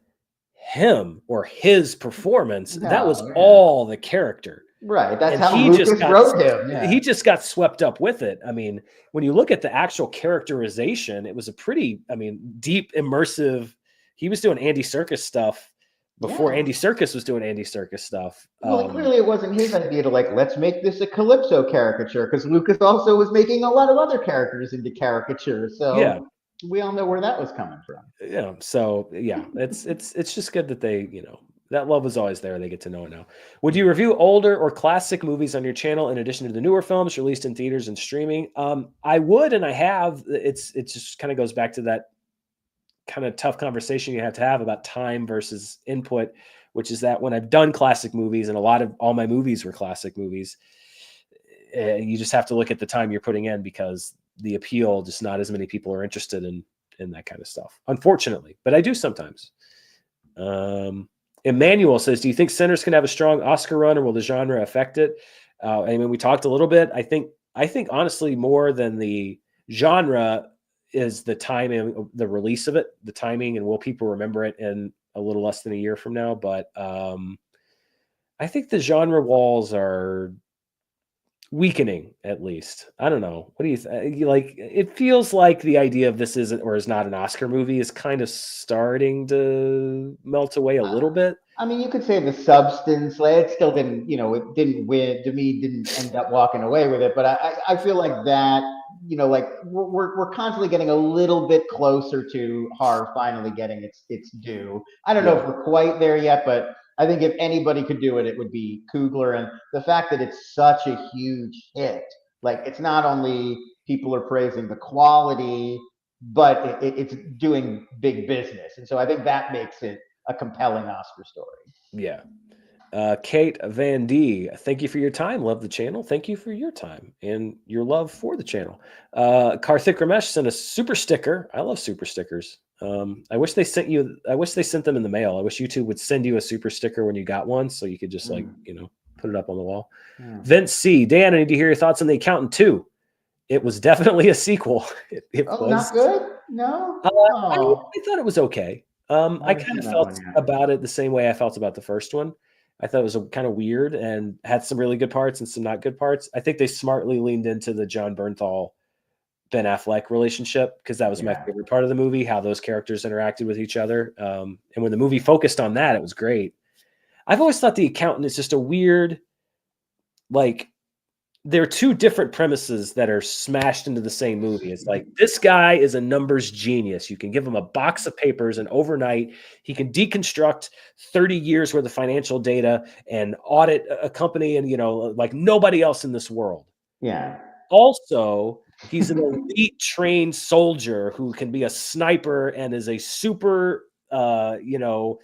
him or his performance. That was all the character. Right. That's how Lucas wrote him. Yeah. He just got swept up with it. I mean, when you look at the actual characterization, it was a pretty, deep, immersive. He was doing Andy Serkis stuff before Yeah. Andy Serkis was doing Andy Serkis stuff. Well, clearly it wasn't his idea to like, let's make this a Calypso caricature, because Lucas also was making a lot of other characters into caricatures. So Yeah. we all know where that was coming from. Yeah. So yeah, it's just good that they, that love was always there. They get to know it now. Would you review older or classic movies on your channel in addition to the newer films released in theaters and streaming? I would, and I have. It just kind of goes back to that kind of tough conversation you have to have about time versus input, which is that when I've done classic movies, and all my movies were classic movies, you just have to look at the time you're putting in, because the appeal, just not as many people are interested in that kind of stuff, unfortunately. But I do sometimes. Emmanuel says, do you think Sinners can have a strong Oscar run, or will the genre affect it? I mean, we talked a little bit. I think honestly, more than the genre is the timing, the release of it, the timing, and will people remember it in a little less than a year from now? But I think the genre walls are weakening, at least. I don't know. What do you think? Like, it feels like the idea of this isn't or is not an Oscar movie is kind of starting to melt away a little bit. I mean, you could say the substance, like, it still didn't, it didn't win. To me, didn't end up walking away with it. But I feel like that, like we're constantly getting a little bit closer to horror finally getting its due. I don't know if we're quite there yet, but I think if anybody could do it, it would be Coogler. And the fact that it's such a huge hit, like, it's not only people are praising the quality, but it's doing big business. And so I think that makes it a compelling Oscar story. Yeah. Kate Van D, thank you for your time. Love the channel. Thank you for your time and your love for the channel. Karthik Ramesh sent a super sticker. I love super stickers. I wish they sent them in the mail. I wish YouTube would send you a super sticker when you got one, so you could just put it up on the wall. Vince C, Dan, I need to hear your thoughts on The Accountant 2. It was definitely a sequel. It was not good. No, I thought it was okay. I kind of felt about it the same way I felt about the first one. I thought it was kind of weird and had some really good parts and some not good parts. I think they smartly leaned into the John Bernthal, Ben Affleck relationship, because that was my favorite part of the movie, how those characters interacted with each other. And when the movie focused on that, it was great. I've always thought The Accountant is just a weird, like, there are two different premises that are smashed into the same movie. It's like, this guy is a numbers genius. You can give him a box of papers, and overnight he can deconstruct 30 years worth of financial data and audit a company, and like nobody else in this world. Yeah. Also, he's an elite trained soldier who can be a sniper and is a super hand-to-hand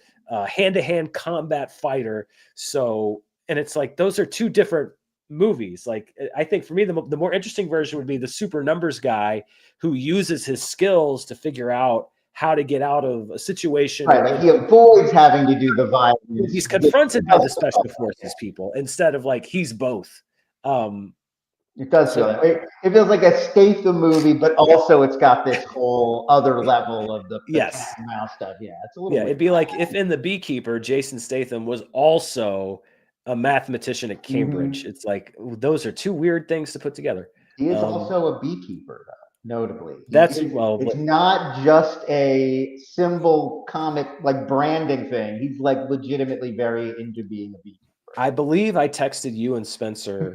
combat fighter. So, and it's like, those are two different movies. Like, I think for me, the more interesting version would be the super numbers guy who uses his skills to figure out how to get out of a situation. Right, like he avoids having to do the violence. He's confronted by the special forces people instead of like he's both. It does feel like it feels like a Statham movie, but also it's got this whole other level of the mouse stuff. Yeah, it's a little. Yeah, it'd be like if in The Beekeeper, Jason Statham was also a mathematician at Cambridge. It's like, those are two weird things to put together. He is also a beekeeper, though, notably. It's not just a symbol comic, like branding thing. He's like legitimately very into being a beekeeper. I believe I texted you and Spencer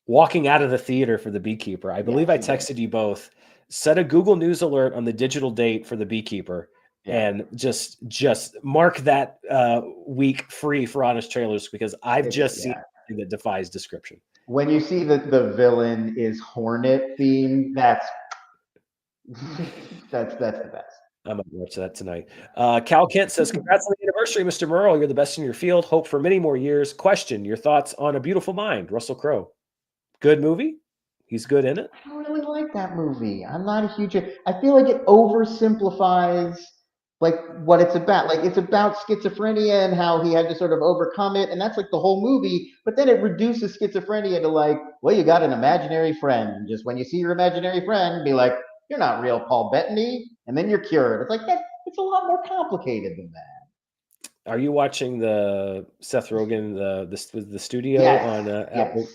walking out of the theater for The Beekeeper. I believe I texted you both. Set a Google News alert on the digital date for The Beekeeper. And just mark that week free for Honest Trailers, because I've just seen something that defies description. When you see that the villain is Hornet themed, that's the best. I'm gonna watch that tonight. Cal Kent says, "Congrats on the anniversary, Mr. Murrell. You're the best in your field. Hope for many more years. Question: your thoughts on A Beautiful Mind?" Russell Crowe. Good movie. He's good in it. I don't really like that movie. I'm not a huge. I feel like it oversimplifies like what it's about. Like, it's about schizophrenia and how he had to sort of overcome it, and that's like the whole movie. But then it reduces schizophrenia to like, well, you got an imaginary friend, and just when you see your imaginary friend, be like, you're not real Paul Bettany, and then you're cured. It's like that. It's a lot more complicated than that. Are you watching the Seth Rogen the studio on Apple?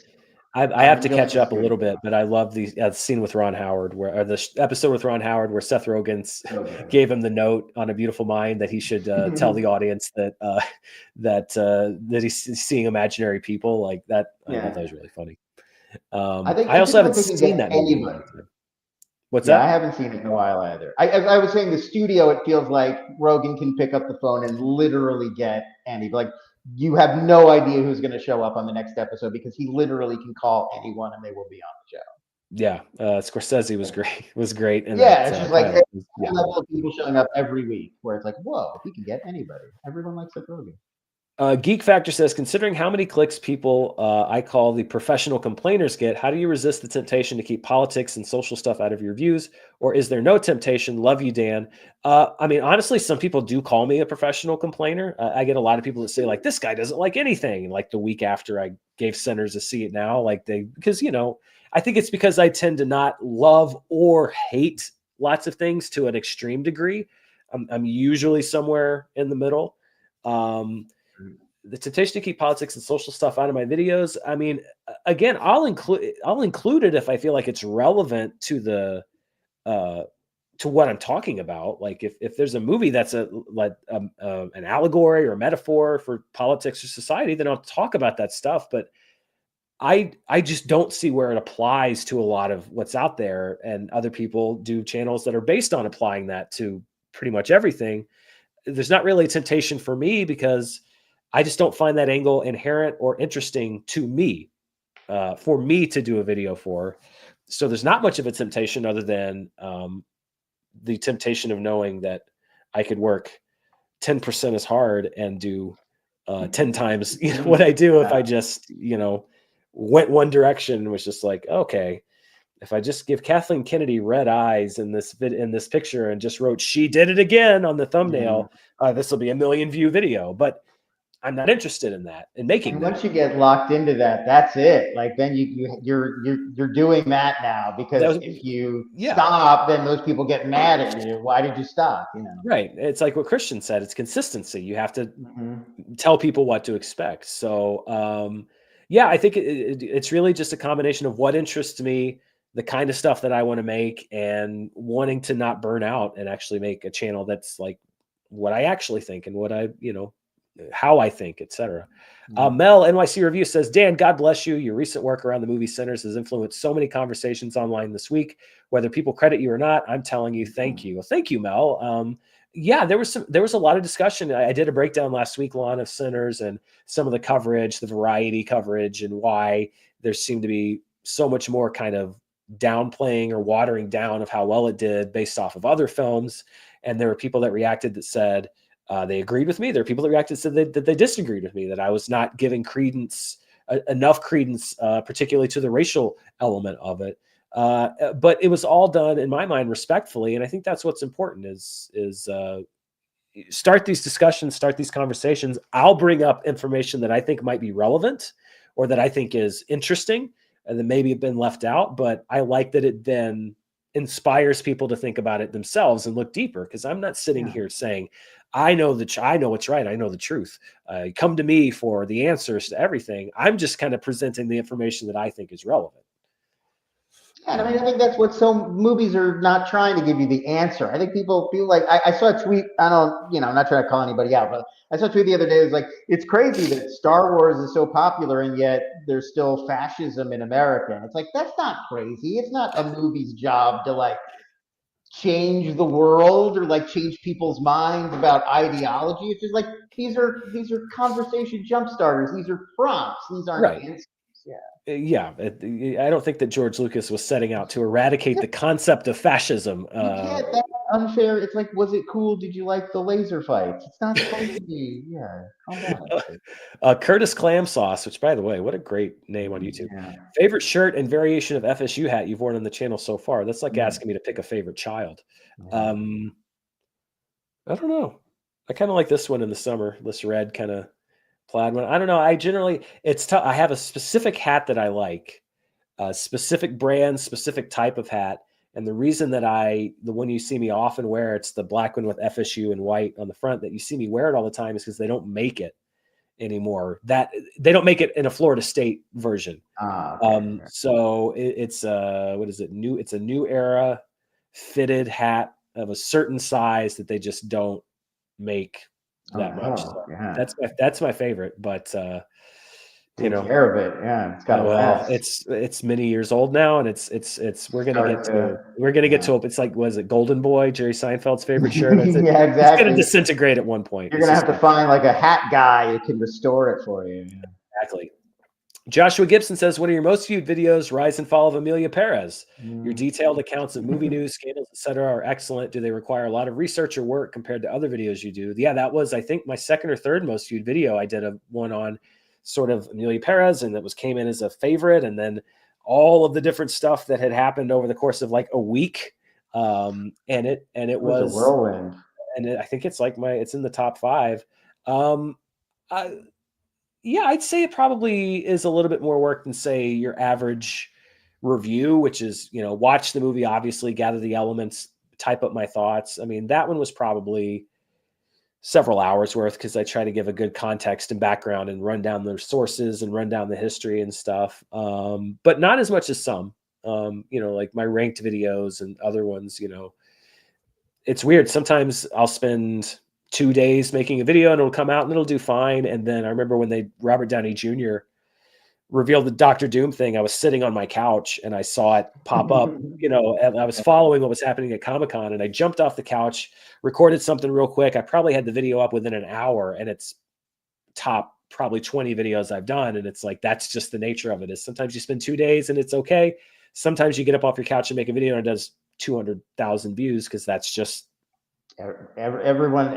I have to catch up a little bit, but I love the scene with Ron Howard, or the episode with Ron Howard, where Seth Rogen gave him the note on A Beautiful Mind that he should tell the audience that that he's seeing imaginary people like that. I thought that was really funny. I also haven't seen that movie in a long time. What's I that? haven't seen it in a while either. I was saying the studio, it feels like Rogan can pick up the phone and literally get anybody. Like, you have no idea who's going to show up on the next episode because he literally can call anyone and they will be on the show. Yeah, Scorsese was great. Was great, and it's just like pilot. level of people showing up every week, where it's like, whoa, he can get anybody. Everyone likes Seth Rogen. Geek Factor says, considering how many clicks people I call the professional complainers get, how do you resist the temptation to keep politics and social stuff out of your views? Or is there no temptation? Love you, Dan. I mean, honestly, some people do call me a professional complainer. I get a lot of people that say, like, this guy doesn't like anything. Like the week after I gave Sinners a See It Now, because, I think it's because I tend to not love or hate lots of things to an extreme degree. I'm usually somewhere in the middle. The temptation to keep politics and social stuff out of my videos. I mean, again, I'll include it if I feel like it's relevant to the to what I'm talking about. Like if there's a movie that's an allegory or a metaphor for politics or society, then I'll talk about that stuff. But I just don't see where it applies to a lot of what's out there, and other people do channels that are based on applying that to pretty much everything. There's not really a temptation for me because I just don't find that angle inherent or interesting to me, for me to do a video for. So there's not much of a temptation other than the temptation of knowing that I could work 10% as hard and do 10 times what I do if I just, went one direction and was just like, okay, if I just give Kathleen Kennedy red eyes in this picture and just wrote, she did it again on the thumbnail, this will be a 1 million view video. But I'm not interested in that, in making that. Once you get locked into that, that's it. Like, then you're doing that now, because if you stop, then those people get mad at you. Why did you stop? Right. It's like what Christian said. It's consistency. You have to tell people what to expect. So, I think it's really just a combination of what interests me, the kind of stuff that I want to make, and wanting to not burn out and actually make a channel that's like what I actually think and what I, how I think, etc. Mel NYC Review says, Dan, God bless you. Your recent work around the movie Sinners has influenced so many conversations online this week. Whether people credit you or not, I'm telling you, thank you. Well, thank you, Mel. There was a lot of discussion. I did a breakdown last week, Lon, of Sinners and some of the coverage, the variety coverage, and why there seemed to be so much more kind of downplaying or watering down of how well it did based off of other films. And there were people that reacted that said, they agreed with me. There are people that reacted said that they disagreed with me, that I was not giving enough credence, particularly to the racial element of it. But it was all done, in my mind, respectfully. And I think that's what's important is start these discussions, start these conversations. I'll bring up information that I think might be relevant or that I think is interesting and that maybe have been left out. But I like that it then inspires people to think about it themselves and look deeper, because I'm not sitting here saying, I know what's right. I know the truth. Come to me for the answers to everything. I'm just kind of presenting the information that I think is relevant. Yeah, and I think that's what some movies are not trying to give you the answer. I think people feel like I saw a tweet. I'm not trying to call anybody out, but I saw a tweet the other day. It was like, it's crazy that Star Wars is so popular and yet there's still fascism in America. And it's like, that's not crazy. It's not a movie's job to like change the world or like change people's minds about ideology. It's just like these are conversation jump starters. These are prompts. These aren't answers. I don't think that George Lucas was setting out to eradicate the concept of fascism. That's unfair. It's like, was it cool? Did you like the laser fights? It's not supposed to be. Yeah, calm down. Curtis Clam Sauce, which, by the way, what a great name on YouTube. Yeah. Favorite shirt and variation of FSU hat you've worn on the channel so far? That's like asking me to pick a favorite child. I don't know. I kind of like this one in the summer. This red kind of plaid one. I don't know. It's tough. I have a specific hat that I like, a specific brand, specific type of hat. And the reason that the one you see me often wear, it's the black one with FSU and white on the front, that you see me wear it all the time, is because they don't make it anymore. That they don't make it in a Florida State version. Okay. So it's what is it? It's a New Era fitted hat of a certain size that they just don't make that much. So Yeah. that's my favorite, but Take care of it. Yeah, it's got to last. it's many years old now, and it's we're gonna get to it's like, was it Golden Boy, Jerry Seinfeld's favorite shirt? Yeah, It's exactly. gonna disintegrate at one point. You're gonna have to find like a hat guy who can restore it for you. Yeah. Exactly. Joshua Gibson says, one of your most viewed videos, Rise and Fall of Amelia Perez. Your detailed accounts of movie news, scandals, etc., are excellent. Do they require a lot of research or work compared to other videos you do? Yeah, that was, I think, my second or third most viewed video. I did one on sort of Amelia Perez, and that came in as a favorite, and then all of the different stuff that had happened over the course of like a week. And it was a whirlwind. And I think it's like it's in the top 5. Yeah, I'd say it probably is a little bit more work than, say, your average review, which is, watch the movie, obviously, gather the elements, type up my thoughts. I mean, that one was probably several hours worth, because I try to give a good context and background and run down the sources and run down the history and stuff. But not as much as some, like my ranked videos and other ones. It's weird. Sometimes I'll spend 2 days making a video and it'll come out and it'll do fine. And then I remember when Robert Downey Jr. revealed the Dr. Doom thing, I was sitting on my couch and I saw it pop up, and I was following what was happening at Comic-Con, and I jumped off the couch, recorded something real quick. I probably had the video up within an hour, and it's top probably 20 videos I've done. And it's like, that's just the nature of it, is sometimes you spend 2 days and it's okay. Sometimes you get up off your couch and make a video and it does 200,000 views, because that's just, everyone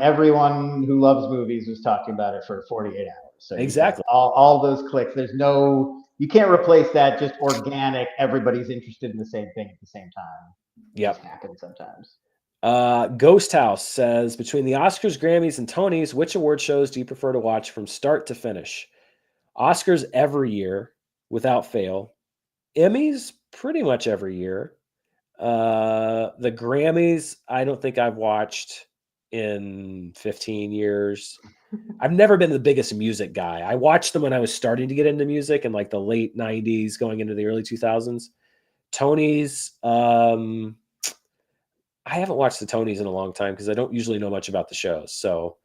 who loves movies was talking about it for 48 hours. So exactly all those clicks. You can't replace that. Just organic. Everybody's interested in the same thing at the same time. Yeah, happens sometimes. Ghost House says, between the Oscars, Grammys, and Tonys, which award shows do you prefer to watch from start to finish? Oscars every year without fail. Emmys pretty much every year. The Grammys, I don't think I've watched in 15 years. I've never been the biggest music guy. I watched them when I was starting to get into music in like the late 90s, going into the early 2000s. Tonys, I haven't watched the Tonys in a long time because I don't usually know much about the shows. So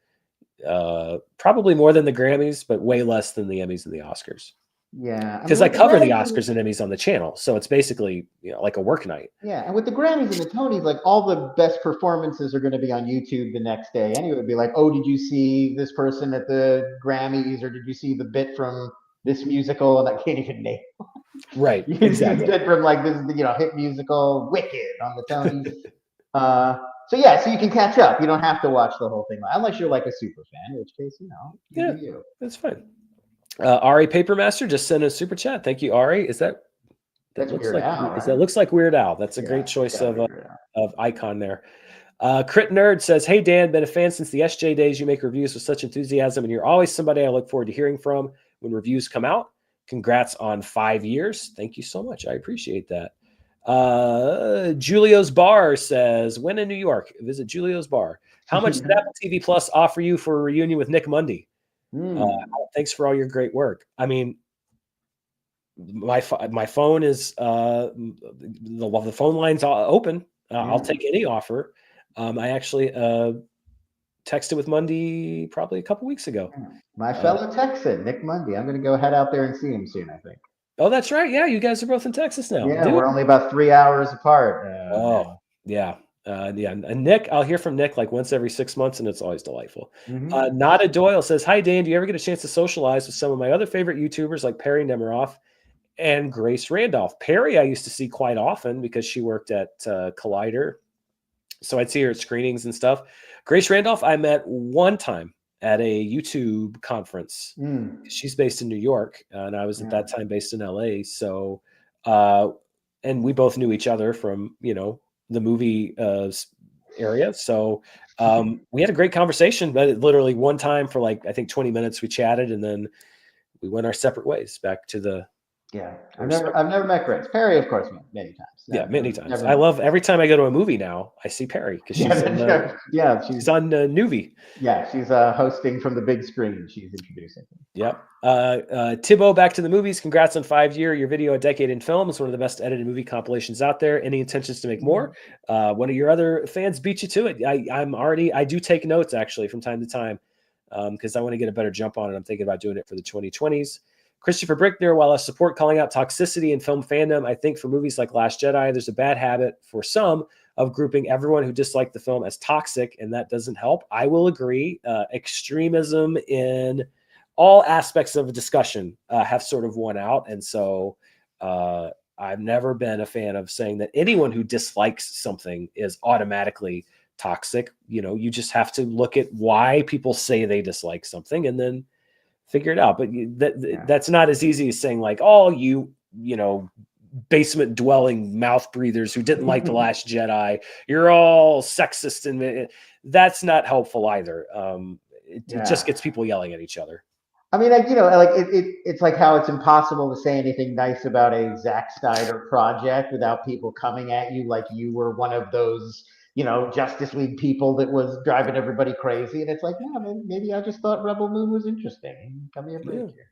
probably more than the Grammys, but way less than the Emmys and the Oscars. Yeah, because I cover the Oscars and Emmys on the channel, so it's basically like a work night. Yeah, and with the Grammys and the Tonys, like all the best performances are going to be on YouTube the next day. Anyway, it'd be like, oh, did you see this person at the Grammys, or did you see the bit from this musical? And I can't even name. Right, You can exactly. see the bit from like this, hit musical Wicked on the Tonys. So yeah, so you can catch up. You don't have to watch the whole thing unless you're like a super fan, in which case, yeah, that's fine. Ari Papermaster just sent a super chat. Thank you, Ari. That looks Weird like Al, right? That looks like Weird Al. That's a great choice of icon there. Crit Nerd says, hey Dan, been a fan since the SJ days. You make reviews with such enthusiasm, and you're always somebody I look forward to hearing from when reviews come out. Congrats on 5 years. Thank you so much. I appreciate that. Julio's Bar says, when in New York, visit Julio's Bar. How much did Apple TV Plus offer you for a reunion with Nick Mundy? Thanks for all your great work. I mean, my phone is the phone line's open. I'll take any offer. I actually texted with Mundy probably a couple weeks ago. My fellow Texan, Nick Mundy. I'm going to go head out there and see him soon, I think. Oh, that's right. Yeah, you guys are both in Texas now. Yeah, we're only about 3 hours apart. Yeah. And Nick, I'll hear from Nick like once every 6 months, and it's always delightful. Nada Doyle says, hi, Dan. Do you ever get a chance to socialize with some of my other favorite YouTubers like Perry Nemiroff and Grace Randolph? Perry I used to see quite often because she worked at Collider. So I'd see her at screenings and stuff. Grace Randolph I met one time at a YouTube conference. She's based in New York, and I was at that time based in LA. So, and we both knew each other from, the movie area. So we had a great conversation, but literally one time for like, I think 20 minutes we chatted, and then we went our separate ways back to the Yeah, I've never met Grace. Perry, of course, many times. Yeah, many times. Never I love every time I go to a movie now, I see Perry because she's she's on Newbie. Yeah, she's hosting from the big screen. She's introducing. Yep. Thibaut, back to the movies. Congrats on 5-year. Your video, A Decade in Film, is one of the best edited movie compilations out there. Any intentions to make more? One of your other fans beat you to it. I do take notes actually from time to time because I want to get a better jump on it. I'm thinking about doing it for the 2020s. Christopher Brickner, while I support calling out toxicity in film fandom, I think for movies like Last Jedi, there's a bad habit for some of grouping everyone who disliked the film as toxic, and that doesn't help. I will agree. Extremism in all aspects of a discussion have sort of won out. And so I've never been a fan of saying that anyone who dislikes something is automatically toxic. You just have to look at why people say they dislike something and then figure it out. But that's not as easy as saying like, oh, you basement dwelling mouth breathers who didn't like The Last Jedi, you're all sexist, and that's not helpful either. It just gets people yelling at each other. I mean, it's like how it's impossible to say anything nice about a Zack Snyder project without people coming at you like you were one of those, Justice League people that was driving everybody crazy. And it's like, no, maybe I just thought Rebel Moon was interesting. Give me a break here.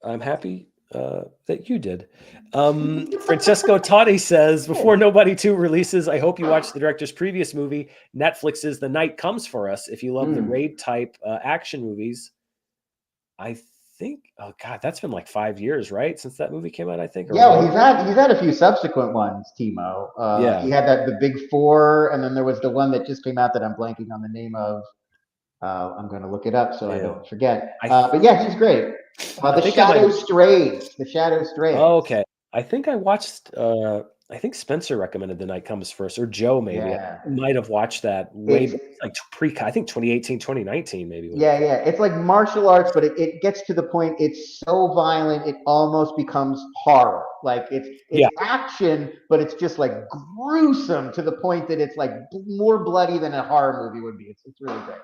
I'm happy that you did. Francesco Totti says, before Nobody 2 releases, I hope you watch the director's previous movie, Netflix's The Night Comes For Us. If you love the raid type action movies, I think, oh God, that's been like 5 years, right? Since that movie came out, I think. Yeah, well, he's had a few subsequent ones, Timo. He had the Big Four, and then there was the one that just came out that I'm blanking on the name of. I'm going to look it up so I don't forget. But yeah, he's great. The Shadow Strays. Oh, okay. I think I watched. I think Spencer recommended The Night Comes First, or Joe maybe. Yeah. I might have watched that way like I think 2018, 2019 maybe. Yeah. It's like martial arts, but it gets to the point. It's so violent, it almost becomes horror. Like it's action, but it's just like gruesome to the point that it's like more bloody than a horror movie would be. It's really great.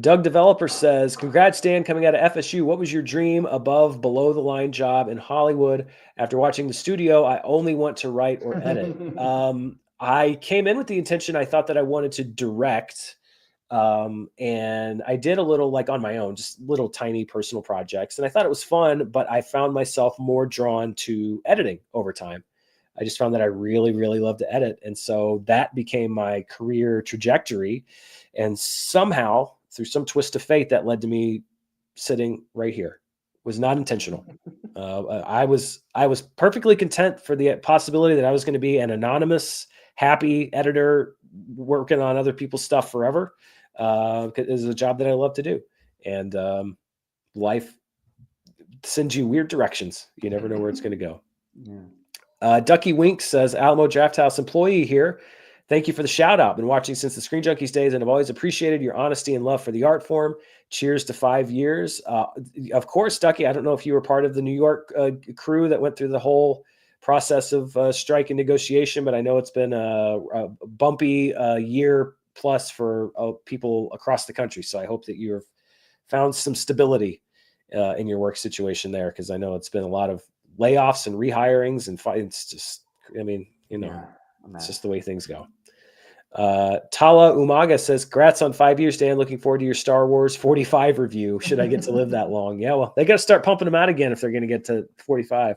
Doug Developer says, congrats, Dan, coming out of FSU. What was your dream above, below the line job in Hollywood? After watching The Studio, I only want to write or edit. I came in with the intention, I thought that I wanted to direct. And I did a little like on my own, just little tiny personal projects. And I thought it was fun, but I found myself more drawn to editing over time. I just found that I really, really love to edit. And so that became my career trajectory. And somehow, through some twist of fate, that led to me sitting right here. It was not intentional. I was perfectly content for the possibility that I was going to be an anonymous, happy editor working on other people's stuff forever. It is a job that I love to do. And life sends you weird directions. You never know where it's going to go. Yeah. Ducky Winks says, Alamo Drafthouse employee here. Thank you for the shout out. Been watching since the Screen Junkies days and have always appreciated your honesty and love for the art form. Cheers to 5 years. Of course, Ducky, I don't know if you were part of the New York crew that went through the whole process of strike and negotiation, but I know it's been a bumpy year plus for people across the country. So I hope that you've found some stability in your work situation there, because I know it's been a lot of layoffs and rehirings, and it's just, it's just the way things go. Tala Umaga says, congrats on 5 years, Dan. Looking forward to your Star Wars 45 review. Should I get to live that long? Yeah, well, they got to start pumping them out again if they're going to get to 45.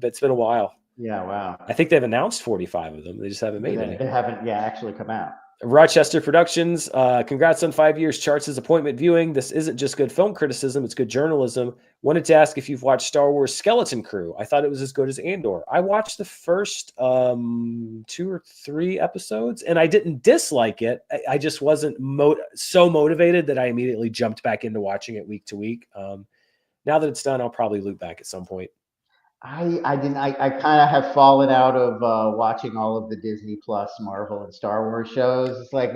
It's been a while. Yeah, wow. I think they've announced 45 of them. They just haven't made any. They haven't, actually come out. Rochester Productions, congrats on 5 years. Charts as appointment viewing. This isn't just good film criticism, it's good journalism. Wanted to ask if you've watched Star Wars Skeleton Crew. I thought it was as good as Andor. I watched the first 2 or 3 episodes, and I didn't dislike it. I just wasn't so motivated that I immediately jumped back into watching it week to week. Now that it's done, I'll probably loop back at some point. I didn't. I kind of have fallen out of watching all of the Disney Plus, Marvel, and Star Wars shows. It's like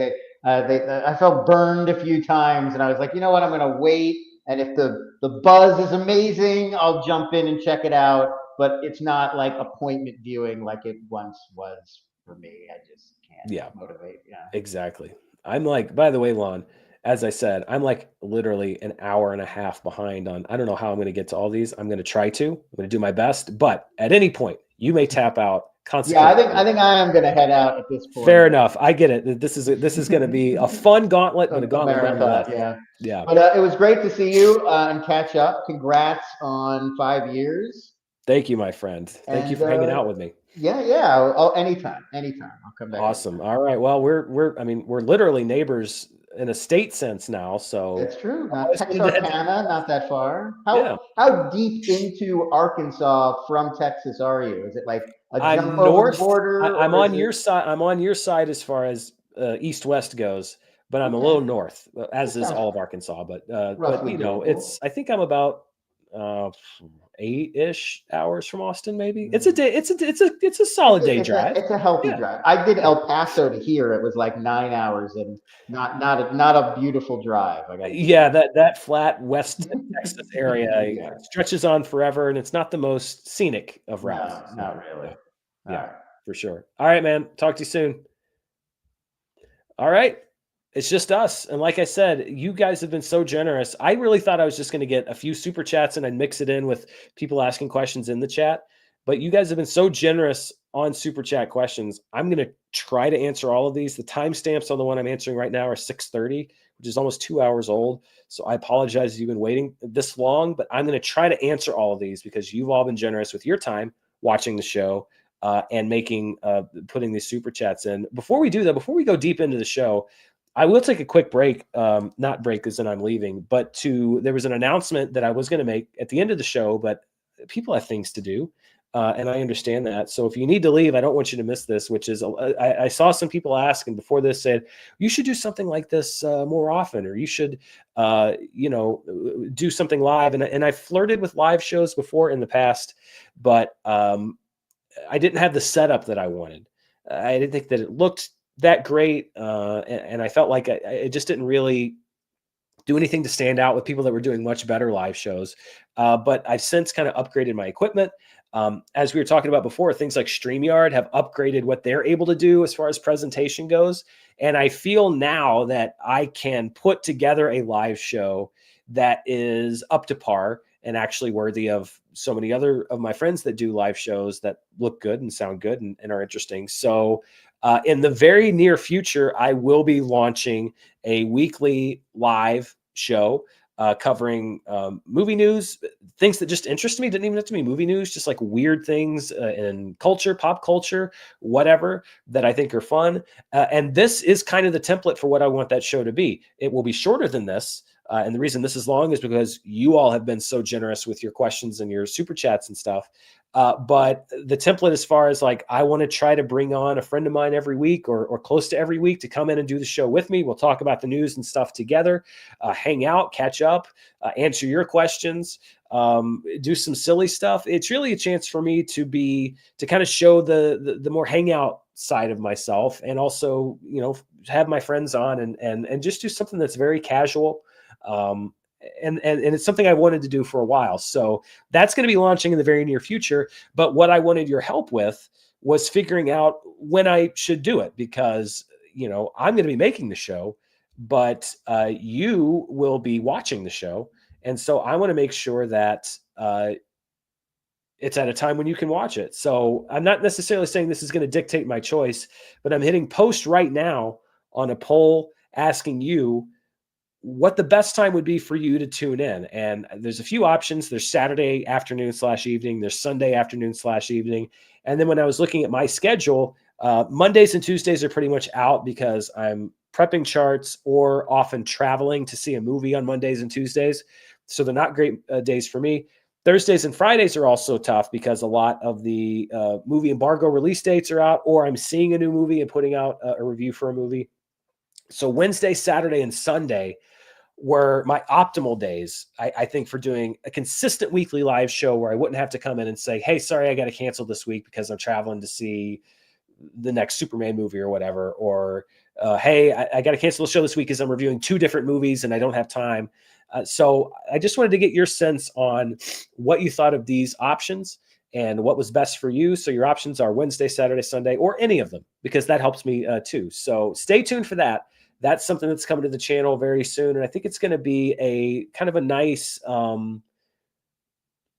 I felt burned a few times, and I was like, you know what, I'm going to wait. And if the buzz is amazing, I'll jump in and check it out. But it's not like appointment viewing like it once was for me. I just can't motivate. Yeah, exactly. I'm like, by the way, Lon, as I said, I'm like literally an hour and a half behind on. I don't know how I'm going to get to all these. I'm going to try to. I'm going to do my best. But at any point, you may tap out. Yeah, I Consequently, think I am going to head out at this point. fair enough. I get it. This is going to be a fun gauntlet, but a gauntlet nonetheless. Yeah. Yeah. But it was great to see you and catch up. Congrats on 5 years. Thank you, my friend. Thank you for hanging out with me. Yeah. Oh, anytime. I'll come back. Awesome. All right. Well, we're literally neighbors in a state sense now. So that's true. Not Texarkana, not that far. How deep into Arkansas from Texas are you? Is it like a jump over the border? I'm on your side. I'm on your side as far as east-west goes, but I'm a little north, as is all of Arkansas. But you know, I think I'm about 8-ish hours from Austin. Maybe it's a day. It's a solid day drive. It's a healthy drive. I did El Paso to here. It was like 9 hours and not a beautiful drive. Yeah, that flat West Texas area stretches on forever, and it's not the most scenic of routes. No, not really. Yeah, for sure. All right, man. Talk to you soon. All right. It's just us. And like I said, you guys have been so generous. I really thought I was just going to get a few super chats and I'd mix it in with people asking questions in the chat. But you guys have been so generous on super chat questions. I'm going to try to answer all of these. The timestamps on the one I'm answering right now are 6:30, which is almost 2 hours old. So I apologize if you've been waiting this long, but I'm going to try to answer all of these because you've all been generous with your time watching the show and putting these super chats in. Before we do that, before we go deep into the show, I will take a quick break, not break as in I'm leaving, but there was an announcement that I was going to make at the end of the show, but people have things to do. And I understand that. So if you need to leave, I don't want you to miss this, which is I saw some people ask, and before this said, you should do something like this more often, or you should, do something live. And I flirted with live shows before in the past, but I didn't have the setup that I wanted. I didn't think that it looked that great. And I felt like I just didn't really do anything to stand out with people that were doing much better live shows. But I've since kind of upgraded my equipment. As we were talking about before, things like StreamYard have upgraded what they're able to do as far as presentation goes. And I feel now that I can put together a live show that is up to par and actually worthy of so many other of my friends that do live shows that look good and sound good and are interesting. So in the very near future, I will be launching a weekly live show covering movie news, things that just interest me. Didn't even have to be movie news, just like weird things in culture, pop culture, whatever that I think are fun. And this is kind of the template for what I want that show to be. It will be shorter than this. And the reason this is long is because you all have been so generous with your questions and your super chats and stuff. But the template, as far as like, I want to try to bring on a friend of mine every week or close to every week to come in and do the show with me. We'll talk about the news and stuff together, hang out, catch up, answer your questions, do some silly stuff. It's really a chance for me to kind of show the more hangout side of myself, and also, have my friends on and just do something that's very casual. And it's something I wanted to do for a while. So that's going to be launching in the very near future. But what I wanted your help with was figuring out when I should do it, because, I'm going to be making the show, but you will be watching the show. And so I want to make sure that it's at a time when you can watch it. So I'm not necessarily saying this is going to dictate my choice, but I'm hitting post right now on a poll asking you what the best time would be for you to tune in. And there's a few options. There's Saturday afternoon / evening. There's Sunday afternoon / evening. And then when I was looking at my schedule, Mondays and Tuesdays are pretty much out because I'm prepping charts or often traveling to see a movie on Mondays and Tuesdays. So they're not great days for me. Thursdays and Fridays are also tough because a lot of the movie embargo release dates are out, or I'm seeing a new movie and putting out a review for a movie. So Wednesday, Saturday, and Sunday were my optimal days, I think, for doing a consistent weekly live show where I wouldn't have to come in and say, hey, sorry, I got to cancel this week because I'm traveling to see the next Superman movie or whatever. Or, hey, I got to cancel the show this week because I'm reviewing 2 different movies and I don't have time. So I just wanted to get your sense on what you thought of these options and what was best for you. So your options are Wednesday, Saturday, Sunday, or any of them, because that helps me too. So stay tuned for that. That's something that's coming to the channel very soon. And I think it's going to be a kind of a nice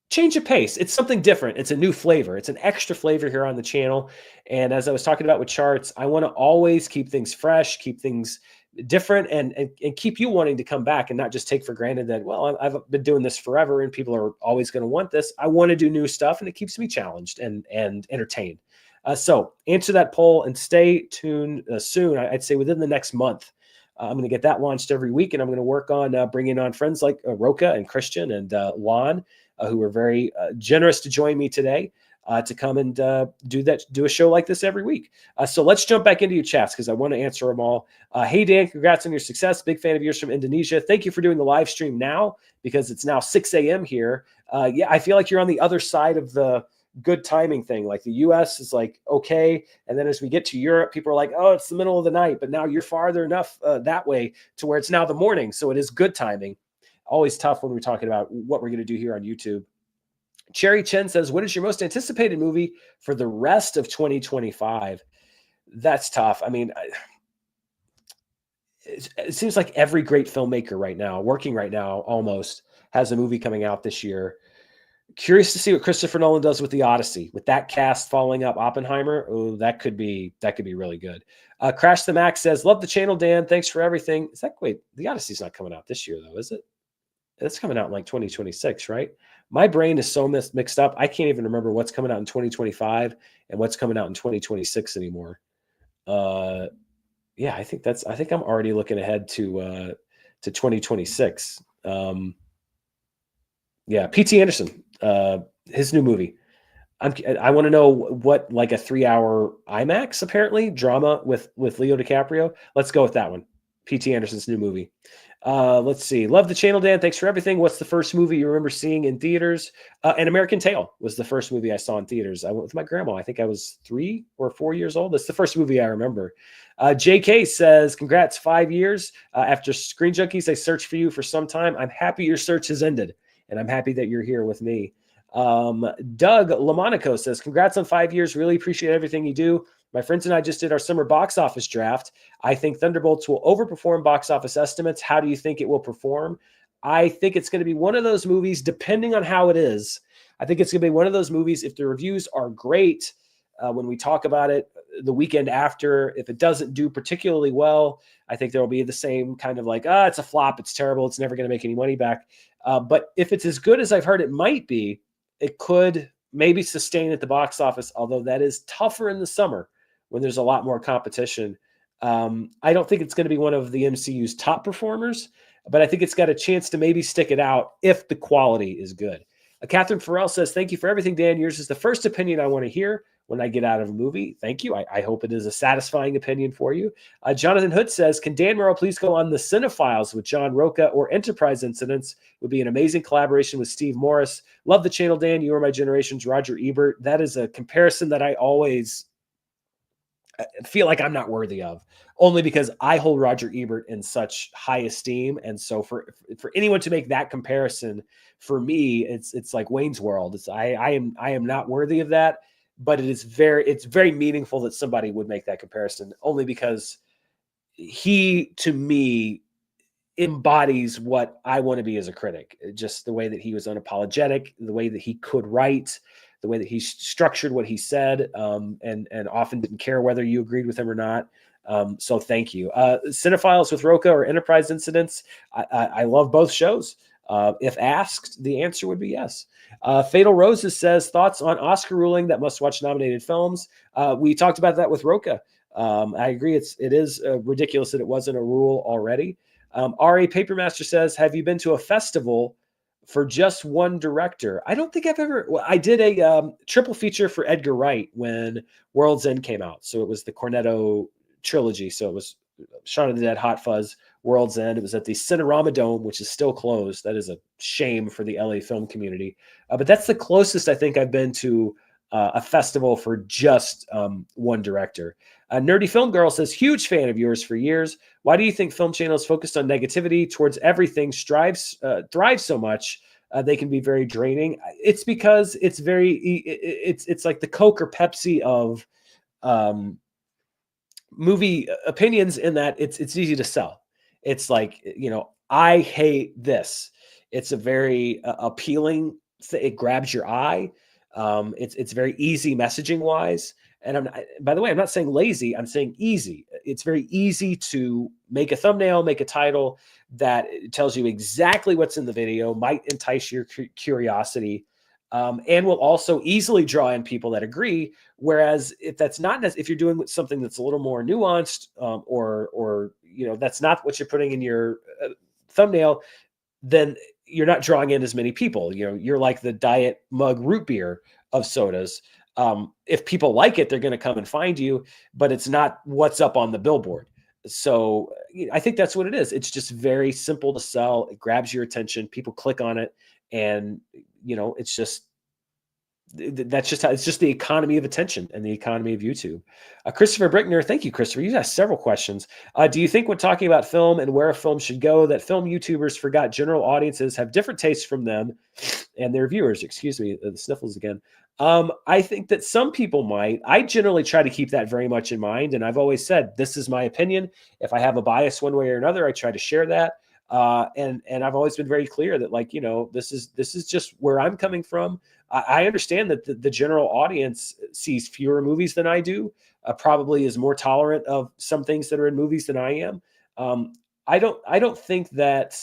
change of pace. It's something different. It's a new flavor. It's an extra flavor here on the channel. And as I was talking about with charts, I want to always keep things fresh, keep things different, and keep you wanting to come back and not just take for granted that, well, I've been doing this forever and people are always going to want this. I want to do new stuff, and it keeps me challenged and entertained. So answer that poll and stay tuned soon. I'd say within the next month. I'm going to get that launched every week, and I'm going to work on bringing on friends like Rocha and Christian and Juan, who were very generous to join me today to come and do a show like this every week. So let's jump back into your chats because I want to answer them all. Hey, Dan, congrats on your success. Big fan of yours from Indonesia. Thank you for doing the live stream now because it's now 6 a.m. here. Yeah, I feel like you're on the other side of the good timing thing. Like the US is like, okay. And then as we get to Europe, people are like, oh, it's the middle of the night, but now you're farther enough that way to where it's now the morning. So it is good timing. Always tough when we're talking about what we're going to do here on YouTube. Cherry Chen says, what is your most anticipated movie for the rest of 2025? That's tough. I mean, it seems like every great filmmaker right now, working right now, almost has a movie coming out this year. Curious to see what Christopher Nolan does with the Odyssey, with that cast following up Oppenheimer. Oh, that could be really good. Crash the Max says, love the channel, Dan. Thanks for everything. Wait, the Odyssey's not coming out this year though, is it? It's coming out in like 2026, right? My brain is so mixed up. I can't even remember what's coming out in 2025 and what's coming out in 2026 anymore. Yeah, I think I'm already looking ahead to 2026. Yeah, P.T. Anderson, his new movie. I want to know what, like a 3-hour IMAX apparently drama with Leo DiCaprio. Let's go with that one. P.T. Anderson's new movie. Let's see. Love the channel, Dan. Thanks for everything. What's the first movie you remember seeing in theaters? An American Tail was the first movie I saw in theaters. I went with my grandma. I think I was 3 or 4 years old. That's the first movie I remember. JK says, congrats, 5 years. After Screen Junkies, I searched for you for some time. I'm happy your search has ended, and I'm happy that you're here with me. Doug Lamonaco says, congrats on 5 years. Really appreciate everything you do. My friends and I just did our summer box office draft. I think Thunderbolts will overperform box office estimates. How do you think it will perform? I think it's going to be one of those movies, depending on how it is. I think it's going to be one of those movies, if the reviews are great, when we talk about it the weekend after, if it doesn't do particularly well, I think there will be the same kind of like, it's a flop, it's terrible, it's never going to make any money back. But if it's as good as I've heard it might be, it could maybe sustain at the box office, although that is tougher in the summer when there's a lot more competition. I don't think it's going to be one of the MCU's top performers, but I think it's got a chance to maybe stick it out if the quality is good. Catherine Farrell says, thank you for everything, Dan. Yours is the first opinion I want to hear when I get out of a movie. Thank you. I hope it is a satisfying opinion for you. Jonathan Hood says, can Dan Murrell please go on the Cinephiles with John Rocha or Enterprise Incidents? Would be an amazing collaboration with Steve Morris. Love the channel, Dan. You are my generation's Roger Ebert. That is a comparison that I always feel like I'm not worthy of, only because I hold Roger Ebert in such high esteem. And so for anyone to make that comparison, for me, it's like Wayne's World. I am not worthy of that, but it's very meaningful that somebody would make that comparison, only because he, to me, embodies what I want to be as a critic. Just the way that he was unapologetic, the way that he could write, the way that he structured what he said, and often didn't care whether you agreed with him or not. So thank you. Cinephiles with Rocha or Enterprise Incidents. I love both shows. If asked, the answer would be yes. Fatal Roses says, thoughts on Oscar ruling that must-watch nominated films. We talked about that with Rocha. I agree. It is ridiculous that it wasn't a rule already. R.A. Papermaster says, have you been to a festival for just one director? I don't think I've ever. Well, I did a triple feature for Edgar Wright when World's End came out. So it was the Cornetto trilogy. So it was Shaun of the Dead, Hot Fuzz, World's End. It was at the Cinerama Dome, which is still closed. That is a shame for the LA film community. But that's the closest I think I've been to a festival for just one director. Nerdy Film Girl says, huge fan of yours for years. Why do you think film channels focused on negativity towards everything thrive so much? They can be very draining. It's because it's like the Coke or Pepsi of movie opinions in that it's easy to sell. It's like, I hate this. It's a very appealing. It grabs your eye. It's very easy messaging wise. And by the way, I'm not saying lazy. I'm saying easy. It's very easy to make a thumbnail, make a title that tells you exactly what's in the video, might entice your curiosity, and will also easily draw in people that agree. Whereas if that's not, if you're doing something that's a little more nuanced, or that's not what you're putting in your thumbnail, then you're not drawing in as many people. You're like the diet mug root beer of sodas. If people like it, they're going to come and find you, but it's not what's up on the billboard. So I think that's what it is. It's just very simple to sell. It grabs your attention. People click on it, and it's just it's just the economy of attention and the economy of YouTube. Christopher Brickner, thank you, Christopher. You asked several questions. Do you think when talking about film and where a film should go, that film YouTubers forgot general audiences have different tastes from them and their viewers? Excuse me, the sniffles again. I think that some people might. I generally try to keep that very much in mind. And I've always said, this is my opinion. If I have a bias one way or another, I try to share that. And I've always been very clear that, like, this is just where I'm coming from. I understand that the general audience sees fewer movies than I do, probably is more tolerant of some things that are in movies than I am. I don't think that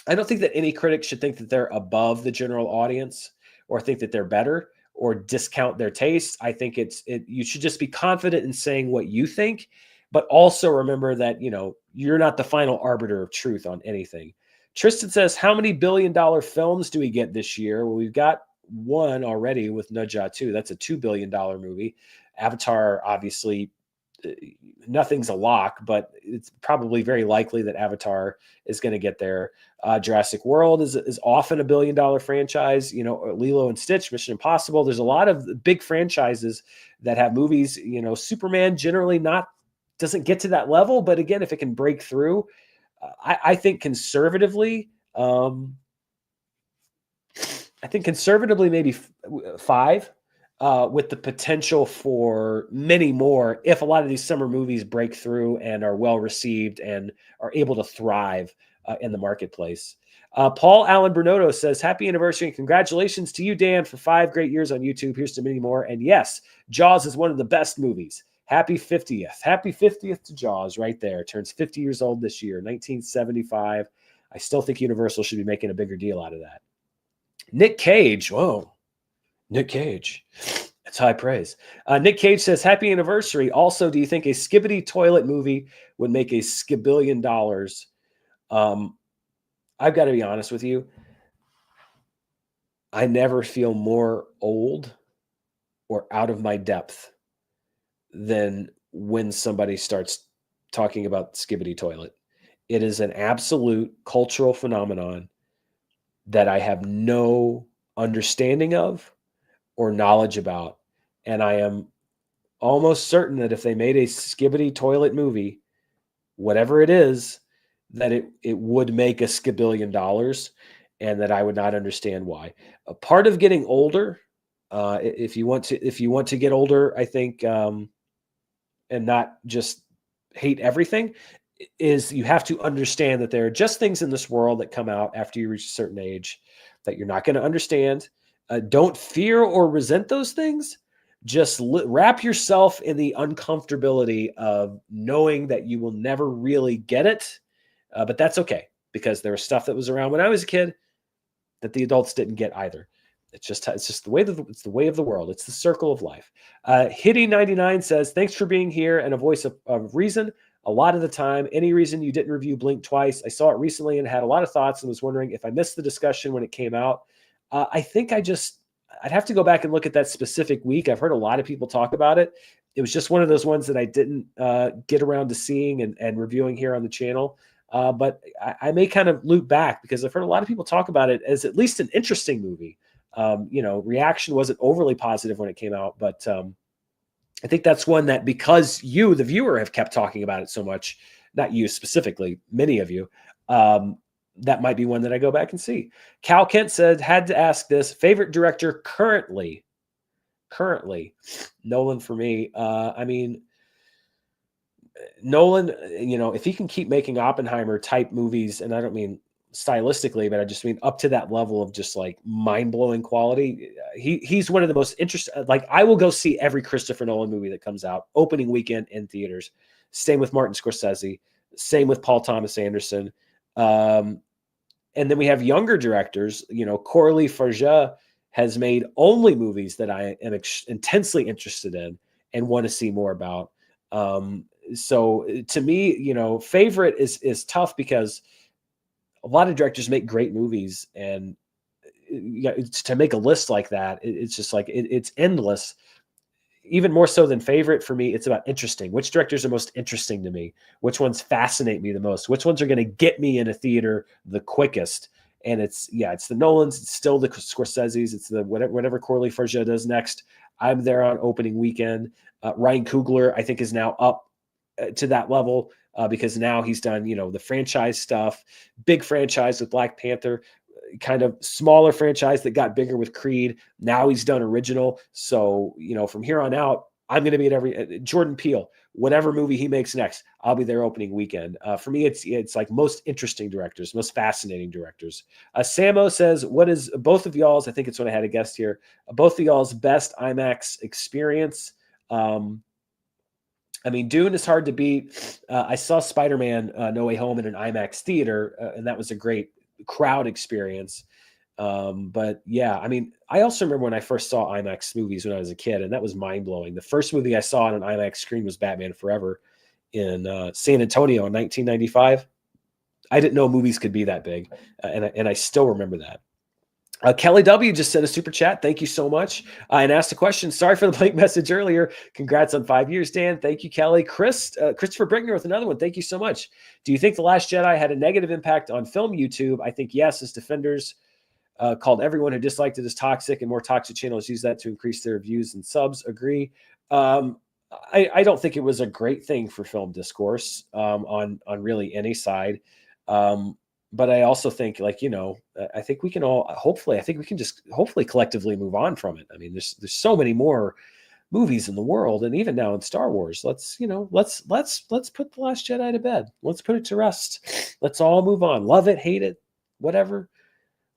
any critic should think that they're above the general audience or think that they're better or discount their taste. I think you should just be confident in saying what you think, but also remember that, you're not the final arbiter of truth on anything. Tristan says, how many billion-dollar films do we get this year? Well, we've got one already with Naja 2. That's a $2 billion movie. Avatar, obviously, nothing's a lock, but it's probably very likely that Avatar is going to get there. Jurassic World is often a $1 billion franchise. Lilo and Stitch, Mission Impossible. There's a lot of big franchises that have movies. Superman generally doesn't get to that level, but again, if it can break through, I think conservatively, maybe 5, with the potential for many more if a lot of these summer movies break through and are well received and are able to thrive in the marketplace. Paul Allen Bernardo says, happy anniversary and congratulations to you, Dan, for 5 great years on YouTube. Here's to many more. And yes, Jaws is one of the best movies. Happy 50th. Happy 50th to Jaws right there. Turns 50 years old this year, 1975. I still think Universal should be making a bigger deal out of that. Nick Cage. Whoa. Nick Cage. That's high praise. Nick Cage says, happy anniversary. Also, do you think a skibbity toilet movie would make a skibillion dollars? I've got to be honest with you. I never feel more old or out of my depth than when somebody starts talking about skibbity toilet. It is an absolute cultural phenomenon that I have no understanding of or knowledge about. And I am almost certain that if they made a skibbity toilet movie, whatever it is, that it would make a skibillion dollars, and that I would not understand why. A part of getting older, if you want to get older, I think, and not just hate everything, is you have to understand that there are just things in this world that come out after you reach a certain age that you're not going to understand. Don't fear or resent those things. Just wrap yourself in the uncomfortability of knowing that you will never really get it. But that's okay, because there was stuff that was around when I was a kid that the adults didn't get either. It's just the way it's the way of the world. It's the circle of life. Hitty99 says, thanks for being here and a voice of reason. A lot of the time, any reason you didn't review Blink twice? I saw it recently and had a lot of thoughts and was wondering if I missed the discussion when it came out. I think I'd have to go back and look at that specific week. I've heard a lot of people talk about it. It was just one of those ones that I didn't get around to seeing and reviewing here on the channel. But I may kind of loop back because I've heard a lot of people talk about it as at least an interesting movie. Reaction wasn't overly positive when it came out, but I think that's one that, because you, the viewer, have kept talking about it so much, not you specifically, many of you, that might be one that I go back and see. Cal Kent said, had to ask this, favorite director currently, Nolan for me. I mean, Nolan, if he can keep making Oppenheimer type movies, and I don't mean stylistically, but I just mean up to that level of just like mind blowing quality. He's one of the most interesting. Like, I will go see every Christopher Nolan movie that comes out opening weekend in theaters. Same with Martin Scorsese. Same with Paul Thomas Anderson. And then we have younger directors. Coralie Farja has made only movies that I am intensely interested in and want to see more about. So to me, favorite is tough because a lot of directors make great movies, and to make a list like that, it's just like it's endless. Even more so than favorite for me, it's about interesting. Which directors are most interesting to me? Which ones fascinate me the most? Which ones are going to get me in a theater the quickest? And it's the Nolans, it's still the Scorseses, it's the whatever Coralie Farja does next. I'm there on opening weekend. Ryan Coogler, I think, is now up to that level because now he's done, the franchise stuff, big franchise with Black Panther, kind of smaller franchise that got bigger with Creed. Now he's done original. So, from here on out, I'm going to be at every Jordan Peele, whatever movie he makes next, I'll be there opening weekend. For me, it's like most interesting directors, most fascinating directors. Samo says, what is both of y'all's, I think it's when I had a guest here, both of y'all's best IMAX experience? Dune is hard to beat. I saw Spider-Man No Way Home in an IMAX theater, and that was a great crowd experience. But yeah, I also remember when I first saw IMAX movies when I was a kid, and that was mind-blowing. The first movie I saw on an IMAX screen was Batman Forever in San Antonio in 1995. I didn't know movies could be that big, and I still remember that. Kelly W just sent a super chat. Thank you so much. And asked a question. Sorry for the blank message earlier. Congrats on 5 years, Dan. Thank you, Kelly. Christopher Brickner with another one. Thank you so much. Do you think The Last Jedi had a negative impact on film YouTube? I think yes, as Defenders called everyone who disliked it as toxic, and more toxic channels use that to increase their views and subs. Agree. I don't think it was a great thing for film discourse on really any side. But I also think, I think we can all hopefully collectively move on from it. There's so many more movies in the world, and even now in Star Wars. Let's put The Last Jedi to bed. Let's put it to rest. Let's all move on. Love it, hate it, whatever.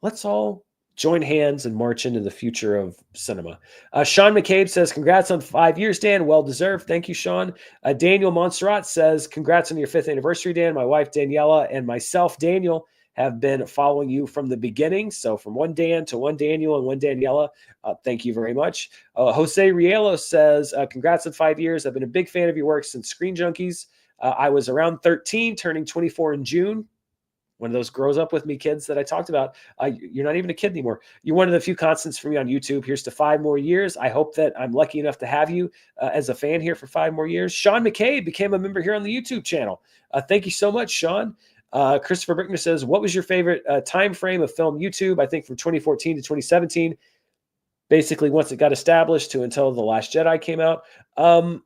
Let's all join hands and march into the future of cinema. Sean McCabe says, congrats on 5 years, Dan. Well deserved. Thank you, Sean. Daniel Montserrat says, congrats on your 5th anniversary, Dan. My wife, Daniela, and myself, Daniel, have been following you from the beginning. So from one Dan to one Daniel and one Daniela, thank you very much. Jose Rielo says, congrats on 5 years. I've been a big fan of your work since Screen Junkies. I was around 13, turning 24 in June. One of those grows up with me kids that I talked about. You're not even a kid anymore. You're one of the few constants for me on YouTube. Here's to 5 more years. I hope that I'm lucky enough to have you as a fan here for 5 more years. Sean McCabe became a member here on the YouTube channel. Thank you so much, Sean. Christopher Brickner says, what was your favorite time frame of film YouTube? I think from 2014 to 2017, basically once it got established to until The Last Jedi came out. When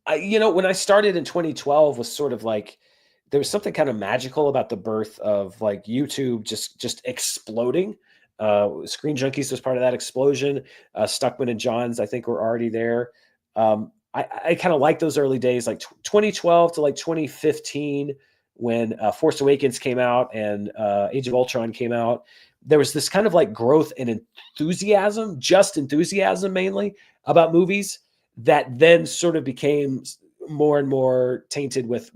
I started in 2012 was sort of like, there was something kind of magical about the birth of like YouTube just exploding. Screen Junkies was part of that explosion. Stuckman and Johns, I think, were already there. I kind of like those early days, like 2012 to like 2015, when Force Awakens came out and Age of Ultron came out. There was this kind of like growth and enthusiasm, just enthusiasm mainly, about movies that then sort of became more and more tainted with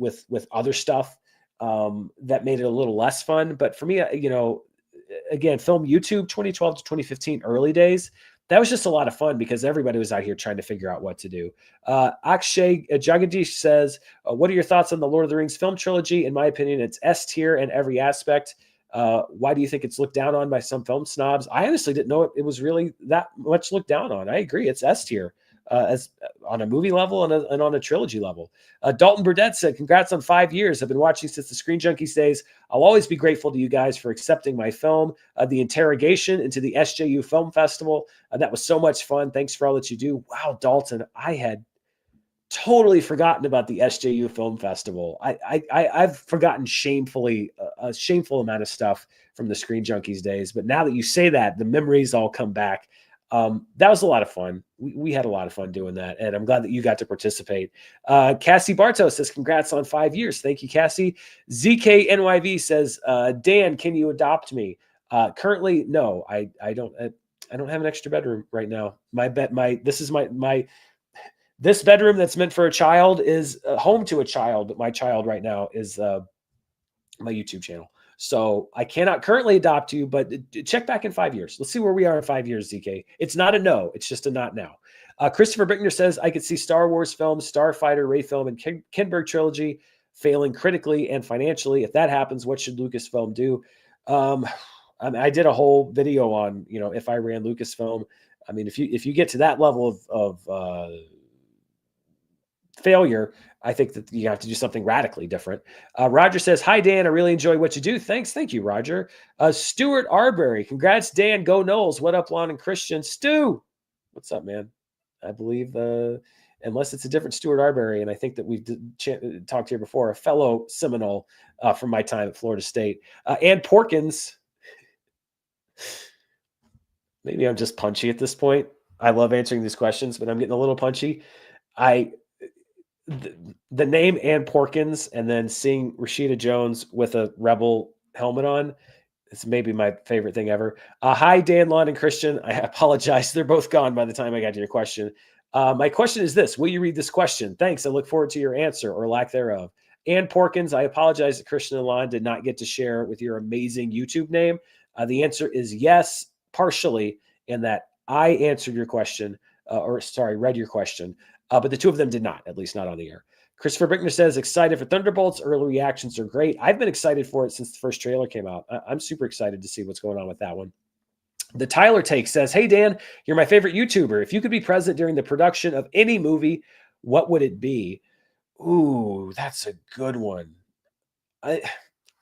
other stuff that made it a little less fun. But for me, again, film YouTube 2012 to 2015 early days, that was just a lot of fun because everybody was out here trying to figure out what to do. Akshay Jagadish says, what are your thoughts on the Lord of the Rings film trilogy? In my opinion, it's S tier in every aspect. Why do you think it's looked down on by some film snobs? I honestly didn't know it was really that much looked down on. I agree. It's S tier. As on a movie level and on a trilogy level. Dalton Burdett said, congrats on 5 years. I've been watching since the Screen Junkies days. I'll always be grateful to you guys for accepting my film, The Interrogation, into the SJU Film Festival. That was so much fun. Thanks for all that you do. Wow, Dalton, I had totally forgotten about the SJU Film Festival. I've forgotten a shameful amount of stuff from the Screen Junkies days. But now that you say that, the memories all come back. That was a lot of fun. We had a lot of fun doing that, and I'm glad that you got to participate. Cassie Bartos says, congrats on 5 years. Thank you, Cassie. ZKNYV says, Dan, can you adopt me? Currently, no, I don't. I don't have an extra bedroom right now. This bedroom that's meant for a child is home to a child, but my child right now is my YouTube channel. So I cannot currently adopt you, but check back in 5 years. Let's see where we are in 5 years, ZK. It's not a no. It's just a not now. Christopher Bickner says, I could see Star Wars films, Starfighter, Ray film, and Kinberg trilogy failing critically and financially. If that happens, what should Lucasfilm do? I did a whole video on, if I ran Lucasfilm. I mean, if you get to that level of failure, I think that you have to do something radically different. Roger says, hi, Dan. I really enjoy what you do. Thanks. Thank you, Roger. Stuart Arbery. Congrats, Dan. Go Knowles. What up, Lon and Christian? Stu, what's up, man? I believe, unless it's a different Stuart Arbery, and I think that we've talked here before, a fellow Seminole from my time at Florida State. Ann Porkins. Maybe I'm just punchy at this point. I love answering these questions, but I'm getting a little punchy. The name Ann Porkins and then seeing Rashida Jones with a Rebel helmet on, it's maybe my favorite thing ever. Hi, Dan, Lon, and Christian. I apologize. They're both gone by the time I got to your question. My question is this. Will you read this question? Thanks. I look forward to your answer or lack thereof. Ann Porkins, I apologize that Christian and Lon did not get to share with your amazing YouTube name. The answer is yes, partially, in that I answered your question, read your question. But the two of them did not, at least not on the air. Christopher Bickner says, excited for Thunderbolts. Early reactions are great. I've been excited for it since the first trailer came out. I'm super excited to see what's going on with that one. The Tyler Take says, hey, Dan, you're my favorite YouTuber. If you could be present during the production of any movie, what would it be? Ooh, that's a good one.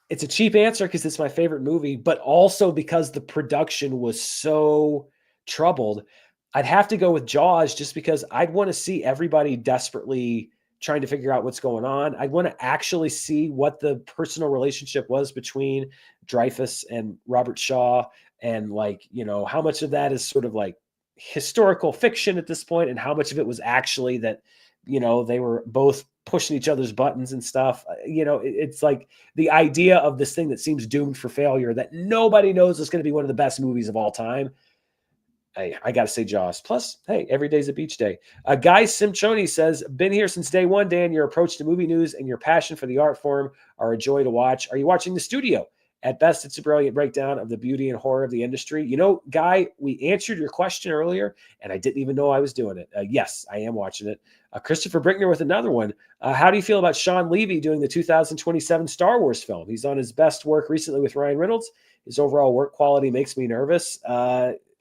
It's a cheap answer because it's my favorite movie, but also because the production was so troubled. I'd have to go with Jaws just because I'd want to see everybody desperately trying to figure out what's going on. I'd want to actually see what the personal relationship was between Dreyfuss and Robert Shaw, and how much of that is sort of like historical fiction at this point and how much of it was actually that, they were both pushing each other's buttons and stuff. It's like the idea of this thing that seems doomed for failure that nobody knows is going to be one of the best movies of all time. I got to say Jaws. Plus, hey, every day's a beach day. Guy Simchoni says, been here since day one, Dan. Your approach to movie news and your passion for the art form are a joy to watch. Are you watching The Studio? At best, it's a brilliant breakdown of the beauty and horror of the industry. Guy, we answered your question earlier, and I didn't even know I was doing it. Yes, I am watching it. Christopher Brickner with another one. How do you feel about Sean Levy doing the 2027 Star Wars film? He's on his best work recently with Ryan Reynolds. His overall work quality makes me nervous.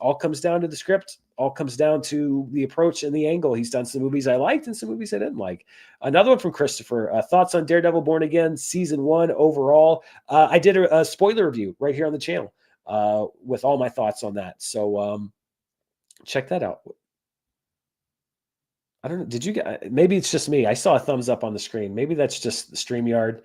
All comes down to the script. All comes down to the approach and the angle. He's done some movies I liked and some movies I didn't like. Another one from Christopher. Thoughts on Daredevil Born Again season 1 overall. I did a spoiler review right here on the channel with all my thoughts on that. So check that out. I don't know. Did you get? Maybe it's just me. I saw a thumbs up on the screen. Maybe that's just the StreamYard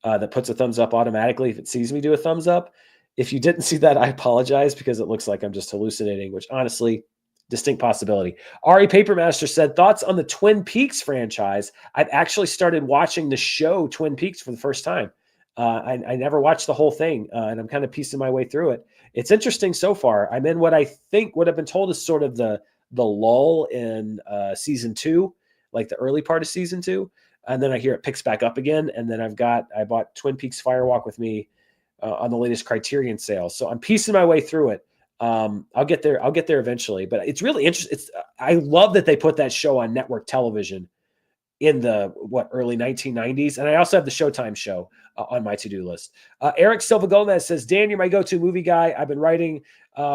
that puts a thumbs up automatically if it sees me do a thumbs up. If you didn't see that, I apologize because it looks like I'm just hallucinating, which honestly, distinct possibility. Ari Papermaster said, thoughts on the Twin Peaks franchise? I've actually started watching the show Twin Peaks for the first time. I never watched the whole thing, and I'm kind of piecing my way through it. It's interesting so far. I'm in what I've been told is sort of the lull in season 2, like the early part of season 2. And then I hear it picks back up again. And then I bought Twin Peaks Firewalk with Me on the latest Criterion sale. So I'm piecing my way through it. I'll get there eventually, but it's really interesting. I love that they put that show on network television in the early 1990s. And I also have the Showtime show on my to-do list. Eric Silva Gomez says, Dan, you're my go-to movie guy. I've been writing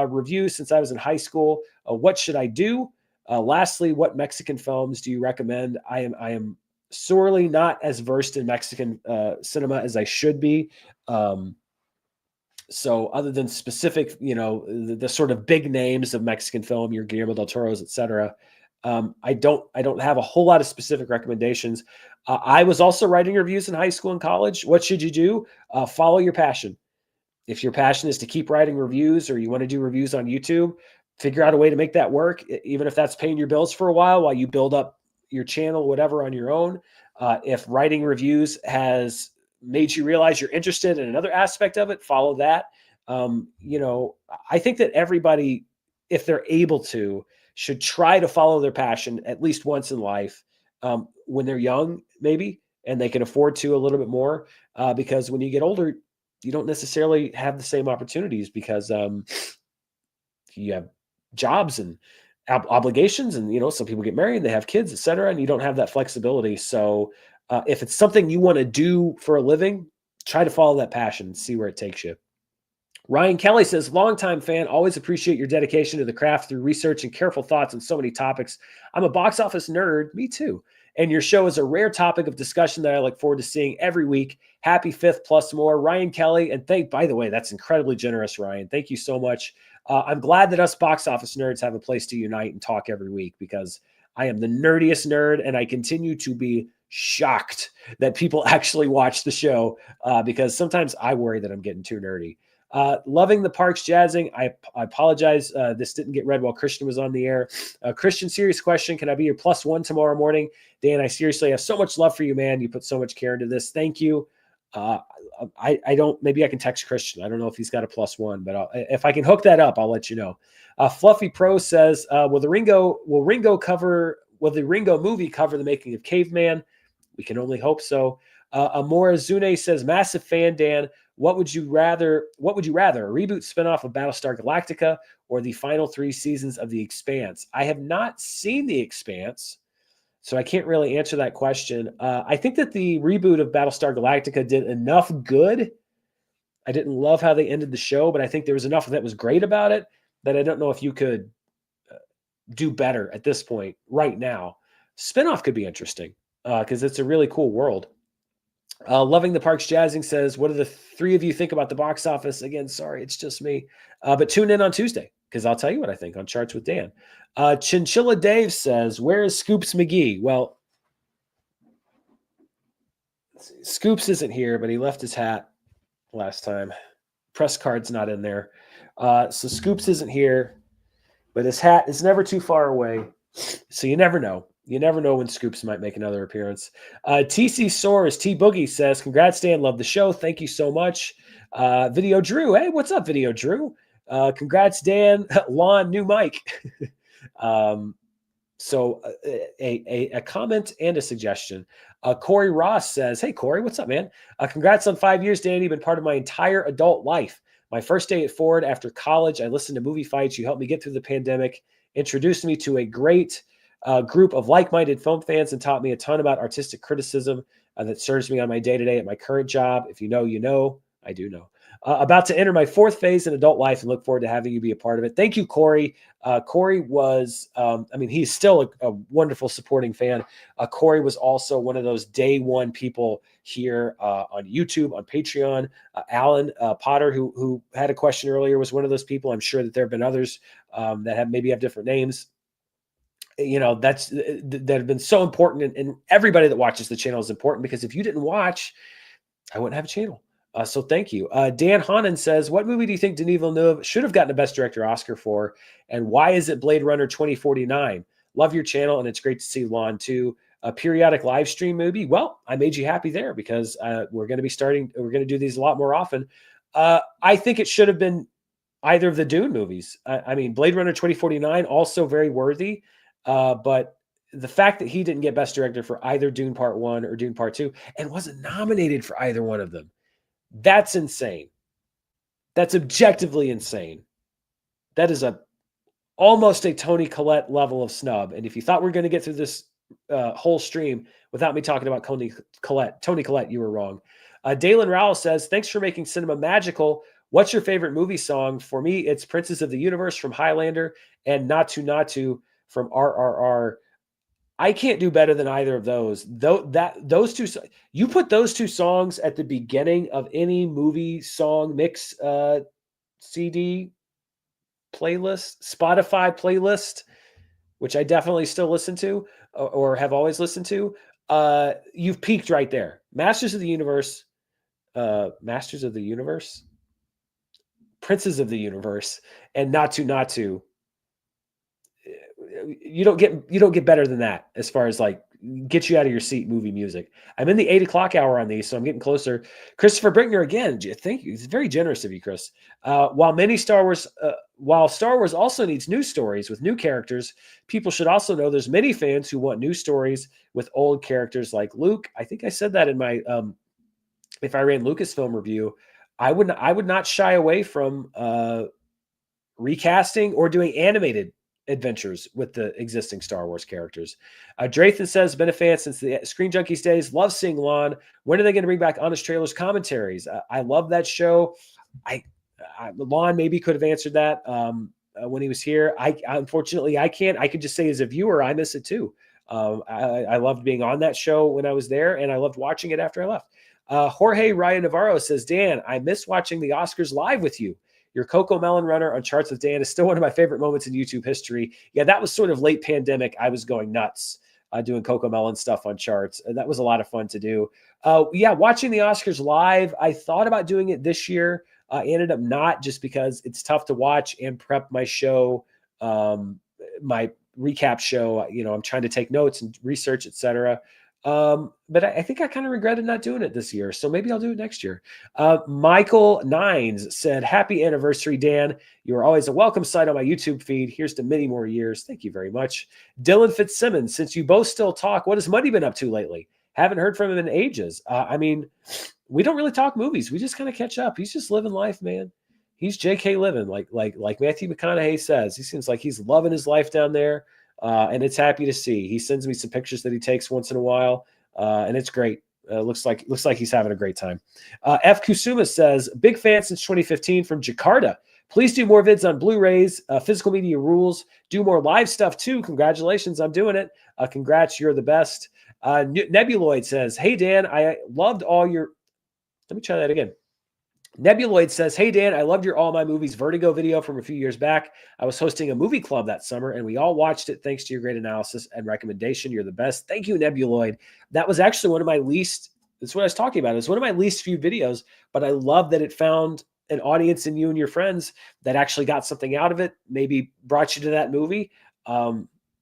reviews since I was in high school. What should I do? Lastly, what Mexican films do you recommend? I am sorely not as versed in Mexican cinema as I should be. So other than specific, the sort of big names of Mexican film, your Guillermo del Toro's, et cetera, I don't have a whole lot of specific recommendations. I was also writing reviews in high school and college. What should you do? Follow your passion. If your passion is to keep writing reviews or you want to do reviews on YouTube, figure out a way to make that work, even if that's paying your bills for a while you build up your channel, whatever, on your own. If writing reviews has made you realize you're interested in another aspect of it, follow that. I think that everybody, if they're able to, should try to follow their passion at least once in life, when they're young, maybe, and they can afford to a little bit more, because when you get older, you don't necessarily have the same opportunities because you have jobs and obligations, and some people get married and they have kids, etc., and you don't have that flexibility. So if it's something you want to do for a living, try to follow that passion and see where it takes you. Ryan Kelly says, longtime fan, always appreciate your dedication to the craft through research and careful thoughts on so many topics. I'm a box office nerd. Me too. And your show is a rare topic of discussion that I look forward to seeing every week. Happy 5th plus more. Ryan Kelly. And by the way, that's incredibly generous, Ryan. Thank you so much. I'm glad that us box office nerds have a place to unite and talk every week, because I am the nerdiest nerd, and I continue to be shocked that people actually watch the show, because sometimes I worry that I'm getting too nerdy. Loving the Parks Jazzing. I apologize. This didn't get read while Christian was on the air. Christian, serious question. Can I be your +1 tomorrow morning? Dan, I seriously have so much love for you, man. You put so much care into this. Thank you. I don't, maybe I can text Christian. I don't know if he's got a +1, but if I can hook that up, I'll let you know. Fluffy Pro says, will the Ringo movie cover the making of Caveman? We can only hope so. Amora Zune says, massive fan, Dan. What would you rather, a reboot spinoff of Battlestar Galactica or the final 3 seasons of The Expanse? I have not seen The Expanse, so I can't really answer that question. I think that the reboot of Battlestar Galactica did enough good. I didn't love how they ended the show, but I think there was enough that was great about it that I don't know if you could do better at this point right now. Spinoff could be interesting because it's a really cool world. Loving the Parks Jazzing says, what do the 3 of you think about the box office? Again, sorry, it's just me. But tune in on Tuesday, because I'll tell you what I think on Charts with Dan. Chinchilla Dave says, where is Scoops McGee? Well, Scoops isn't here, but he left his hat last time. Press card's not in there. So Scoops isn't here, but his hat is never too far away. So you never know. You never know when Scoops might make another appearance. TC Soares, T Boogie says, congrats, Dan. Love the show. Thank you so much. Video Drew. Hey, what's up, Video Drew? Congrats, Dan. Lon, new mic. So a comment and a suggestion. Corey Ross says, hey, Corey, what's up, man? Congrats on 5 years, Dan. You've been part of my entire adult life. My first day at Ford after college, I listened to Movie Fights. You helped me get through the pandemic, introduced me to a great group of like-minded film fans, and taught me a ton about artistic criticism that serves me on my day-to-day at my current job. If you know, you know. I do know. About to enter my 4th phase in adult life and look forward to having you be a part of it. Thank you, Corey. Corey was, he's still a wonderful supporting fan. Corey was also one of those day one people here on YouTube, on Patreon. Alan Potter, who had a question earlier, was one of those people. I'm sure that there have been others that have different names. That have been so important, and everybody that watches the channel is important, because if you didn't watch, I wouldn't have a channel. So thank you. Dan Honan says, what movie do you think Denis Villeneuve should have gotten a Best Director Oscar for, and why is it Blade Runner 2049? Love your channel, and it's great to see Lon too. A periodic live stream movie. Well, I made you happy there, because we're going to do these a lot more often. I think it should have been either of the Dune movies. Blade Runner 2049, also very worthy. But the fact that he didn't get Best Director for either Dune Part 1 or Dune Part 2 and wasn't nominated for either one of them, that's insane. That's objectively insane. That is almost a Toni Collette level of snub. And if you thought we're going to get through this whole stream without me talking about Toni Collette, you were wrong. Dalen Rowell says, thanks for making cinema magical. What's your favorite movie song? For me, it's Princes of the Universe from Highlander and Natu Natu from RRR. I can't do better than either of those. Those two, you put those 2 songs at the beginning of any movie song mix CD playlist, Spotify playlist, which I definitely still listen to or have always listened to. You've peaked right there. Masters of the Universe, Princes of the Universe, and Natu Natu. you don't get better than that as far as like get you out of your seat movie music. I'm in the 8 o'clock hour on these, so I'm getting closer. Christopher Brinkner again, thank you. It's very generous of you, Chris. While Star Wars also needs new stories with new characters, people should also know there's many fans who want new stories with old characters like Luke. I think I said that in my if I ran Lucasfilm review. I would not shy away from recasting or doing animated adventures with the existing Star Wars characters. Drayton says, been a fan since the Screen Junkies days. Love seeing Lon. When are they going to bring back Honest Trailers commentaries? I love that show. Lon maybe could have answered that when he was here. Unfortunately, I can't. I could just say as a viewer, I miss it too. I loved being on that show when I was there, and I loved watching it after I left. Jorge Ryan Navarro says, Dan, I miss watching the Oscars live with you. Your Coco Melon runner on Charts with Dan is still one of my favorite moments in YouTube history. Yeah, that was sort of late pandemic. I was going nuts doing Coco Melon stuff on Charts. And that was a lot of fun to do. Watching the Oscars live, I thought about doing it this year. I ended up not, just because it's tough to watch and prep my show, my recap show. I'm trying to take notes and research, etc. But I think I kind of regretted not doing it this year. So maybe I'll do it next year. Michael Nines said, happy anniversary, Dan. You are always a welcome sight on my YouTube feed. Here's to many more years. Thank you very much. Dylan Fitzsimmons, since you both still talk, what has Muddy been up to lately? Haven't heard from him in ages. We don't really talk movies. We just kind of catch up. He's just living life, man. He's JK living, like Matthew McConaughey says. He seems like he's loving his life down there. And it's happy to see. He sends me some pictures that he takes once in a while, and it's great. Looks like he's having a great time. F. Kusuma says, big fan since 2015 from Jakarta. Please do more vids on Blu-rays. Physical media rules. Do more live stuff too. Congratulations, I'm doing it. Congrats, you're the best. Nebuloid says, hey Dan, I loved all your. Let me try that again. Nebuloid says, hey, Dan, I loved your All My Movies Vertigo video from a few years back. I was hosting a movie club that summer, and we all watched it thanks to your great analysis and recommendation. You're the best. Thank you, Nebuloid. That was actually one of my least – that's what I was talking about. It was one of my least few videos, but I love that it found an audience in you and your friends that actually got something out of it, maybe brought you to that movie.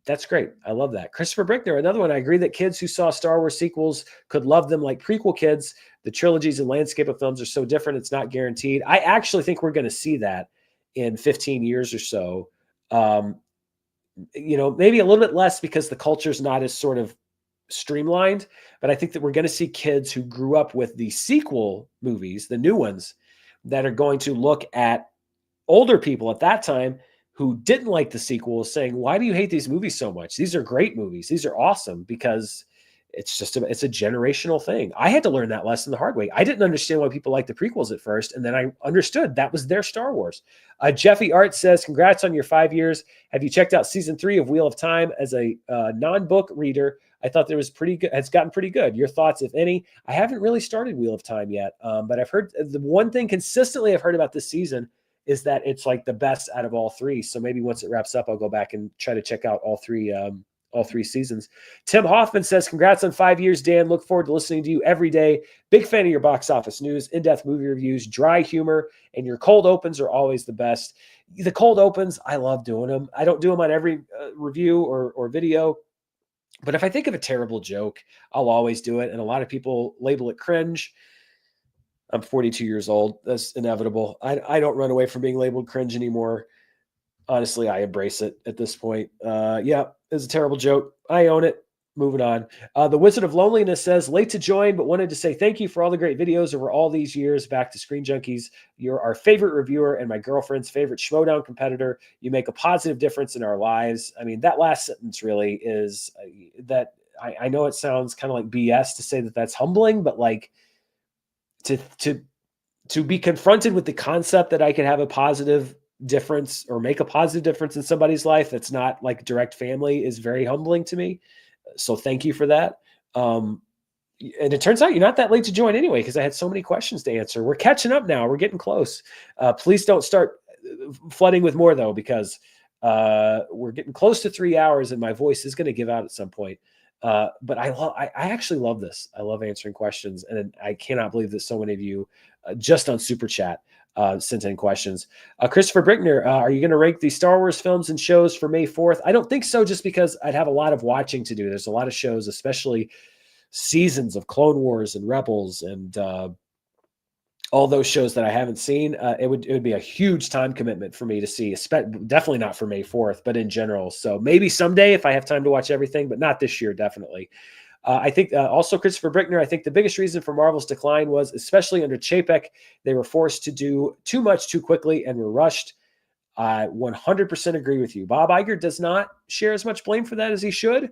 That's great. I love that. Christopher Brinkner, another one. I agree that kids who saw Star Wars sequels could love them like prequel kids. The trilogies and landscape of films are so different, it's not guaranteed. I actually think we're going to see that in 15 years or so. Maybe a little bit less because the culture is not as sort of streamlined, but I think that we're going to see kids who grew up with the sequel movies, the new ones, that are going to look at older people at that time who didn't like the sequels saying, why do you hate these movies so much? These are great movies. These are awesome, because it's a generational thing. I had to learn that lesson the hard way. I didn't understand why people liked the prequels at first, and then I understood that was their Star Wars. Jeffy Art says, congrats on your 5 years. Have you checked out season 3 of Wheel of Time? As a non-book reader, I thought there was pretty good. It's gotten pretty good. Your thoughts, if any? I haven't really started Wheel of Time yet, but I've heard the one thing consistently I've heard about this season is that it's like the best out of all 3. So maybe once it wraps up, I'll go back and try to check out all three seasons. Tim Hoffman says, congrats on 5 years, Dan. Look forward to listening to you every day. Big fan of your box office news, in-depth movie reviews, dry humor, and your cold opens are always the best. The cold opens, I love doing them. I don't do them on every review or video, but if I think of a terrible joke, I'll always do it. And a lot of people label it cringe. I'm 42 years old. That's inevitable. I don't run away from being labeled cringe anymore. Honestly, I embrace it at this point. It's a terrible joke. I own it. Moving on. The Wizard of Loneliness says, late to join, but wanted to say thank you for all the great videos over all these years. Back to Screen Junkies. You're our favorite reviewer and my girlfriend's favorite Schmodown competitor. You make a positive difference in our lives. I mean, that last sentence really is that I know it sounds kind of like BS to say that that's humbling, but like to be confronted with the concept that I can have a positive difference or make a positive difference in somebody's life that's not like direct family is very humbling to me. So thank you for that. And it turns out you're not that late to join anyway, because I had so many questions to answer. We're catching up now. We're getting close. Please don't start flooding with more though, because we're getting close to 3 hours and my voice is going to give out at some point. But I actually love this. I love answering questions, and I cannot believe that so many of you just on Super Chat sent in questions. Christopher Brickner, are you going to rank the Star Wars films and shows for May 4th? I don't think so, just because I'd have a lot of watching to do. There's a lot of shows, especially seasons of Clone Wars and Rebels and all those shows that I haven't seen. It would be a huge time commitment for me to see, definitely not for May 4th, but in general. So maybe someday if I have time to watch everything, but not this year, definitely. I think also Christopher Brickner, I think the biggest reason for Marvel's decline was, especially under Chapek, they were forced to do too much too quickly and were rushed. I 100% agree with you. Bob Iger does not share as much blame for that as he should,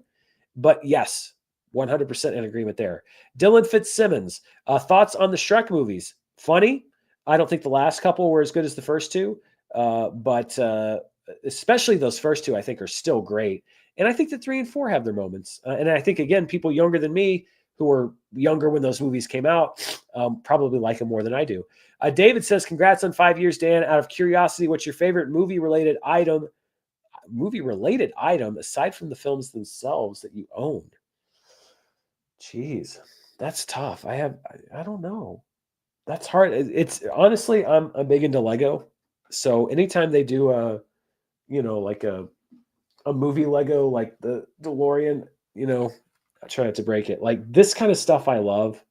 but yes, 100% in agreement there. Dylan Fitzsimmons, thoughts on the Shrek movies? Funny. I don't think the last couple were as good as the first two, but especially those first two, I think, are still great. And I think that 3 and 4 have their moments. And I think, again, people younger than me who were younger when those movies came out probably like them more than I do. David says, congrats on 5 years, Dan. Out of curiosity, what's your favorite movie-related item aside from the films themselves that you owned? Jeez, that's tough. I don't know. That's hard. It's honestly, I'm big into Lego. So anytime they do like a movie Lego, like the DeLorean, I try not to break it. Like this kind of stuff I love,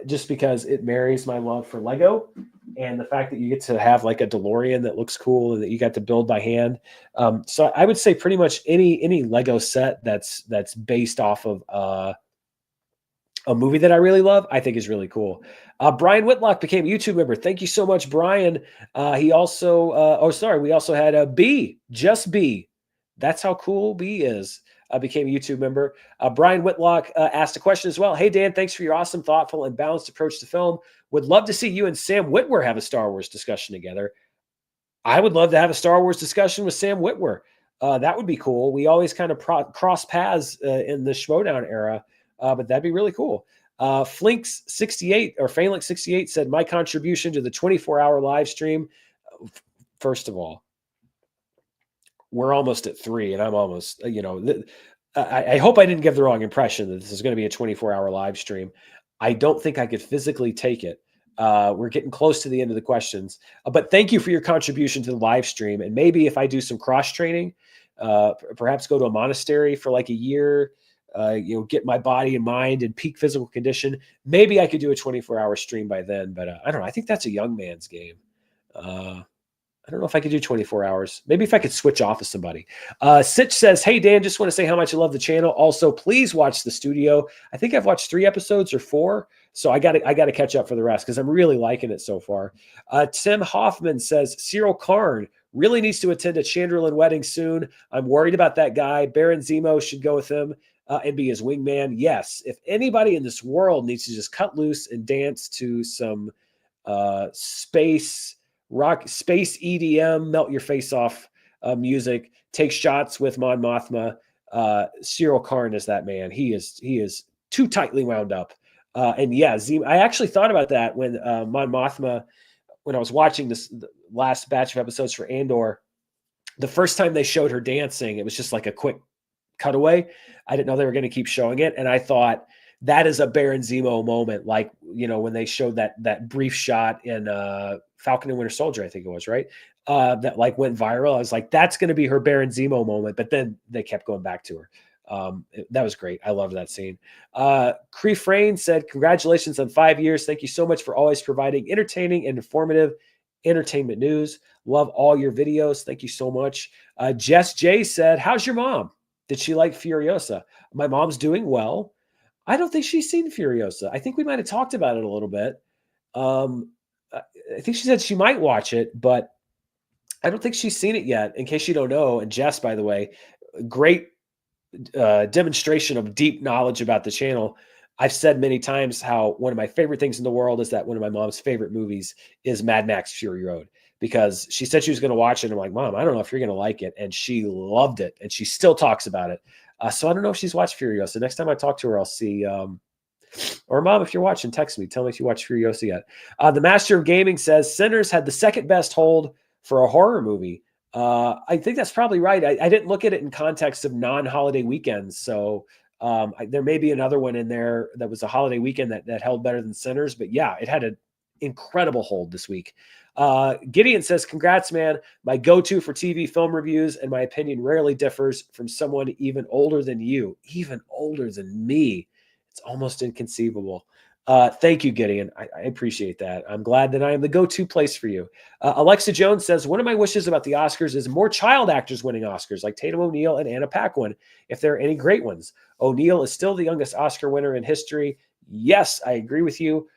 just because it marries my love for Lego and the fact that you get to have like a DeLorean that looks cool and that you got to build by hand. So I would say pretty much any Lego set that's based off of a movie that I really love, I think is really cool. Brian Whitlock became a YouTube member. Thank you so much, Brian. He also, we also had a B, just B. That's how cool B is. Became a YouTube member. Brian Whitlock asked a question as well. Hey, Dan, thanks for your awesome, thoughtful, and balanced approach to film. Would love to see you and Sam Witwer have a Star Wars discussion together. I would love to have a Star Wars discussion with Sam Witwer. That would be cool. We always kind of cross paths in the Schmodown era. But that'd be really cool. Phalanx68 said, my contribution to the 24-hour live stream. First of all, we're almost at 3 and I'm almost, I hope I didn't give the wrong impression that this is going to be a 24-hour live stream. I don't think I could physically take it. We're getting close to the end of the questions, but thank you for your contribution to the live stream. And maybe if I do some cross training, perhaps go to a monastery for like a year, get my body and mind in peak physical condition. Maybe I could do a 24-hour stream by then, but I don't know. I think that's a young man's game. I don't know if I could do 24 hours. Maybe if I could switch off with somebody. Sitch says, hey, Dan, just want to say how much I love the channel. Also, please watch the studio. I think I've watched 3 episodes or 4. So I got to catch up for the rest because I'm really liking it so far. Tim Hoffman says, Cyril Karn really needs to attend a Chandralin wedding soon. I'm worried about that guy. Baron Zemo should go with him. And be his wingman. Yes, if anybody in this world needs to just cut loose and dance to some space EDM, melt your face off music, take shots with Mon Mothma, Cyril Karn is that man. He is too tightly wound up. And yeah, I actually thought about that when Mon Mothma, when I was watching the last batch of episodes for Andor, the first time they showed her dancing, it was just like a quick cutaway. I didn't know they were going to keep showing it. And I thought that is a Baron Zemo moment. Like, when they showed that brief shot in Falcon and Winter Soldier, I think it was, right? That like went viral. I was like, that's going to be her Baron Zemo moment. But then they kept going back to her. That was great. I loved that scene. Cree Frayne said, congratulations on 5 years. Thank you so much for always providing entertaining and informative entertainment news. Love all your videos. Thank you so much. Jess J said, how's your mom? Did she like Furiosa? My mom's doing well. I don't think she's seen Furiosa. I think we might have talked about it a little bit. I think she said she might watch it, but I don't think she's seen it yet. In case you don't know, and Jess, by the way, great demonstration of deep knowledge about the channel. I've said many times how one of my favorite things in the world is that one of my mom's favorite movies is Mad Max Fury Road. Because she said she was going to watch it. And I'm like, Mom, I don't know if you're going to like it. And she loved it. And she still talks about it. So I don't know if she's watched Furiosa. Next time I talk to her, I'll see. Or Mom, if you're watching, text me. Tell me if you watched Furiosa yet. The Master of Gaming says, Sinners had the second best hold for a horror movie. I think that's probably right. I didn't look at it in context of non-holiday weekends. So there may be another one in there that was a holiday weekend that held better than Sinners. But yeah, it had incredible hold this week. Gideon says, congrats, man. My go-to for TV film reviews, and my opinion rarely differs from someone even older than you, even older than me. It's almost inconceivable. Thank you, Gideon. I appreciate that. I'm glad that I am the go-to place for you. Alexa Jones says, one of my wishes about the Oscars is more child actors winning Oscars, like Tatum O'Neal and Anna Paquin, if there are any great ones. O'Neal is still the youngest Oscar winner in history. Yes, I agree with you.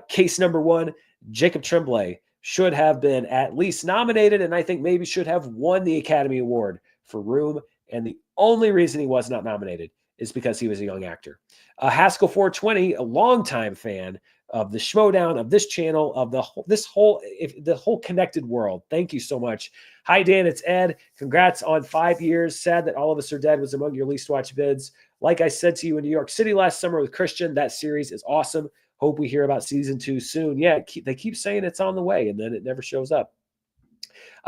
Case number one, Jacob Tremblay should have been at least nominated, and I think maybe should have won the Academy Award for Room. And the only reason he was not nominated is because he was a young actor. Haskell 420, a longtime fan of the Schmodown, of this channel, of the whole connected world. Thank you so much. Hi, Dan. It's Ed. Congrats on 5 years. Sad that All of Us Are Dead was among your least watched vids. Like I said to you in New York City last summer with Christian, that series is awesome. Hope we hear about season 2 soon. Yeah, they keep saying it's on the way, and then it never shows up.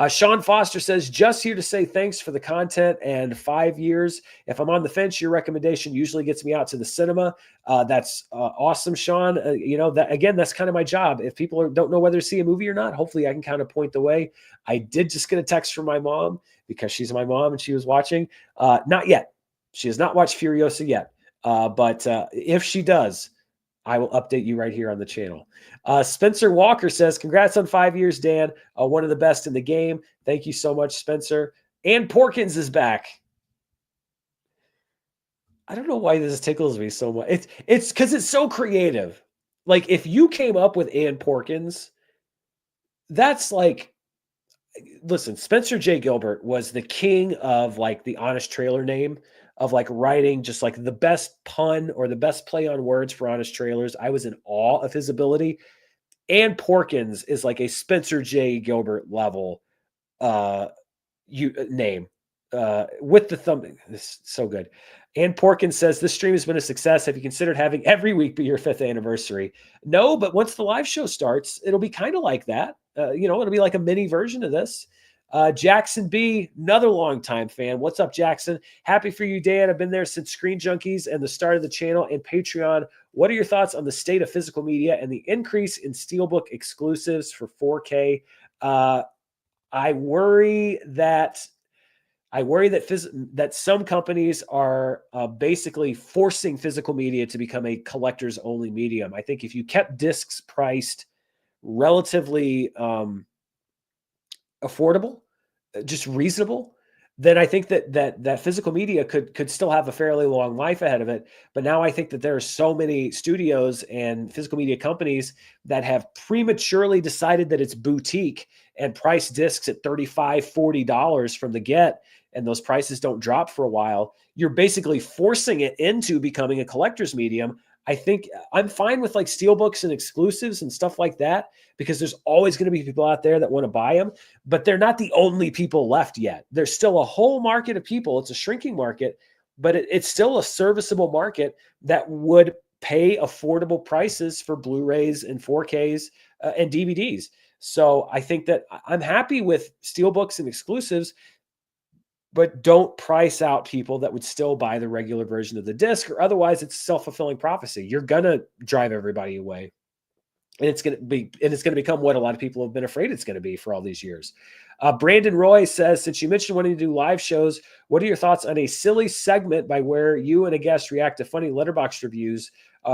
Sean Foster says, just here to say thanks for the content and 5 years. If I'm on the fence, your recommendation usually gets me out to the cinema. That's awesome, Sean. That's kind of my job. If people don't know whether to see a movie or not, hopefully I can kind of point the way. I did just get a text from my mom because she's my mom and she was watching. Not yet. She has not watched Furiosa yet. But if she does, I will update you right here on the channel. Spencer Walker says, congrats on 5 years, Dan. One of the best in the game. Thank you so much, Spencer. Ann Porkins is back. I don't know why this tickles me so much. It's because it's so creative. Like, if you came up with Ann Porkins, that's like, listen, Spencer J. Gilbert was the king of like the honest trailer name, of like writing just like the best pun or the best play on words for honest trailers. I was in awe of his ability. Ann Porkins is like a Spencer J. Gilbert level name with the thumb. This is so good. Ann Porkins says, this stream has been a success. Have you considered having every week be your 5th anniversary? No, but once the live show starts, it'll be kind of like that. It'll be like a mini version of this. Jackson B, another longtime fan. What's up, Jackson? Happy for you, Dan. I've been there since Screen Junkies and the start of the channel and Patreon. What are your thoughts on the state of physical media and the increase in Steelbook exclusives for 4K? I worry that some companies are basically forcing physical media to become a collector's only medium. I think if you kept discs priced relatively affordable, just reasonable, then I think that physical media could still have a fairly long life ahead of it. But now I think that there are so many studios and physical media companies that have prematurely decided that it's boutique and price discs at $35, $40 from the get, and those prices don't drop for a while. You're basically forcing it into becoming a collector's medium. I think I'm fine with like steelbooks and exclusives and stuff like that, because there's always going to be people out there that want to buy them, but they're not the only people left yet. There's still a whole market of people. It's a shrinking market, but it's still a serviceable market that would pay affordable prices for Blu-rays and 4Ks and DVDs. So I think that I'm happy with steelbooks and exclusives, but don't price out people that would still buy the regular version of the disc, or otherwise it's self-fulfilling prophecy. You're going to drive everybody away. And it's going to become what a lot of people have been afraid it's going to be for all these years. Brandon Roy says, since you mentioned wanting to do live shows, what are your thoughts on a silly segment by where you and a guest react to funny Letterboxd reviews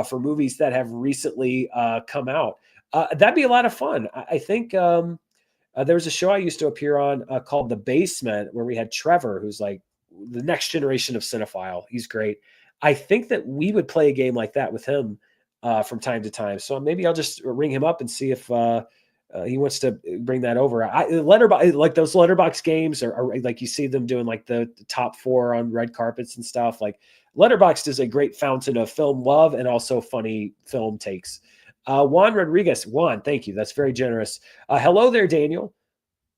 for movies that have recently come out? That'd be a lot of fun. I think there was a show I used to appear on called The Basement, where we had Trevor, who's like the next generation of cinephile. He's great. I think that we would play a game like that with him from time to time. So maybe I'll just ring him up and see if he wants to bring that over. Like those Letterboxd games are like, you see them doing like the top 4 on red carpets and stuff. Like Letterboxd is a great fountain of film love and also funny film takes. Juan Rodriguez. Juan, thank you. That's very generous. Hello there, Daniel.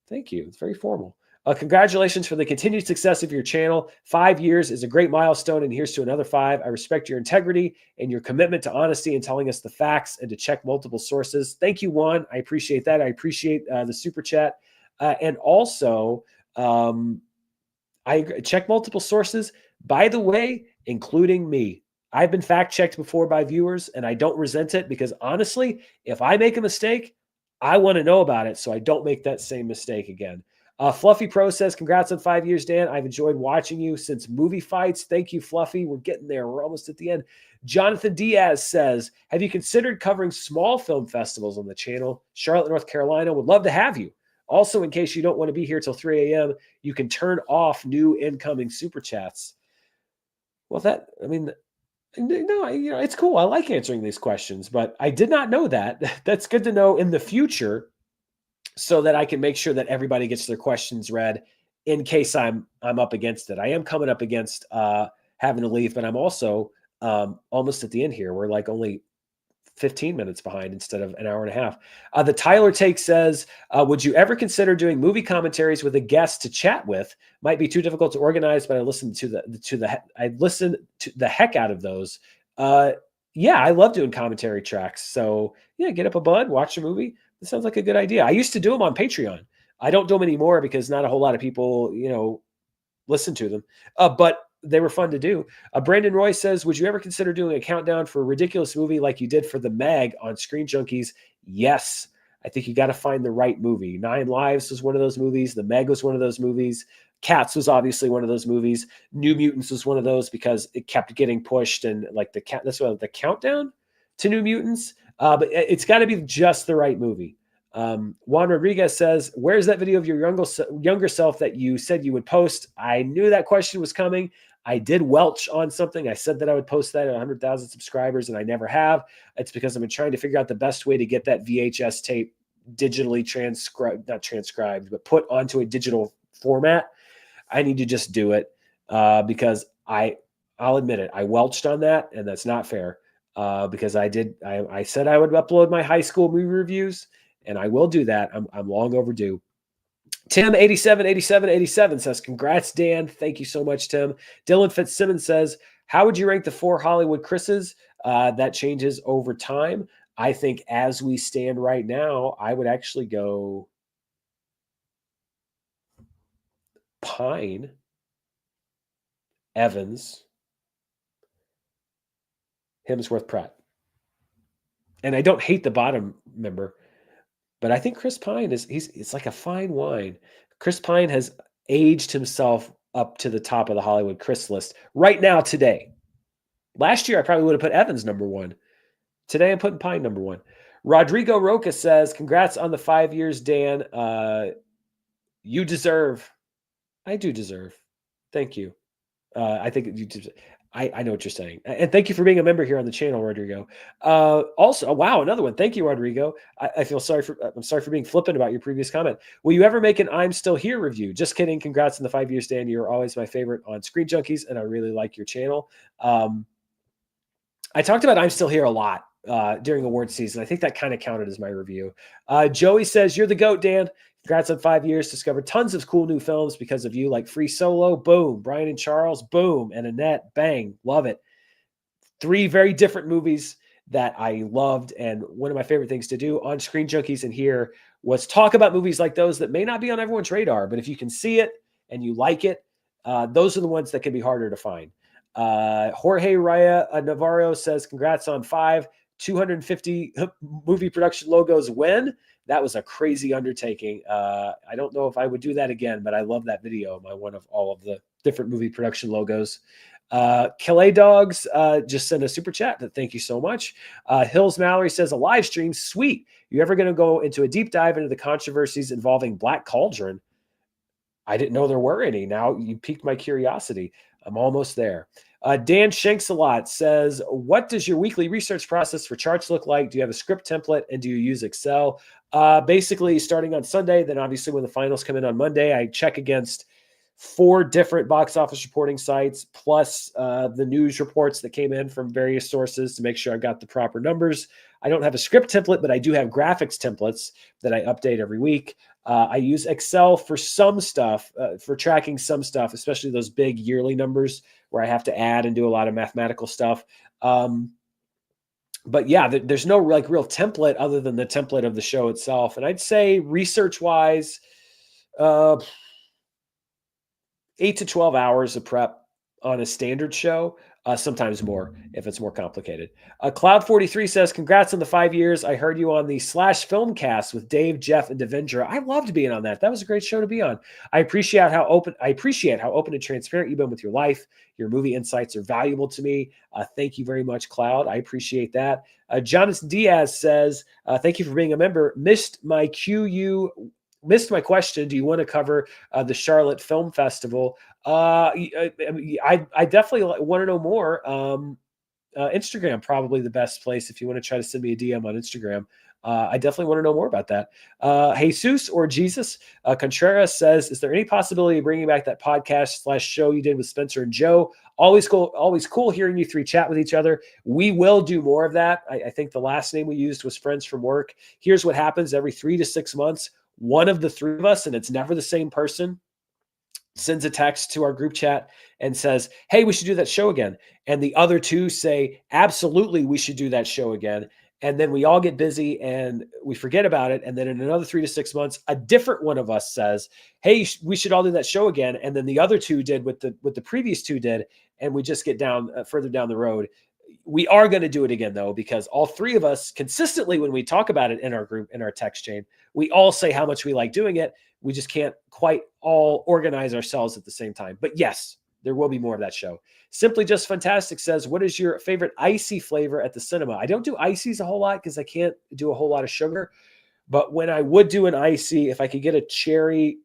Thank you. It's very formal. Congratulations for the continued success of your channel. 5 years is a great milestone, and here's to another 5. I respect your integrity and your commitment to honesty and telling us the facts and to check multiple sources. Thank you, Juan. I appreciate that. I appreciate the super chat. And also, I check multiple sources, by the way, including me. I've been fact-checked before by viewers, and I don't resent it because honestly, if I make a mistake, I want to know about it so I don't make that same mistake again. Fluffy Pro says, congrats on 5 years, Dan. I've enjoyed watching you since movie fights. Thank you, Fluffy. We're getting there. We're almost at the end. Jonathan Diaz says, have you considered covering small film festivals on the channel? Charlotte, North Carolina would love to have you. Also, in case you don't want to be here till 3 a.m., you can turn off new incoming super chats. Well, no, it's cool. I like answering these questions, but I did not know that. That's good to know in the future so that I can make sure that everybody gets their questions read in case I'm up against it. I am coming up against having to leave, but I'm also almost at the end here. We're like only 15 minutes behind instead of an hour and a half. The Tyler Take says, would you ever consider doing movie commentaries with a guest to chat with? Might be too difficult to organize, but I listen to the heck out of those. Yeah, I love doing commentary tracks. So yeah, get up a bud, watch a movie. That sounds like a good idea. I used to do them on Patreon. I don't do them anymore because not a whole lot of people, listen to them. But they were fun to do. Brandon Roy says, would you ever consider doing a countdown for a ridiculous movie like you did for The Meg on Screen Junkies? Yes. I think you got to find the right movie. 9 Lives was one of those movies. The Meg was one of those movies. Cats was obviously one of those movies. New Mutants was one of those because it kept getting pushed, and like that's what the countdown to New Mutants. But it's got to be just the right movie. Juan Rodriguez says, where's that video of your younger self that you said you would post? I knew that question was coming. I did welch on something. I said that I would post that at 100,000 subscribers, and I never have. It's because I've been trying to figure out the best way to get that VHS tape digitally not transcribed, but put onto a digital format. I need to just do it because I'll admit it. I welched on that, and that's not fair because I said I would upload my high school movie reviews, and I will do that. I'm long overdue. Tim 87 says, congrats, Dan. Thank you so much, Tim. Dylan Fitzsimmons says, how would you rank the 4 Hollywood Chris's? That changes over time. I think as we stand right now, I would actually go Pine, Evans, Hemsworth, Pratt. And I don't hate the bottom member, but I think Chris Pine it's like a fine wine. Chris Pine has aged himself up to the top of the Hollywood Chris list right now today. Last year, I probably would have put Evans number 1. Today, I'm putting Pine number 1. Rodrigo Roca says, congrats on the 5 years, Dan. You deserve. I do deserve. Thank you. I think you deserve. I know what you're saying. And thank you for being a member here on the channel, Rodrigo. Also, wow, another one. Thank you, Rodrigo. I'm sorry for being flippant about your previous comment. Will you ever make an I'm Still Here review? Just kidding. Congrats on the 5 years, Dan. You're always my favorite on Screen Junkies, and I really like your channel. I talked about I'm Still Here a lot during award season. I think that kind of counted as my review. Joey says, you're the GOAT, Dan. Congrats on 5 years. Discovered tons of cool new films because of you, like Free Solo, boom. Brian and Charles, boom. And Annette, bang. Love it. 3 very different movies that I loved. And one of my favorite things to do on Screen Junkies and here was talk about movies like those that may not be on everyone's radar. But if you can see it and you like it, those are the ones that can be harder to find. Jorge Raya Navarro says, congrats on 5. 250 movie production logos when? That was a crazy undertaking. I don't know if I would do that again, but I love that video. My one of all of the different movie production logos. Calais Dogs just sent a super chat. Thank you so much. Hills Mallory says, a live stream, sweet. You ever going to go into a deep dive into the controversies involving Black Cauldron? I didn't know there were any. Now you piqued my curiosity. I'm almost there. Dan Shanks-a-lot says, what does your weekly research process for charts look like? Do you have a script template, and do you use Excel? Basically, starting on Sunday, then obviously when the finals come in on Monday, I check against 4 different box office reporting sites, plus the news reports that came in from various sources to make sure I've got the proper numbers. I don't have a script template, but I do have graphics templates that I update every week. I use Excel for some stuff, for tracking some stuff, especially those big yearly numbers where I have to add and do a lot of mathematical stuff. But yeah, there's no like real template other than the template of the show itself. And I'd say research-wise, 8 to 12 hours of prep on a standard show. sometimes more if it's more complicated. Cloud43 says, congrats on the 5 years. I heard you on the Slash Filmcast with Dave, Jeff, and Devendra. I loved being on that. That was a great show to be on. I appreciate how open and transparent you've been with your life. Your movie insights are valuable to me. Thank you very much, Cloud. I appreciate that. Jonathan Diaz says, thank you for being a member. Missed my question. Do you want to cover the Charlotte Film Festival? I definitely want to know more. Instagram, probably the best place if you want to try to send me a DM on Instagram. I definitely want to know more about that. Jesus or Jesus Contreras says, is there any possibility of bringing back that podcast / show you did with Spencer and Joe? Always cool hearing you three chat with each other. We will do more of that. I think the last name we used was Friends from Work. Here's what happens every 3 to 6 months. One of the three of us, and it's never the same person, sends a text to our group chat and says, hey, we should do that show again. And the other two say, absolutely, we should do that show again. And then we all get busy and we forget about it. And then in another 3 to 6 months, a different one of us says, hey, we should all do that show again. And then the other two did what the previous two did. And we just get down further down the road. We are going to do it again, though, because all three of us consistently, when we talk about it in our group, in our text chain, we all say how much we like doing it. We just can't quite all organize ourselves at the same time. But yes, there will be more of that show. Simply Just Fantastic says, what is your favorite icy flavor at the cinema? I don't do ices a whole lot because I can't do a whole lot of sugar. But when I would do an icy, if I could get a cherry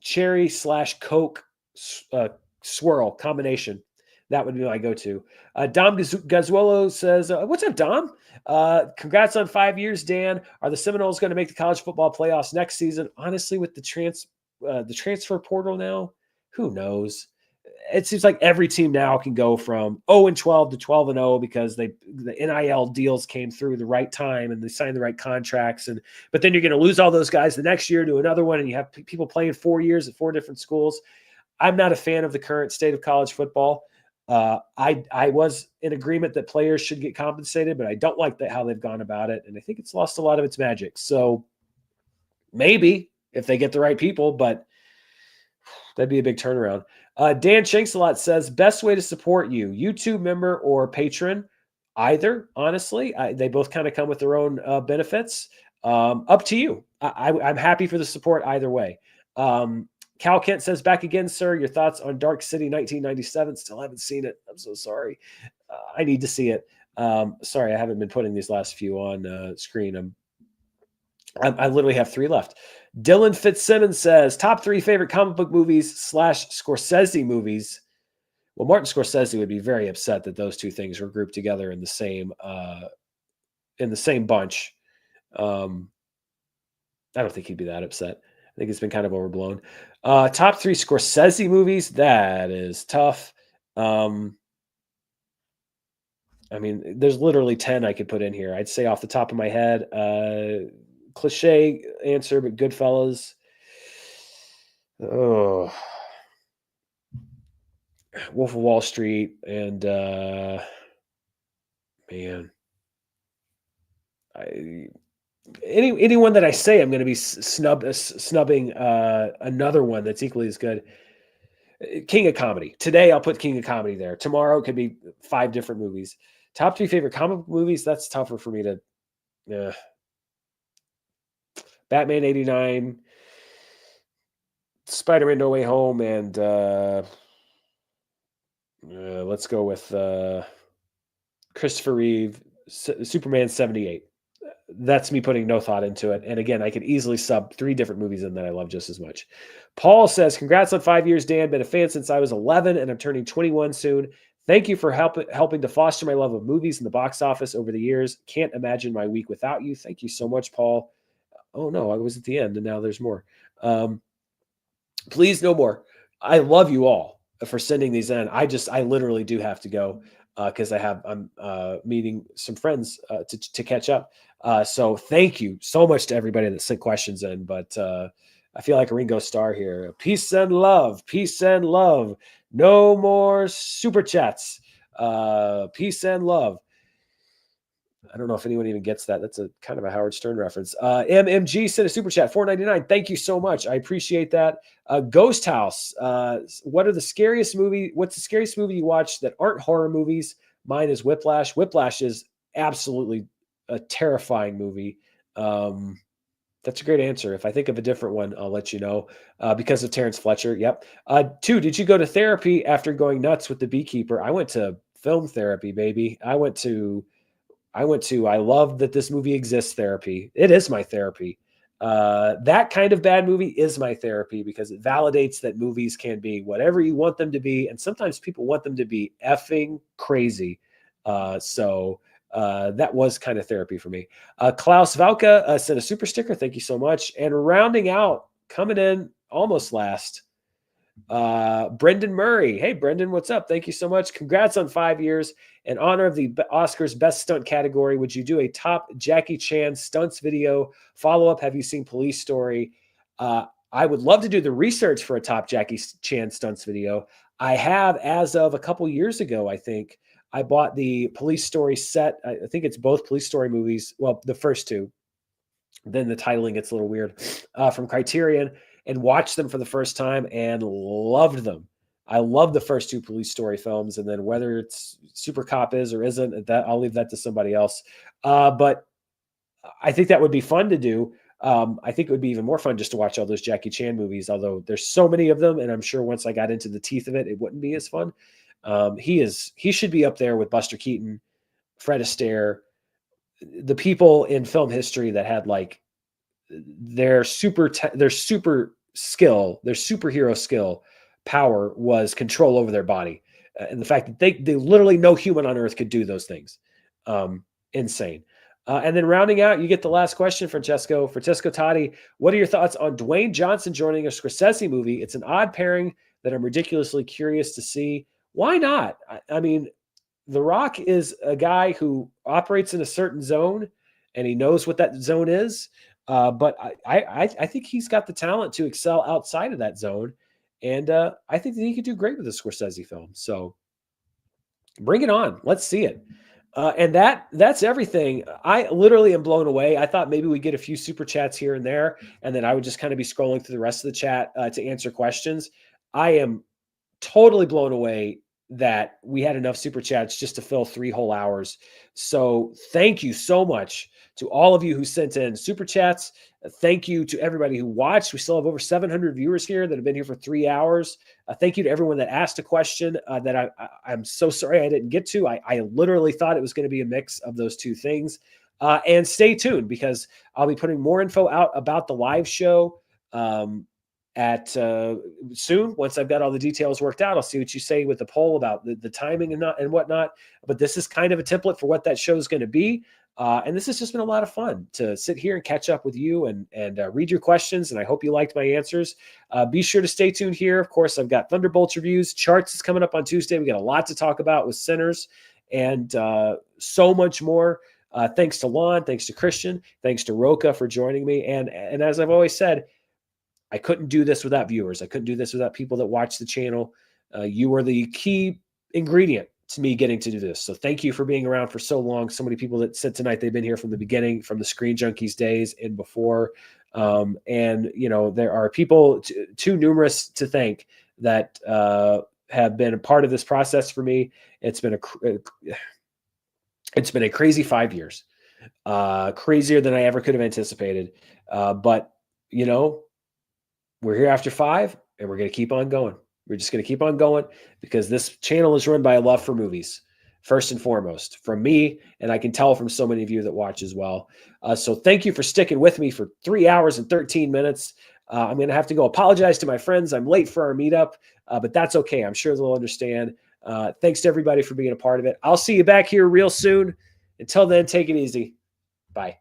/ Coke swirl combination, that would be my go-to. Dom Gazuelo says, what's up, Dom? Congrats on 5 years, Dan. Are the Seminoles going to make the college football playoffs next season? Honestly, with the transfer portal now, who knows? It seems like every team now can go from 0-12 to 12-0 because the NIL deals came through the right time and they signed the right contracts. But then you're going to lose all those guys the next year to another one, and you have people playing 4 years at 4 different schools. I'm not a fan of the current state of college football. I was in agreement that players should get compensated, but I don't like how they've gone about it. And I think it's lost a lot of its magic. So maybe if they get the right people, but that'd be a big turnaround. Dan Shanksalot says, best way to support you, YouTube member or patron? Either, honestly. They both kind of come with their own benefits. Up to you. I'm happy for the support either way. Cal Kent says, back again, sir. Your thoughts on Dark City 1997? Still haven't seen it. I'm so sorry. I need to see it. Sorry, I haven't been putting these last few on screen. I literally have 3 left. Dylan Fitzsimmons says, top 3 favorite comic book movies / Scorsese movies. Well, Martin Scorsese would be very upset that those two things were grouped together in the same bunch. I don't think he'd be that upset. I think it's been kind of overblown. Top 3 Scorsese movies. That is tough. I mean, there's literally 10 I could put in here. I'd say off the top of my head, cliche answer, but Goodfellas. Oh, Wolf of Wall Street, and man, anyone that I say, I'm going to be snubbing another one that's equally as good. King of Comedy. Today, I'll put King of Comedy there. Tomorrow, it could be 5 different movies. Top 3 favorite comic book movies. That's tougher for me to. Batman 89, Spider-Man No Way Home, and let's go with Christopher Reeve, Superman 78. That's me putting no thought into it. And again, I could easily sub 3 different movies in that I love just as much. Paul says, congrats on 5 years, Dan. Been a fan since I was 11 and I'm turning 21 soon. Thank you for helping to foster my love of movies in the box office over the years. Can't imagine my week without you. Thank you so much, Paul. Oh no, I was at the end and now there's more. Please no more. I love you all for sending these in. I literally do have to go because I'm meeting some friends to catch up. So thank you so much to everybody that sent questions in, but I feel like a Ringo Starr here. Peace and love. Peace and love. No more super chats. Peace and love. I don't know if anyone even gets that. That's a kind of a Howard Stern reference. MMG sent a super chat, $4.99. Thank you so much. I appreciate that. Ghost House. What's the scariest movie you watched that aren't horror movies? Mine is Whiplash. Whiplash is absolutely a terrifying movie. That's a great answer. If I think of a different one, I'll let you know. Because of Terrence Fletcher. Yep. 2, did you go to therapy after going nuts with the beekeeper? I went to film therapy, baby. I love that this movie exists therapy. It is my therapy. That kind of bad movie is my therapy because it validates that movies can be whatever you want them to be. And sometimes people want them to be effing crazy. So that was kind of therapy for me. Klaus Valka sent a super sticker. Thank you so much. And rounding out, coming in almost last, Brendan Murray. Hey, Brendan, what's up? Thank you so much. Congrats on 5 years. In honor of the Oscars Best Stunt category, would you do a top Jackie Chan stunts video? Follow-up, have you seen Police Story? I would love to do the research for a top Jackie Chan stunts video. I have, as of a couple years ago, I think, I bought the Police Story set. I think it's both Police Story movies. Well, the first two. Then the titling gets a little weird, from Criterion, and watched them for the first time and loved them. I love the first 2 Police Story films, and then whether it's Super Cop is or isn't, that I'll leave that to somebody else. But I think that would be fun to do. I think it would be even more fun just to watch all those Jackie Chan movies, although there's so many of them, and I'm sure once I got into the teeth of it, it wouldn't be as fun. He should be up there with Buster Keaton, Fred Astaire, the people in film history that had like their superhero skill power was control over their body, and the fact that they literally no human on earth could do those things. Insane. And then rounding out, you get the last question, Francesco Totti. What are your thoughts on Dwayne Johnson joining a Scorsese movie? It's an odd pairing that I'm ridiculously curious to see. Why not? I mean, The Rock is a guy who operates in a certain zone, and he knows what that zone is. But I think he's got the talent to excel outside of that zone, and I think that he could do great with a Scorsese film. So bring it on. Let's see it. And that's everything. I literally am blown away. I thought maybe we'd get a few super chats here and there, and then I would just kind of be scrolling through the rest of the chat to answer questions. I am totally blown away that we had enough super chats just to fill 3 whole hours. So thank you so much to all of you who sent in super chats. Thank you to everybody who watched. We still have over 700 viewers here that have been here for 3 hours. Thank you to everyone that asked a question that I'm so sorry I didn't get to. I literally thought it was going to be a mix of those 2 things. And stay tuned because I'll be putting more info out about the live show at soon. Once I've got all the details worked out, I'll see what you say with the poll about the timing and whatnot. But this is kind of a template for what that show is going to be. And this has just been a lot of fun to sit here and catch up with you and read your questions. And I hope you liked my answers. Be sure to stay tuned here. Of course, I've got Thunderbolts reviews. Charts is coming up on Tuesday. We got a lot to talk about with Sinners and so much more. Thanks to Lon, thanks to Christian, thanks to Rocha for joining me. And as I've always said, I couldn't do this without viewers. I couldn't do this without people that watch the channel. You are the key ingredient to me getting to do this. So thank you for being around for so long. So many people that said tonight they've been here from the beginning, from the Screen Junkies days and before. And, you know, there are people too numerous to thank that have been a part of this process for me. It's been a crazy 5 years, crazier than I ever could have anticipated. But, you know, we're here after 5 and we're going to keep on going. We're just going to keep on going because this channel is run by a love for movies, first and foremost, from me. And I can tell from so many of you that watch as well. So thank you for sticking with me for 3 hours and 13 minutes. I'm going to have to go apologize to my friends. I'm late for our meetup, but that's okay. I'm sure they'll understand. Thanks to everybody for being a part of it. I'll see you back here real soon. Until then, take it easy. Bye.